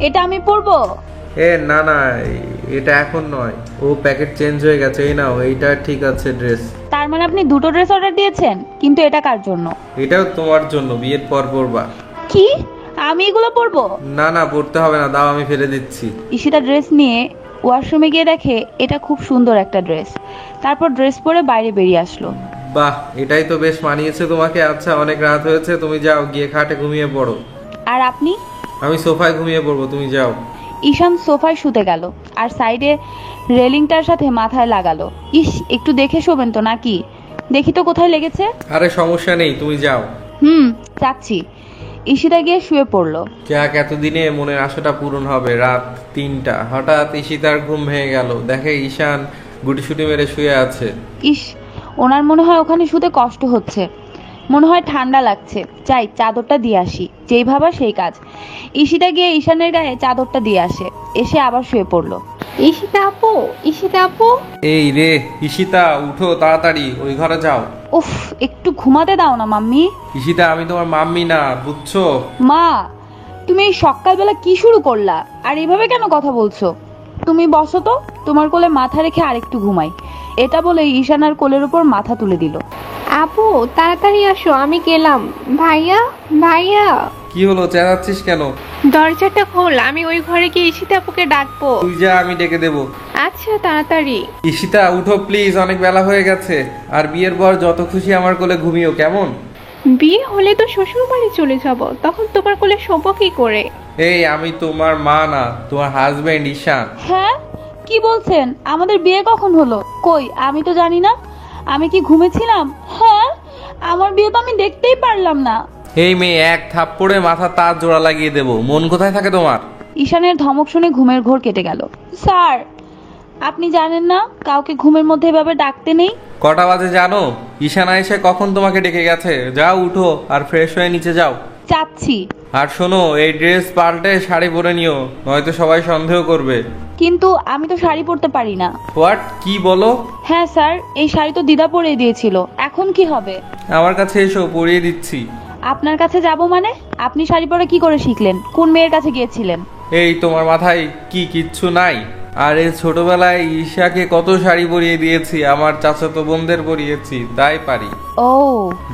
এটা আমি পরবো? না না, এটা এখন নয়, ও প্যাকেট চেঞ্জ হয়ে গেছে। এই নাও, এইটা ঠিক আছে ড্রেস। তার মানে আপনি দুটো ড্রেস অর্ডার দিয়েছেন? কিন্তু এটা কার জন্য? এটাও তোমার জন্য, বিয়ের পর পরবা। কি? আমি এগুলো পরবো? না না, পরতে হবে না, দাও, আমি ফেলে দিচ্ছি। ঈশিতা ড্রেস নিয়ে ওয়াশরুমে গিয়ে দেখে এটা খুব সুন্দর একটা ড্রেস। তারপর ড্রেস পরে বাইরে বেরিয়ে আসলো। বাহ, এটাই তো বেশ মানিয়েছে তোমাকে। আচ্ছা, অনেক রাত হয়েছে, তুমি যাও, গিয়ে খাটে ঘুমিয়ে পড়ো। আর আপনি? আমি সোফায় ঘুমিয়ে পড়বো, তুমি যাও। ঈশান সোফায় শুতে গেল আর সাইডে রেলিংটার সাথে মাথায় লাগালো। ইস, একটু দেখে শোবেন তো নাকি? দেখি তো কোথায় লেগেছে। আরে সমস্যা নেই, তুমি যাও। যাচ্ছি। ঈশিতা গিয়ে শুয়ে পড়লো। যাক, এতদিনে মনের আশাটা পূরণ হবে। রাত 3টা, হঠাৎ ঈশিতার ঘুম ভেঙে গেল। দেখে ঈশান গুটিসুটি মেরে শুয়ে আছে। ইস, ওনার মনে হয় ওখানে শুতে কষ্ট হচ্ছে, মনে হয় ঠান্ডা লাগছে। যাই, চাদরটা দিয়ে আসি। যেই ভাবা সেই কাজ। ঈশিতা গিয়ে ঈশানের গায়ে চাদরটা দিয়ে আসে, এসে আবার শুয়ে পড়লো। ঈশিতা আপু, ঈশিতা আপু। এই রে ঈশিতা, উঠো তাড়াতাড়ি, ওই ঘরে যাও। উফ, একটু ঘুমাতে দাও না মাম্মি। ঈশিতা, আমি তোমার মাম্মি না, বুঝছো? মা, তুমি এই সকালবেলা কি শুরু করলা? আর এভাবে কেন কথা বলছো? তুমি বসো তো, তোমার কোলে মাথা রেখে আরেকটু ঘুমাই। এটা বলে ঈশানার কোলের উপর মাথা তুলে দিল। আপু তাড়াতাড়ি আসো, আমি গেলাম। ভাইয়া, ভাইয়া। কি হলো, চেঁচাচ্ছিস কেন? দরজাটা খোল, আমি ওই ঘরে গিয়ে ঈশিতা আপুকে ডাকবো। তুই যা, আমি ডেকে দেবো। আচ্ছা, তাড়াতাড়ি। ঈশিতা, উঠো প্লিজ, অনেক বেলা হয়ে গেছে। আর বিয়ের পর যত খুশি আমার কোলে ঘুমিও, কেমন? বিয়ে হলে তো শ্বশুর বাড়ি চলে যাব, তখন তোমার কোলে শোবো কি করে? এই, আমি তোমার মা না, তোমার হাজবেন্ড ঈশান। হ্যাঁ, কি বলছেন? আমাদের বিয়ে কখন হলো? কই, আমি তো জানি না। আমি কি ঘুমেছিলাম? হ্যাঁ, আমার বিয়ে তো আমি দেখতেই পারলাম না। এই মেয়ে, এক থাপ্পড়ে মাথা তার জোড়া লাগিয়ে দেবো। মন কোথায় থাকে তোমার? ঈশানের ধমক শুনে ঘুমের ঘোর কেটে গেল। স্যার, আপনি জানেন না কাউকে ঘুমের মধ্যে এভাবে ডাকতে নেই? কটা বাজে জানো? ঈশানা এসে কখন তোমাকে ডেকে গেছে। যাও, উঠো আর ফ্রেশ হয়ে নিচে যাও। যাচ্ছি। আর শোনো, এই ড্রেস পাল্টে শাড়ি পরে নিও, নয়তো সবাই সন্দেহ করবে। কিন্তু আমি তো শাড়ি পরতে পারি না। হোয়াট? কি বলো? হ্যাঁ স্যার, এই শাড়ি তো দিদা পরিয়ে দিয়েছিল, এখন কি হবে? আমার কাছে এসো, পরিয়ে দিচ্ছি। আপনার কাছে যাব মানে? আপনি শাড়ি পরে কি করে শিখলেন? কোন মেয়ের কাছে গিয়েছিলেন? এই, তোমার মাথায় কি কিচ্ছু নাই? আরে ছোটবেলায় ঈশাকে কত শাড়ি পরিয়ে দিয়েছি, আমার চাচাতো বোনদের পরিয়েছি, তাই পারি। ও,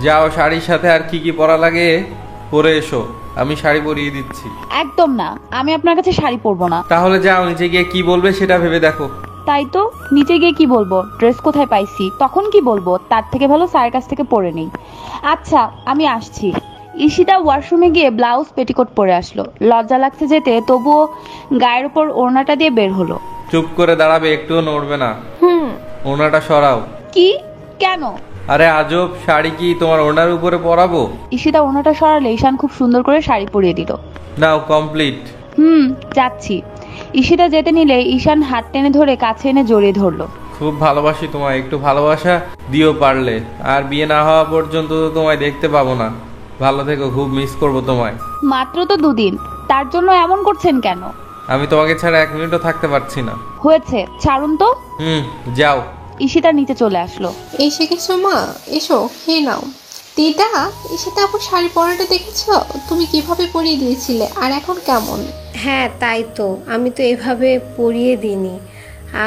যাও, শাড়ির সাথে আর কি কি পরা লাগে পরে এসো, আমি শাড়ি পরিয়ে দিচ্ছি। একদম না, আমি আপনার কাছে শাড়ি পরবো না। তাহলে যাও, নিচে গিয়ে কি বলবে সেটা ভেবে দেখো। তাই তো, নিচে গিয়ে কি বলবো? ড্রেস কোথায় পাইছি তখন কি বলবো? তার থেকে ভালো স্যারের কাছ থেকে পরে নেই। আচ্ছা, আমি আসছি। ঈশিতা ওয়াশরুমে গিয়ে ব্লাউজ পেটিকোট পরে আসলো। লজ্জা লাগছে যেতে, তবুও গায়ের উপর ওড়নাটা দিয়ে বের হলো। চুপ করে দাঁড়াবে, একটুও নড়বে না। ওড়নাটা সরাও। কি? কেন? আরে আজব, শাড়ি কি তোমার ওড়নার উপরে পরাবো? ঈশিতা ওনাটা সরালে ঈশান খুব সুন্দর করে শাড়ি পরিয়ে দিল। নাও কমপ্লিট। যাচ্ছি। ঈশিতা যেতে নিলে ঈশান হাত টেনে ধরে কাছে এনে জড়িয়ে ধরলো। খুব ভালোবাসি তোমায়, একটু ভালোবাসা দিও পারলে। আর বিয়ে না হওয়া পর্যন্ত তো তোমায় দেখতে পাবো না। ভালো থেকো, খুব মিস করবো তোমায়। মাত্র তো 2 দিন, তার জন্য এমন করছেন কেন? আমি তোমাকে ছাড়া 1 মিনিটও থাকতে পারছি না। হয়েছে, ছাড়ুন তো। যাও। ঈশিতা নিচে চলে আসলো। এসে গেছো মা, এসো খেয়ে নাও। দিদা, ঈশিতা আপু শাড়ি পরাটা দেখেছো? তুমি কিভাবে পরিয়ে দিয়েছিলে, আর এখন কেমন? হ্যাঁ তাই তো, আমি তো এভাবে পরিয়ে দিইনি।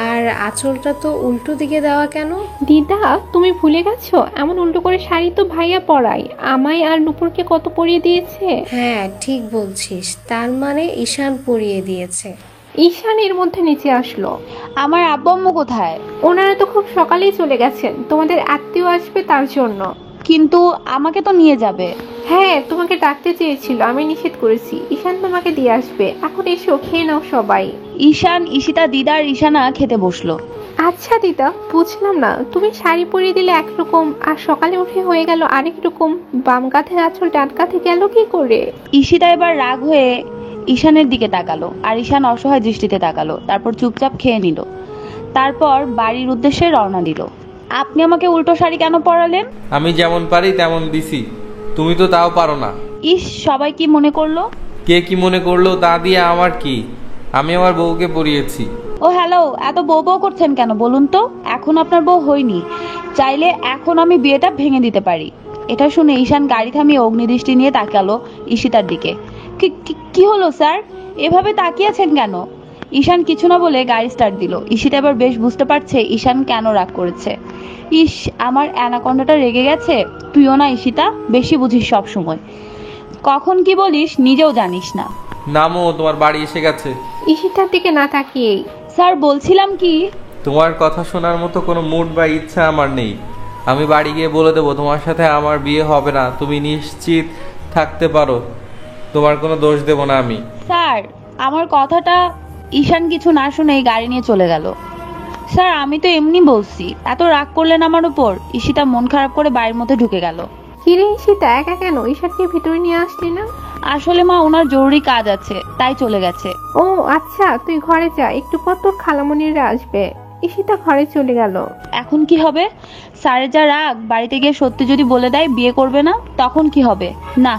আর আঁচলটা তো উল্টো দিকে দেওয়া কেন? দিদা, তুমি ভুলে গেছো এমন উল্টো করে শাড়ি তো ভাইয়া পরাই। আমায় আর নুপুরকে কত পরিয়ে দিয়েছে। হ্যাঁ ঠিক বলছিস, তার মানে ঈশান পরিয়ে দিয়েছে। ঈশান এর মধ্যে নিচে আসলো। আমার আব্বু আম্মু কোথায়? ওনারা তো খুব সকালেই চলে গেছেন, তোমাদের আত্মীয় আসবে তার জন্য। কিন্তু আমাকে তো নিয়ে যাবে। হ্যাঁ, তোমাকে ডাকতে চেয়েছিল, আমি নিষেধ করেছি। ঈশান তোমাকে দিয়ে আসবে। এখন এসো, খেয়ে নাও সবাই। ঈশান, ঈশিতা, দিদা আর ঈশানা খেতে বসলো। আচ্ছা দিদা, বুঝলাম না, তুমি শাড়ি পরিয়ে দিলে একরকম আর সকালে উঠে হয়ে গেল আরেক রকম। বাম কাঁধের আঁচল ডান কাঁধে গেল কি করে? ঈশিতা এবার রাগ হয়ে ঈশানের দিকে তাকালো আর ঈশান অসহায় দৃষ্টিতে তাকালো, তারপর চুপচাপ খেয়ে নিল। তারপর বাড়ির উদ্দেশ্যে রওনা দিল। আপনি আমাকে উল্টো শাড়ি কেন পরালেন? আমি যেমন পারি তেমন দিছি, তুমি তো তাও পারো না। ইস, সবাই কি মনে করলো? কে কি মনে করলো তা দিয়ে আমার কি? আমি আমার বউকে পরিয়েছি। ও হ্যালো, এত বউ বউ করছেন কেন বলুন তো? এখন আপনার বউ হয়নি, চাইলে এখন আমি বিয়েটা ভেঙে দিতে পারি। এটা শুনে ঈশান গাড়ি থামিয়ে অগ্নিদৃষ্টি নিয়ে তাকালো ঈশিতার দিকে। কি হলো স্যার, এভাবে তাকিয়ে আছেন কেন? ঈশান কিছু না বলে গাড়ি স্টার্ট দিল। ঈশিতা এবার বেশ বুঝতে পারছে ঈশান কেন রাগ করেছে। ইস, আমার অ্যানাকন্ডাটা রেগে গেছে। তুইও না ঈশিতা, বেশি বুঝিস সব সময়, কখন কি বলিস নিজেও জানিস না। নামো, তোমার বাড়ি এসে গেছে। ঈশিতার দিকে না তাকিয়েই। স্যার বলছিলাম কি, তোমার কথা শোনার মতো কোনো মুড বা ইচ্ছা আমার নেই। আমি বাড়ি গিয়ে বলে দেবো তোমার সাথে আমার বিয়ে হবে না, তুমি নিশ্চিত থাকতে পারো। তোমার কোনো দোষ দেব না আমি। স্যার আমার কথাটা। ঈশান কিছু না শুনেই গাড়ি নিয়ে চলে গেল। স্যার আমি তো এমনি বলছি, এত রাগ করলেন আমার উপর? ঈশিতা মন খারাপ করে বাড়ির মধ্যে ঢুকে গেল। কিরে ঈশিতা, একা কেন? ঈশানকে ভিতরে নিয়ে আসলি না? আসলে মা, ওনার জরুরি কাজ আছে তাই চলে গেছে। ও আচ্ছা, তুই ঘরে যা, একটু পর তোর খালামণিরা আসবে। ঈশিতা ঘরে চলে গেল। এখন কি হবে? স্যারের যা রাগ, বাড়িতে গিয়ে সত্যি যদি বলে দেয় বিয়ে করবে না, তখন কি হবে? না,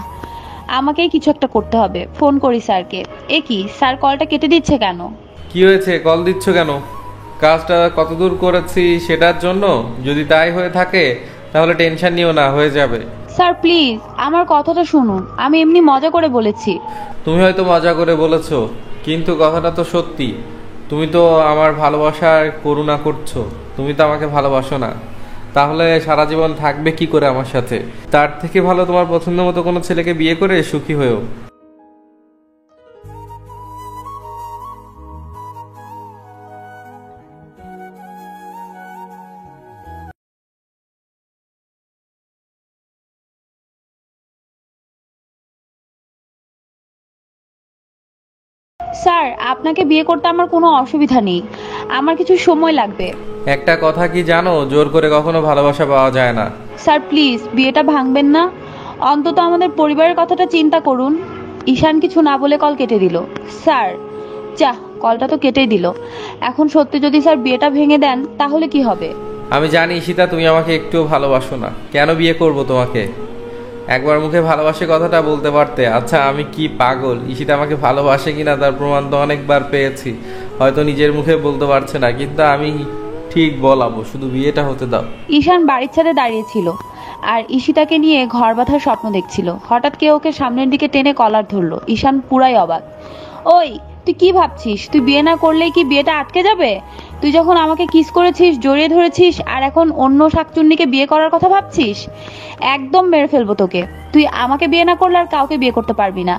আমাকেই কিছু একটা করতে হবে। ফোন করি স্যারকে। এ কি, স্যার কলটা কেটে দিচ্ছে কেন? কি হয়েছে, কল দিচ্ছ কেন? কাজটা কতদূর করেছি সেটার জন্য? যদি তাই হয়ে থাকে তাহলে টেনশন নিও না, হয়ে যাবে। স্যার প্লিজ আমার কথাটা শুনুন, আমি এমনি মজা করে বলেছি। তুমি হয়তো মজা করে বলেছো, কিন্তু কথাটা তো সত্যি। তুমি তো আমার ভালোবাসার করুণা করছো, তুমি তো আমাকে ভালোবাসো না। তাহলে সারা জীবন থাকবে কি করে আমার সাথে? তার থেকে ভালো তোমার পছন্দ মতো কোনো ছেলেকে বিয়ে করে সুখী হয়েও। স্যার আপনাকে বিয়ে করতে আমার কোনো অসুবিধা নেই, আমার কিছু সময় লাগবে। একটা কথা কি জানো, জোর করে কখনো ভালোবাসা পাওয়া যায় না। স্যার প্লিজ বিয়েটা ভাঙবেন না, অন্তত আমাদের পরিবারের কথাটা চিন্তা করুন। ঈশান কিছু না বলে কল কেটে দিল। স্যার, যা, কলটা তো কেটেই দিল। এখন সত্যি যদি স্যার বিয়েটা ভেঙে দেন তাহলে কি হবে? আমি জানি ঈশিতা, তুমি আমাকে একটুও ভালোবাসো না। কেন বিয়ে করব তোমাকে? একবার মুখে ভালোবাসে কথাটা বলতে পারতে। আচ্ছা আমি কি পাগল? ঈশিতা আমাকে ভালোবাসে কিনা তার প্রমাণ তো অনেকবার পেয়েছি। হয়তো নিজের মুখে বলতে পারছে না, কিন্তু আমি ঠিক বলাবো, শুধু বিয়েটা হতে দাও। ঈশান বাড়ির ছাদে দাঁড়িয়েছিল আর ঈশিতাকে নিয়ে ঘর বাঁধার স্বপ্ন দেখছিল। হঠাৎ কেউ ওকে সামনের দিকে টেনে কলার ধরলো। ঈশান পুরাই অবাক। ওই, তুই কি ভাবছিস তুই বিয়ে না করলেই কি বিয়েটা আটকে যাবে? তুই যখন আমাকে কিস করেছিস, জড়িয়ে ধরেছিস, আর এখন অন্য শাকচুন্নিকে বিয়ে করার কথা ভাবছিস? একদম মেরে ফেলবো তোকে। তুই আমাকে বিয়ে না করলে আর কাউকে বিয়ে করতে পারবি না।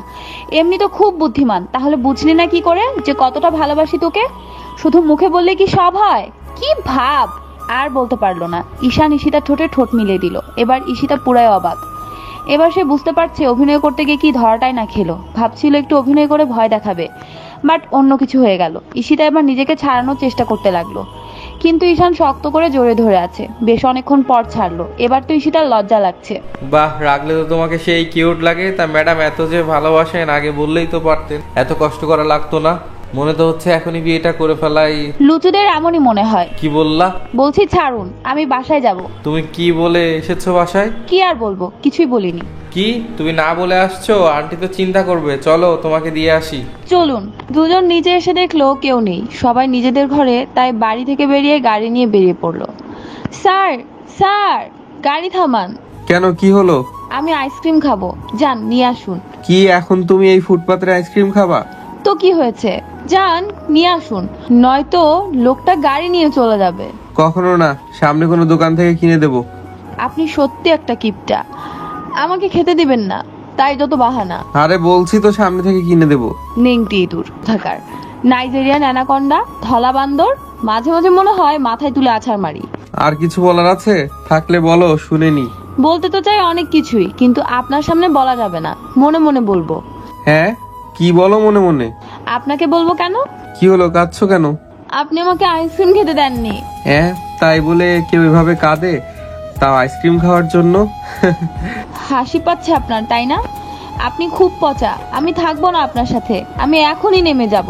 এমনি তো খুব বুদ্ধিমান, তাহলে বুঝলি না কি করে যে কতটা ভালোবাসি তোকে? শুধু মুখে বললে কি সব হয়? কি ভাব? আর বলতে পারলো না। ঈশান ঈশিতার ঠোঁটে ঠোঁট মিলিয়ে দিল। এবার ঈশিতা পুরাই অবাক। এবার সে বুঝতে পারছে অভিনয় করতে গিয়ে কি ধরাটাই না খেলো। ভাবছিল একটু অভিনয় করে ভয় দেখাবে, বাট অন্য কিছু হয়ে গেল। ঈশিতা এবার নিজেকে ছাড়ানোর চেষ্টা করতে লাগলো, কিন্তু ঈশান শক্ত করে জোরে ধরে আছে। বেশ অনেকক্ষণ পর ছাড়লো। এবার তো ঈশিতার লজ্জা লাগছে। বাহ, রাখলে তো তোমাকে সেই কিউট লাগে। তা ম্যাডাম এত যে ভালোবাসেন আগে বললেই তো পারতেন, এত কষ্ট করা লাগতো না। মনে তো হচ্ছে এখনই বিয়েটা করে ফেলাই। লুচুদের এমনই মনে হয়। কি বললা? বলছি ছাড়ুন, আমি বাসায় যাব। তুমি কি বলে এসেছো বাসায়? কি আর বলবো, কিছুই বলিনি। কি তুমি না বলে আসছো? আন্টি তো চিন্তা করবে। চলো তোমাকে দিয়ে আসি। চলুন। দুজন নিচে এসে দেখলো কেউ নেই, সবাই নিজেদের ঘরে। তাই বাড়ি থেকে বেরিয়ে গাড়ি নিয়ে বেরিয়ে পড়লো। স্যার, স্যার, গাড়ি থামান। কেন, কি হলো? আমি আইসক্রিম খাবো, যান নিয়ে আসুন। কি এখন তুমি এই ফুটপাতের আইসক্রিম খাবা? তো কি হয়েছে, যান নিয়ে আসুন, নয়তো লোকটা গাড়ি নিয়ে চলে যাবে। কখনো না, সামনে কোনো দোকান থেকে কিনে দেবো। আপনি সত্যি একটা কিপটা, আমাকে খেতে দিবেন না তাই যত বাহানা। আরে বলছি তো সামনে থেকে কিনে দেবো। নেংটি ইঁদুর থাকার, নাইজেরিয়ান অ্যানাকন্ডা, ধলা বান্দর, মাঝে মাঝে মনে হয় মাথায় তুলে আছাড় মারি। আর কিছু বলার আছে? থাকলে বলো, শুনে নি। বলতে তো চাই অনেক কিছুই, কিন্তু আপনার সামনে বলা যাবে না, মনে মনে বলবো। হ্যাঁ, কি বলো মনে মনে? আপনাকে বলবো কেন? কি হলো, কাঁদছো কেন? আপনি আমাকে আইসক্রিম খেতে দেননি। হ্যাঁ, তাই বলে কেউ এভাবে কাঁদে, তাও আইসক্রিম খাওয়ার জন্য? হাসি পাচ্ছে আপনার, তাই না? আপনি খুব পচা, আমি থাকবো না আপনার সাথে, আমি এখনই নেমে যাব।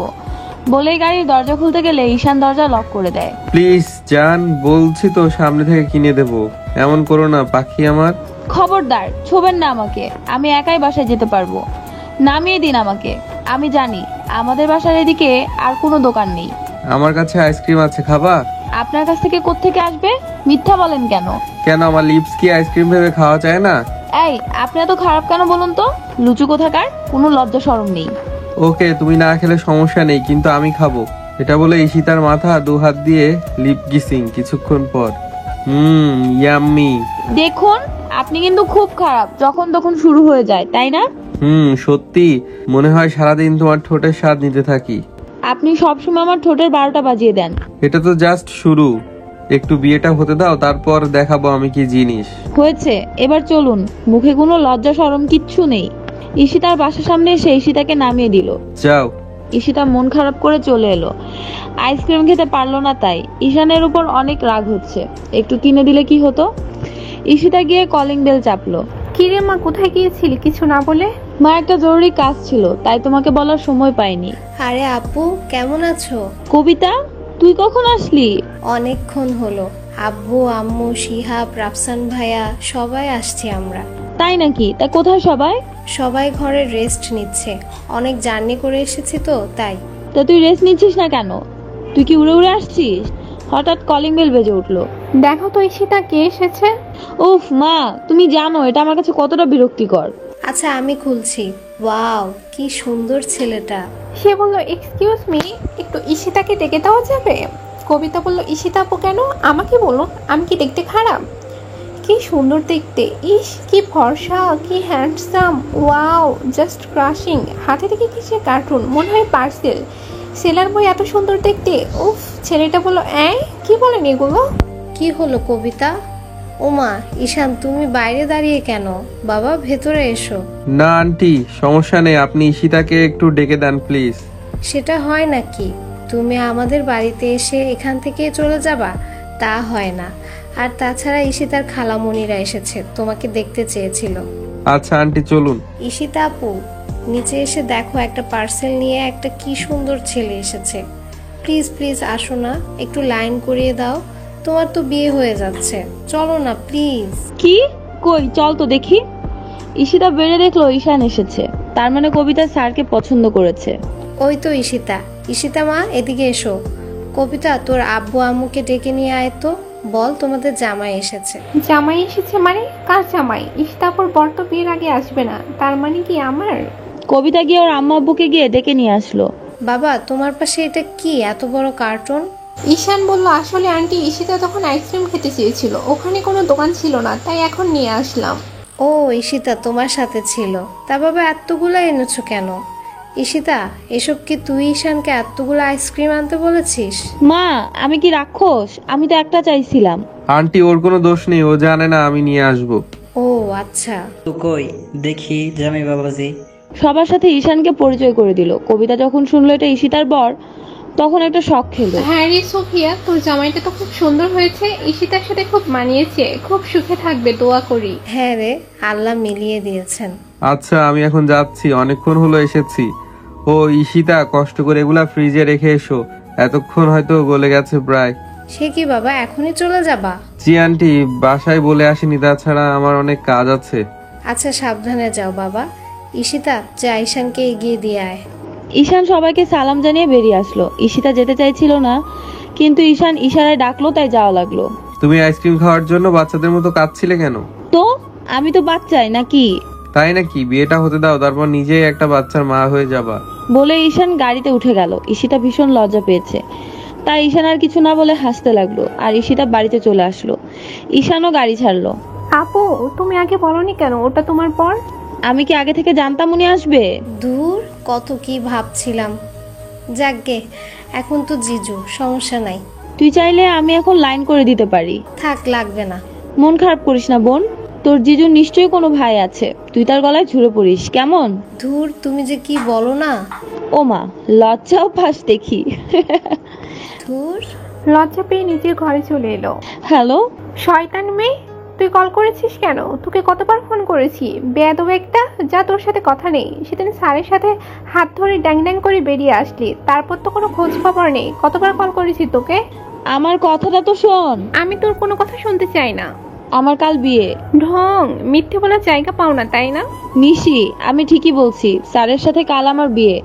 বলেই গাড়ির দরজা খুলতে গেলে ঈশান দরজা লক করে দেয়। প্লিজ জান, বলছি তো সামনে থেকে কিনে দেবো। এমন করো না পাখি আমার। খবরদার ছোবেন না আমাকে, আমি একাই বাসায় যেতে পারবো। নামিয়ে দিন আমাকে। আমি জানি আমাদের বাসার এদিকে আর কোনো দোকান নেই। আমার কাছে আইসক্রিম আছে, খাবা? আপনার কাছ থেকে কোত্থেকে আসবে? মিথ্যা বলেন কেন? কেন, আমার লিপস কি আইসক্রিম ভেবে খাওয়া যায় না? এই, আপনি এত খারাপ কেন বলুন তো? লুচু কোথাকার, কোনো লজ্জা শরম নেই। ওকে, তুমি না খেলে সমস্যা নেই, কিন্তু আমি খাবো। এটা বলে ঈশিতার মাথা দু হাত দিয়ে লিপ কিসিং কিছুক্ষণ পর। ইয়াম্মি। দেখুন, আপনি কিন্তু খুব খারাপ, যখন তখন শুরু হয়ে যায়, তাই না? সত্যি মনে হয় সারাদিন তোমার ঠোঁটের স্বাদ নিতে থাকি। আপনি সবসময় আমার ঠোঁটের 12টা বাজিয়ে দেন। এটা তো জাস্ট শুরু, একটু বিয়েটা হতে দাও, তারপর দেখাবো আমি কি জিনিস। হয়েছে, এবার চলুন। মুখে কোনো লজ্জা শরম কিচ্ছু নেই। ঈশিতার বাসার সামনে এসে ঈশিতাকে নামিয়ে দিল। যাও। ঈশিতা মন খারাপ করে চলে এলো। আইসক্রিম খেতে পারলো না, তাই ঈশানের উপর অনেক রাগ হচ্ছে। একটু কিনে দিলে কি হতো? ঈশিতা গিয়ে কলিং বেল চাপলো। কিরে মা, কোথায় গিয়েছিলি কিছু না বলে? মা, একটা জরুরি কাজ ছিল, তাই তোমাকে বলার সময় পাইনি। আরে আপু, কেমন আছো? কবিতা, তুই কখন আসলি? অনেকক্ষণ হলো। আব্বু, আম্মু, শিহাব, রাফসান ভাইয়া সবাই আসছি আমরা। তাই নাকি? তা কোথায় সবাই? সবাই ঘরে রেস্ট নিচ্ছে, অনেক জার্নি করে এসেছি তো তাই। তা তুই রেস্ট নিচ্ছিস না কেন? তুই কি উড়ে উড়ে আসছিস? হঠাৎ কলিং বেল বেজে উঠলো। দেখো তো ঈশিতা কে এসেছে। উফ মা, তুমি জানো এটা আমার কাছে কতটা বিরক্তিকর। আচ্ছা আমি খুলছি। ওয়াও, কি সুন্দর ছেলেটা। সে বলল, এক্সকিউজ মি, একটু ঈশিতাকে ডেকে দেওয়া যাবে? কবিতা বলল, ঈশিতা আপু কেন? আমাকে বলুন, আমি কি দেখতে খারাপ? কি সুন্দর দেখতে, ইস কি ফর্সা, কি হ্যান্ডসাম, ওয়াও জাস্ট ক্রাশিং। হাতে থেকে কিসের কার্টুন, মনে হয় পার্সেল। সেলার বই এত সুন্দর দেখতে। উফ, ছেলেটা বলল, কি বলেন এগুলো? কি হলো কবিতা? ওমা, ঈশান তুমি বাইরে দাঁড়িয়ে কেন? বাবা ভেতরে এসো। না আন্টি, সমস্যা নেই, আপনি ঈশিতাকে একটু ডেকে দেন প্লিজ। সেটা হয় নাকি? তুমি আমাদের বাড়িতে এসে এখান থেকে চলে যাবা? তা হয় না। আর তাছাড়া ঈশিতার খালামণিরা এসেছে, তোমাকে দেখতে চেয়েছিল। আচ্ছা আন্টি, চলুন। ঈশিতা আপু, নিচে এসে দেখো, একটা পার্সেল নিয়ে একটা কি সুন্দর ছেলে এসেছে। প্লিজ প্লিজ আসো না, একটু লাইন করিয়ে দাও। তোমার তো বিয়ে হয়ে যাচ্ছে, চলো না প্লিজ। কি? কই চল তো দেখি। ঈশিতা বেড়ে দেখলো ঈশান এসেছে, তার মানে কবিতা স্যারকে পছন্দ করেছে। ওই তো ঈশিতা। ঈশিতা মা, এদিকে এসো। কবিতা, তোর আব্বু আম্মুকে ডেকে নিয়ে আয় তো, বল তোমাদের জামাই এসেছে। জামাই এসেছে মানে? কার জামাই? ঈশিতা আপুর বর তো বিয়ের আগে আসবে না, তার মানে কি আমার? কবিতা গিয়ে ওর আম্মা আব্বুকে গিয়ে ডেকে নিয়ে আসলো। বাবা, তোমার পাশে এটা কি এত বড় কার্টুন? ঈশান বলল, আসলে আন্টি ঈশিতা তখন আইসক্রিম খেতে চেয়েছিল, ওখানে কোনো দোকান ছিল না, তাই এখন নিয়ে আসলাম। ও ঈশিতা তোমার সাথে ছিল? তা বাবা এতগুলো এনেছো কেন? ঈশিতা, এসব কি তুই ঈশানকে এতগুলো আইসক্রিম আনতে বলেছিস? মা, আমি কি রাক্ষস? আমি তো একটা চাইছিলাম। আন্টি, ওর কোনো দোষ নেই, ও জানে না আমি নিয়ে আসবো। ও আচ্ছা। তো কই দেখি জামাই বাবাজি। সবার সাথে ঈশানকে পরিচয় করে দিল। কবিতা যখন শুনলো এটা ঈশিতার বর, তখন একটা শখ খেলো। হ্যাঁ রে সোফিয়া, তোর জামাইটা তো খুব সুন্দর হয়েছে, ঈশিতার সাথে খুব মানিয়েছে, খুব সুখে থাকবে, দোয়া করি। হ্যাঁ রে, আল্লাহ মিলিয়ে দিয়েছেন। আচ্ছা আমি এখন যাচ্ছি, অনেকক্ষণ হলো এসেছি। ও ঈশিতা, কষ্ট করে এগুলা ফ্রিজে রেখে এসো, এতক্ষণ হয়তো গলে গেছে প্রায়। সে কি বাবা, এখনই চলে যাবা? জি আন্টি, বাসায় বলে আসিনি, তাছাড়া আমার অনেক কাজ আছে। আচ্ছা সাবধানে যাও বাবা। ঈশিতা, যা ঈশানকে এগিয়ে দিয়ে আয়। ঈশান সবাইকে সালাম জানিয়ে বেরিয়ে আসলো। ঈশিতা যেতে চাইছিল না, কিন্তু ঈশান ইশারায় ডাকলো, তাই যাওয়া লাগলো। তুমি আইসক্রিম খাওয়ার জন্য বাচ্চাদের মতো কাঁদছিলে কেন? তো আমি তো বাচ্চাই নাকি? তাই নাকি? বিয়েটা হতে দাও, তারপর নিজেই একটা বাচ্চার মা হয়ে যাবা। বলে ঈশান গাড়িতে উঠে গেল। ঈশিতা ভীষণ লজ্জা পেয়েছে, তাই ঈশান আর কিছু না বলে হাসতে লাগলো। আর ঈশিতা বাড়িতে চলে আসলো। ঈশানও গাড়ি ছাড়লো। আপু, তুমি আগে বলনি কেন ওটা তোমার পর? আমি কি আগে থেকে জানতাম উনি আসবে? দূর, কত কি ভাবছিলাম। যাকগে, এখন তো জিজু, সমস্যা নাই। তুই চাইলে আমি এখন লাইন করে দিতে পারি। থাক, লাগবে না। মন খারাপ করিস না বোন, তোর জিজুর নিশ্চয়ই কোনো ভাই আছে, তুই তার গলায় ঝুড়ে পড়িস কেমন? ধুর, তুমি যে কি বলো না। ও মা, লজ্জাও পাস দেখি। ধুর। লজ্জা পেয়ে নিজের ঘরে চলে এলো। হ্যালো। শয়তান মেয়ে, তুই কল করেছিস কেন? তোকে কতবার ফোন করেছি, বেয়াদব একটা, যা তোর সাথে কথা নেই। সেদিন স্যারের সাথে হাত ধরে ড্যাং ড্যাং করে বেরিয়ে আসলি, তারপর তো কোনো খোঁজ খবর নেই। কতবার কল করেছি তোকে? আমার কথাটা তো শোন। আমি তোর কোনো কথা শুনতে চাই না। আমার কাল বিয়ে। ঢং, মিথ্যে বলার জায়গা পাও না তাই না? নিশি, আমি ঠিকই বলছি, স্যারের সাথে কাল আমার বিয়ে।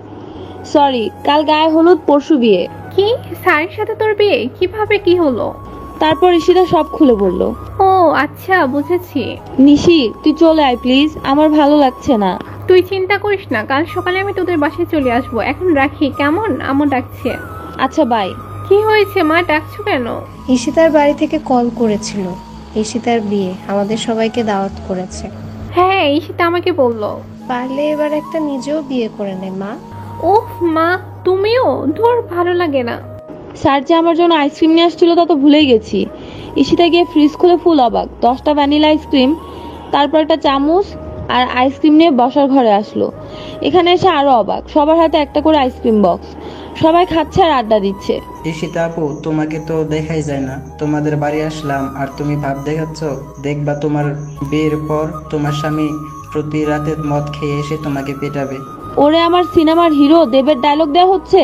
সরি, কাল গায়ে হলুদ, পরশু বিয়ে। কি? স্যারের সাথে তোর বিয়ে? কিভাবে, কি হলো? তারপর ঈশিতা সব খুলে বলল। ও আচ্ছা, বুঝেছি। নিশি, তুই চলে আয় প্লিজ, আমার ভালো লাগছে না। তুই চিন্তা করিস না, কাল সকালে আমি তোদের বাসায় চলে আসবো। এখন রাখি কেমন? আমও ডাকছে। আচ্ছা বাই। কি হয়েছে মা, ডাকছো কেন? ঈশিতার বাড়ি থেকে কল করেছিল। ঈশিতার বিয়ে, আমাদের সবাইকে দাওয়াত করেছে। হ্যাঁ, ঈশিতা আমাকে বললো। পারলে এবার একটা নিজেও বিয়ে করে নে মা। ওহ মা, তুমিও? ধুর, ভালো লাগে না। স্যার যে আমার জন্য আইসক্রিম নিয়ে আসছিল তা তো ভুলেই গেছি। ঈশিতা গিয়ে ফ্রিজ খুলে ফুল অবাক, 10টা ভ্যানিলা আইসক্রিম, তারপর একটা চামচ আর আইসক্রিম নিয়ে বসার ঘরে আসলো। এখানে এসে আরো অবাক, সবার হাতে একটা করে আইসক্রিম বক্স, সবাই খাচ্ছে আর আড্ডা দিচ্ছে। ঈশিতা আপু, তোমাকে তো দেখাই যায় না। তোমাদের বাড়ি আসলাম আর তুমি ভাব দেখাচ্ছ। দেখবা তোমার বিয়ের পর তোমার স্বামী প্রতি রাতে মদ খেয়ে এসে তোমাকে পেটাবে। ওরে আমার সিনেমার হিরো দেবের ডায়লগ দেওয়া হচ্ছে।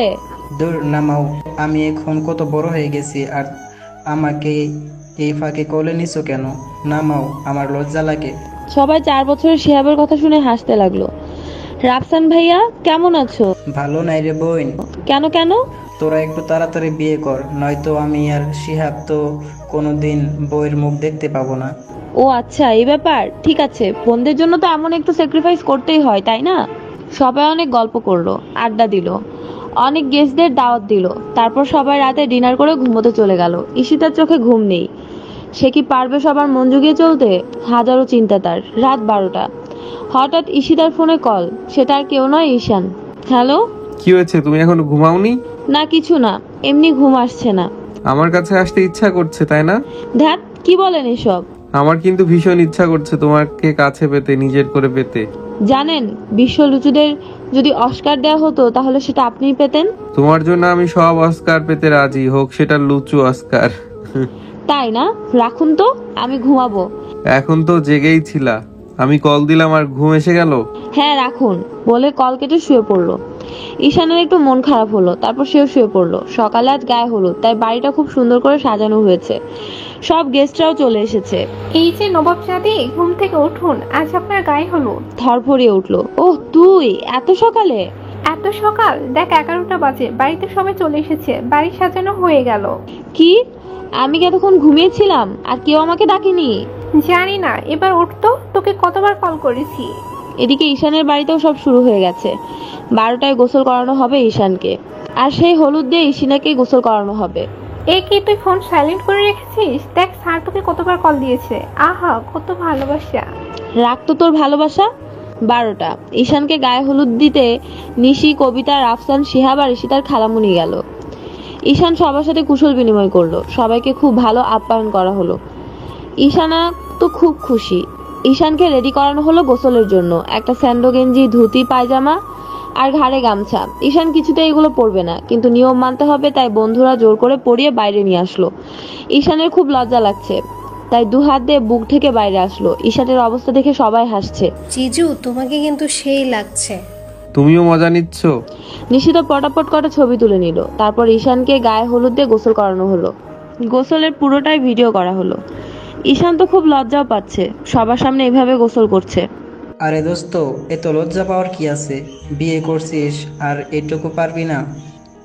দূর নামাও, আমি এখন কত বড় হয়ে গেছি আর আমাকে এই ফাঁকে কোলে নিছো কেন? নামাও, আমার লজ্জা লাগে। সবাই 4 বছরের শিহাবের কথা শুনে হাসতে লাগলো। রাফসান ভাইয়া কেমন আছো? ভালো নাই রে বোন। কেন কেন? তোরা একটু তাড়াতাড়ি বিয়ে কর, নয়তো আমি আর শিহাব তো কোনোদিন বউয়ের মুখ দেখতে পাবো না। ও আচ্ছা, এই ব্যাপার। ঠিক আছে, বোনদের জন্য তো এমন একটু স্যাক্রিফাইস করতেই হয়, তাই না? সবাই অনেক গল্প করলো, আড্ডা দিল, অনেক গেস্টদের দাওয়াত দিল। তারপর সবাই রাতে ডিনার করে ঘুমোতে চলে গেল। ঈশিতার চোখে ঘুম নেই। সে কি পারবে সবার মন জুগিয়ে চলতে? হাজারো চিন্তা তার। রাত 12টা। হঠাৎ ঈশিতার ফোনে কল। সেটা আর কেউ নয়, ঈশান। হ্যালো। কি হয়েছে, তুমি এখন ঘুমাওনি? না কিছু না, এমনি ঘুম আসছে না। আমার কাছে আসতে ইচ্ছা করছে তাই না? ধ্যাত, কি বলেন এসব? আমার কিন্তু ভীষণ ইচ্ছা করছে তোমাকে কাছে পেতে, নিজের করে পেতে। জানেন, বিশ্ব লুচুদের যদি অস্কার দেওয়া হতো তাহলে সেটা আপনিই পেতেন। তোমার জন্য আমি সব অস্কার পেতে রাজি, হোক সেটা লুচু অস্কার। তাই না? রাখুন তো, আমি ঘুমাবো। এখন তো জেগেই ছিলা, আমি কল দিলাম আর ঘুম এসে গেল। হ্যাঁ রাখুন, বলে কল কেটে শুয়ে পড়লো। ঈশানের একটু মন খারাপ হলো, তারপর সেও শুয়ে পড়লো। সকালে আজ গায়ে হলুদ, তাই বাড়িটা খুব সুন্দর করে সাজানো হয়েছে। সব গেস্টরাও চলে এসেছে। এই যে নবাবজাদি, ঘুম থেকে উঠুন, আজ আপনার গায়ে হলুদ। ধরফরিয়ে উঠলো। ওহ তুই, এত সকালে? এত সকাল? দেখ 11টা বাজে, বাড়িতে সবাই চলে এসেছে, বাড়ি সাজানো হয়ে গেল। কি? আমি কি এতক্ষণ ঘুমিয়েছিলাম আর কেউ আমাকে ডাকেনি? জানি না, এবার উঠতো, তোকে কতবার কল করেছি। এদিকে ঈশানের বাড়িতেও সব শুরু হয়ে গেছে। 12টায় গোসল করানো হবে ঈশানকে, আর সেই হলুদ দিয়ে ঈশিনাকে গোসল করানো হবে। এ কি, তুই ফোন সাইলেন্ট করে রেখেছিস? দেখ স্যার তোকে কতবার কল দিয়েছে। আহা, কত ভালোবাসা। রাখতো তোর ভালোবাসা। 12টা। ঈশানকে গায়ে হলুদ দিতে নিশি, কবিতা, রাফসান, শিহাব আর ঈশিতার খালামুনি গেল। ঈশান সবার সাথে কুশল বিনিময় করলো, সবাইকে খুব ভালো আপ্যায়ন করা হলো। ঈশানা তো খুব খুশি। ঈশানকে রেডি করানো হলো গোসলের জন্য। একটা স্যান্ডো গেঞ্জি, ধুতি, পায়জামা আর ঘাড়ে গামছা। ঈশান কিছুতেই এগুলো পরবে না, কিন্তু নিয়ম মানতে হবে, তাই বন্ধুরা জোর করে পরিয়ে বাইরে নিয়ে আসলো। ঈশানের খুব লজ্জা লাগছে, তাই দু হাত দিয়ে বুক থেকে বাইরে আসলো। ঈশানের অবস্থা দেখে সবাই হাসছে। জিজু তোমাকে কিন্তু সেই লাগছে। তুমিও মজা নিচ্ছ? নিশিতা পটাপট কটা ছবি তুলে নিল। তারপর ঈশানকে গায়ে হলুদ দিয়ে গোসল করানো হলো। গোসলের পুরোটাই ভিডিও করা হলো। ঈশান তো খুব লজ্জাও পাচ্ছে, সবার সামনে এইভাবে গোসল করছে। আরে দোস্ত, এত লজ্জা পাওয়ার কি আছে? বিয়ে করছিস আর এটুকু পারবি না?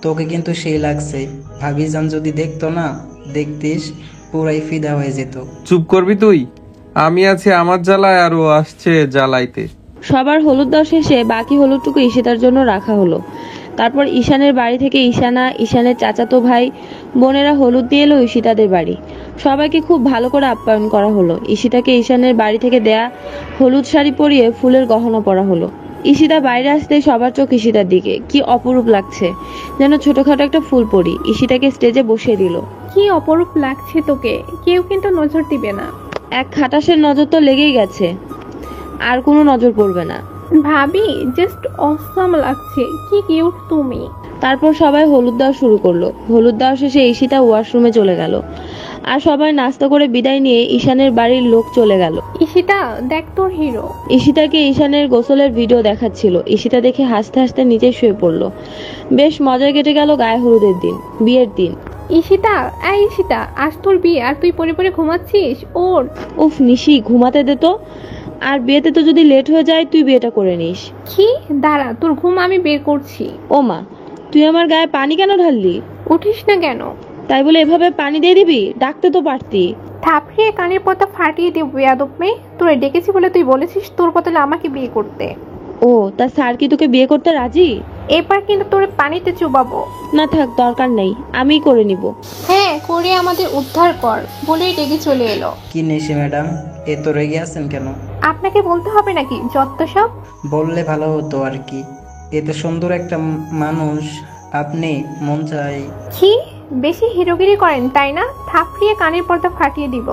তোকে কিন্তু সেই লাগছে। ভাবিজান যদি দেখতো না, দেখতিস পুরাই ফিদা হয়ে যেত। চুপ করবি তুই? আমি আছি আমার জ্বালায় আর ও আসছে জ্বালাইতে। সবার হলুদ দেওয়া শেষে বাকি হলুদটুকু ঈশিতার জন্য রাখা হলো। তারপর ঈশানের বাড়ি থেকে ঈশানা, ঈশানের চাচাতো ভাই বোনেরা হলুদ দিয়ে এলো ঈশিতাদের বাড়ি। সবাইকে খুব ভালো করে আপ্যায়ন করা হলো। ঈশিতাকে ঈশানের বাড়ি থেকে দেয়া হলুদ শাড়ি পরিয়ে ফুলের গহনা পরা হলো। ঈশিতা বাইরে আসতেই সবার চোখ ঈশিতার দিকে। কি অপরূপ লাগছে, যেন ছোটখাটো একটা ফুল পরি। ঈশিতাকে স্টেজে বসিয়ে দিল। কি অপরূপ লাগছে তোকে, কেউ কিন্তু নজর দিবে না। এক খাটাসের নজর তো লেগেই গেছে, আর কোনো নজর পড়বে না। ভাবি, জাস্ট অসম লাগছে, কি কিউট তুমি। তারপর সবাই হলুদ দেওয়া শুরু করলো। হলুদ দেওয়া শেষে ঈশিতা ওয়াশরুমে চলে গেল, আর সবাই নাস্তা করে বিদায় নিয়ে ঈশানের বাড়ির লোক চলে গেল। ঈশিতা, দেখ তোর হিরো। ঈশিতাকে ঈশানের গোসলের ভিডিও দেখাচ্ছিল। ঈশিতা দেখে হাসতে হাসতে নিচে শুয়ে পড়লো। বেশ মজায় কেটে গেল গায়ে হলুদের দিন, বিয়ের দিন। ঈশিতা, এই ঈশিতা, আজ তোর বিয়ে আর তুই পরে পরে ঘুমাচ্ছিস। ওর উফ নিশি, ঘুমাতে দে তো। আর বিয়েতে তো যদি লেট হয়ে যায়, তুই বিয়েটা করে নিস। কি? দাঁড়া, তোর ঘুম আমি বের করছি। ও মা, তুই আমার গায়ে পানি কেন ঢাললি? উঠিস না কেন? তাই বলে এভাবে পানি দিয়ে দিবি? ডাকতে তো পারতি। থাপড়িয়ে কানের পর্দা ফাটিয়ে দিব বেয়াদব মেয়ে। তোরে ডেকেছি বলে তুই বলেছিস তোর বদলে আমাকে বিয়ে করতে। ও, তা স্যার কি তোকে বিয়ে করতে রাজি? এবার কিন্তু তোরে পানিতে চুবাবো। না থাক, দরকার নেই, আমিই করে নিব। হ্যাঁ, করে আমাদের উদ্ধার কর বলেই ডেকে চলে এলো। কি নেশি ম্যাডাম, এত রেগে আছেন কেন? আপনাকে বলতে হবে নাকি যত সব? বললে ভালো হতো আর কি। এত সুন্দর একটা মানুষ আপনি, মন চাই। কি বেশি হিরোগিরি করেন তাই না? থাপড়িয়ে কানের পর্দা ফাটিয়ে দিব।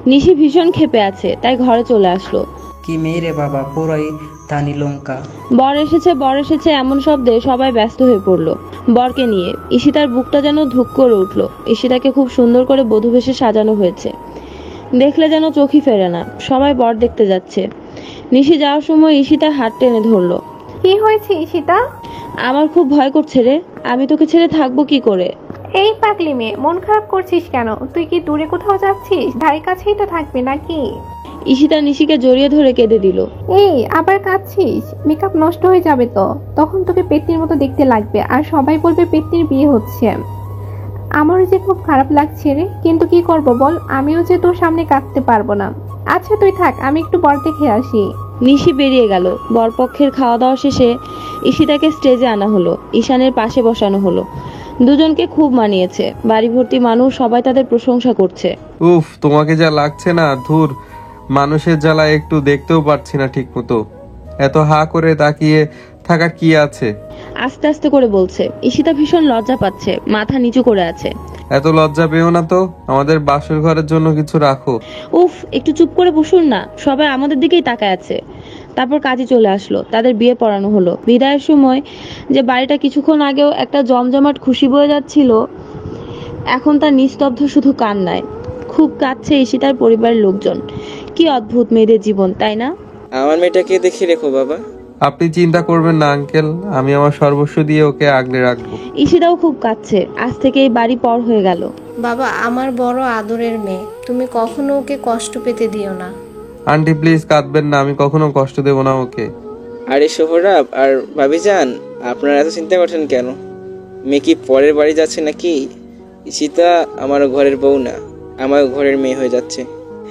নিশি ভীষণ ক্ষেপে আছে, তাই ঘরে চলে আসলো। কি মেয়ে রে বাবা, পুরাই ধানি লঙ্কা। বর এসেছে, বর এসেছে এমন শব্দে সবাই ব্যস্ত হয়ে পড়লো বরকে নিয়ে। ঈশিতার বুকটা যেন ধুক করে উঠলো। ঈশিতাকে খুব সুন্দর করে বধূবেশে সাজানো হয়েছে, দেখলে যেন চোখই ফেরে না। সবাই বর দেখতে যাচ্ছে। নিশি যাওয়ার সময় ঈশিতার হাত টেনে ধরলো। কি হয়েছে ঈশিতা? আমার খুব ভয় করছে রে, আমি তোকে ছেড়ে থাকবো কি করে? এই পাগলি মেয়ে, মন খারাপ করছিস কেন? তুই কি দূরে কোথাও যাচ্ছিস? ধারে কাছেই তো থাকবি নাকি? ঈশিতা নিশিকে জড়িয়ে ধরে কেঁদে দিল। এই আবার কাঁদছিস? মেকআপ নষ্ট হয়ে যাবে তো, তখন তোকে পেত্নির মতো দেখতে লাগবে আর সবাই বলবে পেত্নির বিয়ে হচ্ছে। আমারও যে খুব খারাপ লাগছে রে, কিন্তু কি করব বল, আমিও যে তোর সামনে কাঁদতে পারবো না। আচ্ছা তুই থাক, আমি একটু বর দেখে আসি। নিশি বেরিয়ে গেল। বরপক্ষের খাওয়া দাওয়া শেষে ঈশিতাকে স্টেজে আনা হলো, ঈশানের পাশে বসানো হলো। দুজনকে খুব মানিয়েছে। বাড়ি ভর্তি মানুষ, সবাই তাদের প্রশংসা করছে। উফ, তোমাকে যা লাগছে না, ধুর, মানুষের জ্বালায় একটু দেখতেও পারছি না ঠিক মতো। এত হা করে তাকিয়ে থাকার কি আছে? আস্তে আস্তে করে বলছে। ঈশিতা ভীষণ লজ্জা পাচ্ছে, মাথা নিচু করে আছে। এত লজ্জা পেও না তো, আমাদের বাসর ঘরের জন্য কিছু রাখো। উফ, একটু চুপ করে বসুন না, সবাই আমাদের দিকেই তাকায় আছে। তারপর কাজে চলে আসলো, তাদের বিয়ে পড়ানো হলো। বিদায়ের সময় যে বাড়িটা কিছুক্ষণ আগেও একটা জমজমাট খুশি বয়ে যাচ্ছিল, এখন তার নিস্তব্ধ শুধু কান্নায়। খুব কাঁদছে ঈশিতার পরিবারের লোকজন। কি অদ্ভুত মেয়েদের জীবন, তাই না? আমার মেয়েটাকে দেখে রেখো বাবা। আপনি চিন্তা করবেন না আঙ্কেল, আমি আমার সর্বস্ব দিয়ে ওকে আগলে রাখবো। ঈশিতাও খুব কাঁদছে। আজ থেকে এই বাড়ি পর হয়ে গেল। বাবা, আমার বড় আদরের মেয়ে, তুমি কখনো ওকে কষ্ট পেতে দিও না। আন্টি প্লিজ কাঁদবেন না, আমি কখনো কষ্ট দেব না ওকে। আরে সোহরাব আর ভাবিজান, আপনারা এত চিন্তা করছেন কেন? মেয়ে কি পরের বাড়ি যাচ্ছে নাকি? ঈশিতা আমার ঘরের বউ না, আমার ঘরের মেয়ে হয়ে যাচ্ছে।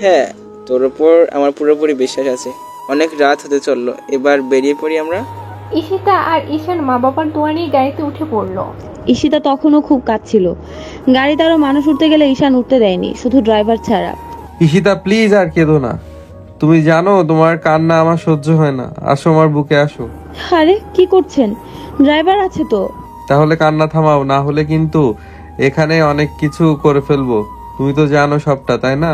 হ্যাঁ, তোর উপর আমার পুরোপুরি বিশ্বাস আছে। অনেক রাত হতে চললো, এবার বেরিয়ে পড়ি আমরা। ঈশিতা আর ঈশান মা বাবার দোয়া নিয়ে গাড়িতে উঠে পড়লো। ঈশিতা তখনও খুব কাঁদছিল। গাড়িতে আরো মানুষ উঠতে গেলে ঈশান উঠতে দেয়নি, শুধু ড্রাইভার ছাড়া। ঈশিতা প্লিজ আর কেঁদো না, তুমি জানো তোমার কান্না আমার সহ্য হয় না। আসো আমার বুকে আসো। আরে কি করছেন? ড্রাইভার আছে তো। তাহলে কান্না থামাও, না হলে কিন্তু এখানে অনেক কিছু করে ফেলবো। তুমি তো জানো সবটা, তাই না?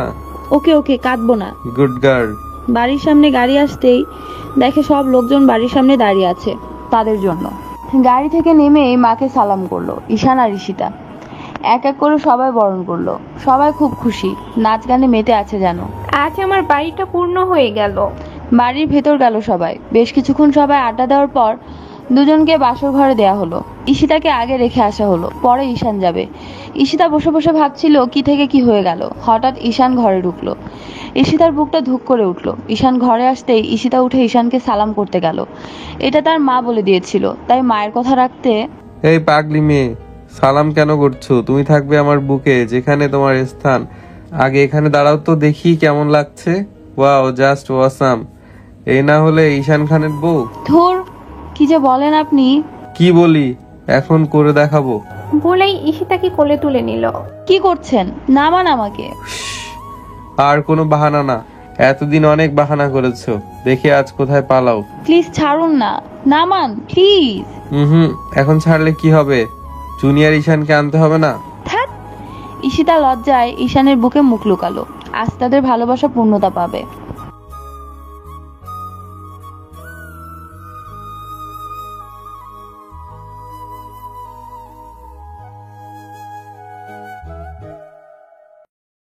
ওকে ওকে, কাঁদবো না। Good girl. বাড়ির সামনে গাড়ি আসতেই দেখে সব লোকজন বাড়ির সামনে দাঁড়িয়ে আছে তাদের জন্য। গাড়ি থেকে নেমেই মাকে সালাম করলো ঈশান আর ঈশিতা। এক এক করে সবাই বরণ করলো। সবাই খুব খুশি, নাচ গানে মেতে আছে যেন। আজ আমার বাড়িটা পূর্ণ হয়ে গেল। বাড়ির ভেতর গেল সবাই। বেশ কিছুক্ষণ সবাই আড্ডা দেওয়ার পর দুজনকে বাসর ঘরে দেয়া হলো। ঈশিতাকে আগে রেখে আসা হলো, পরে ঈশান যাবে। ঈশিতা বসে বসে ভাবছিল কি থেকে কি হয়ে গেল। হঠাৎ ঈশান ঘরে ঢুকলো। ঈশিতার বুকটা ধুক করে উঠলো। ঈশান ঘরে আসতেই ঈশিতা উঠে ঈশানকে সালাম করতে গেল। এটা তার মা বলে দিয়েছিল, তাই মায়ের কথা রাখতে এই পাগলি মেয়ে, সালাম কেন করছো? তুমি থাকবে আমার বুকে, যেখানে তোমার স্থান। আগে এখানে দাঁড়াও তো দেখি কেমন লাগছে। Wow, just awesome. এই না হলে ঈশান খানের বউ? ধুর, কি যে বলেন আপনি। কি বলি, এখন করে দেখাবো। বলেই ঈশিতাকে কোলে তুলে নিল। কি করছেন? নামান আমাকে। আর কোনো বাহানা না, এতদিন অনেক বাহানা করেছো, দেখি আজ কোথায় পালাও। প্লিজ ছাড়ুন না, নামান প্লিজ। হুম, এখন ছাড়লে কি হবে? জুনিয়র ঈশানকে আনতে হবে না? থাক। ঈশিতা লজ্জায় ঈশানের বুকে মুখ লুকালো। আজ তাদের ভালোবাসা পূর্ণতা পাবে।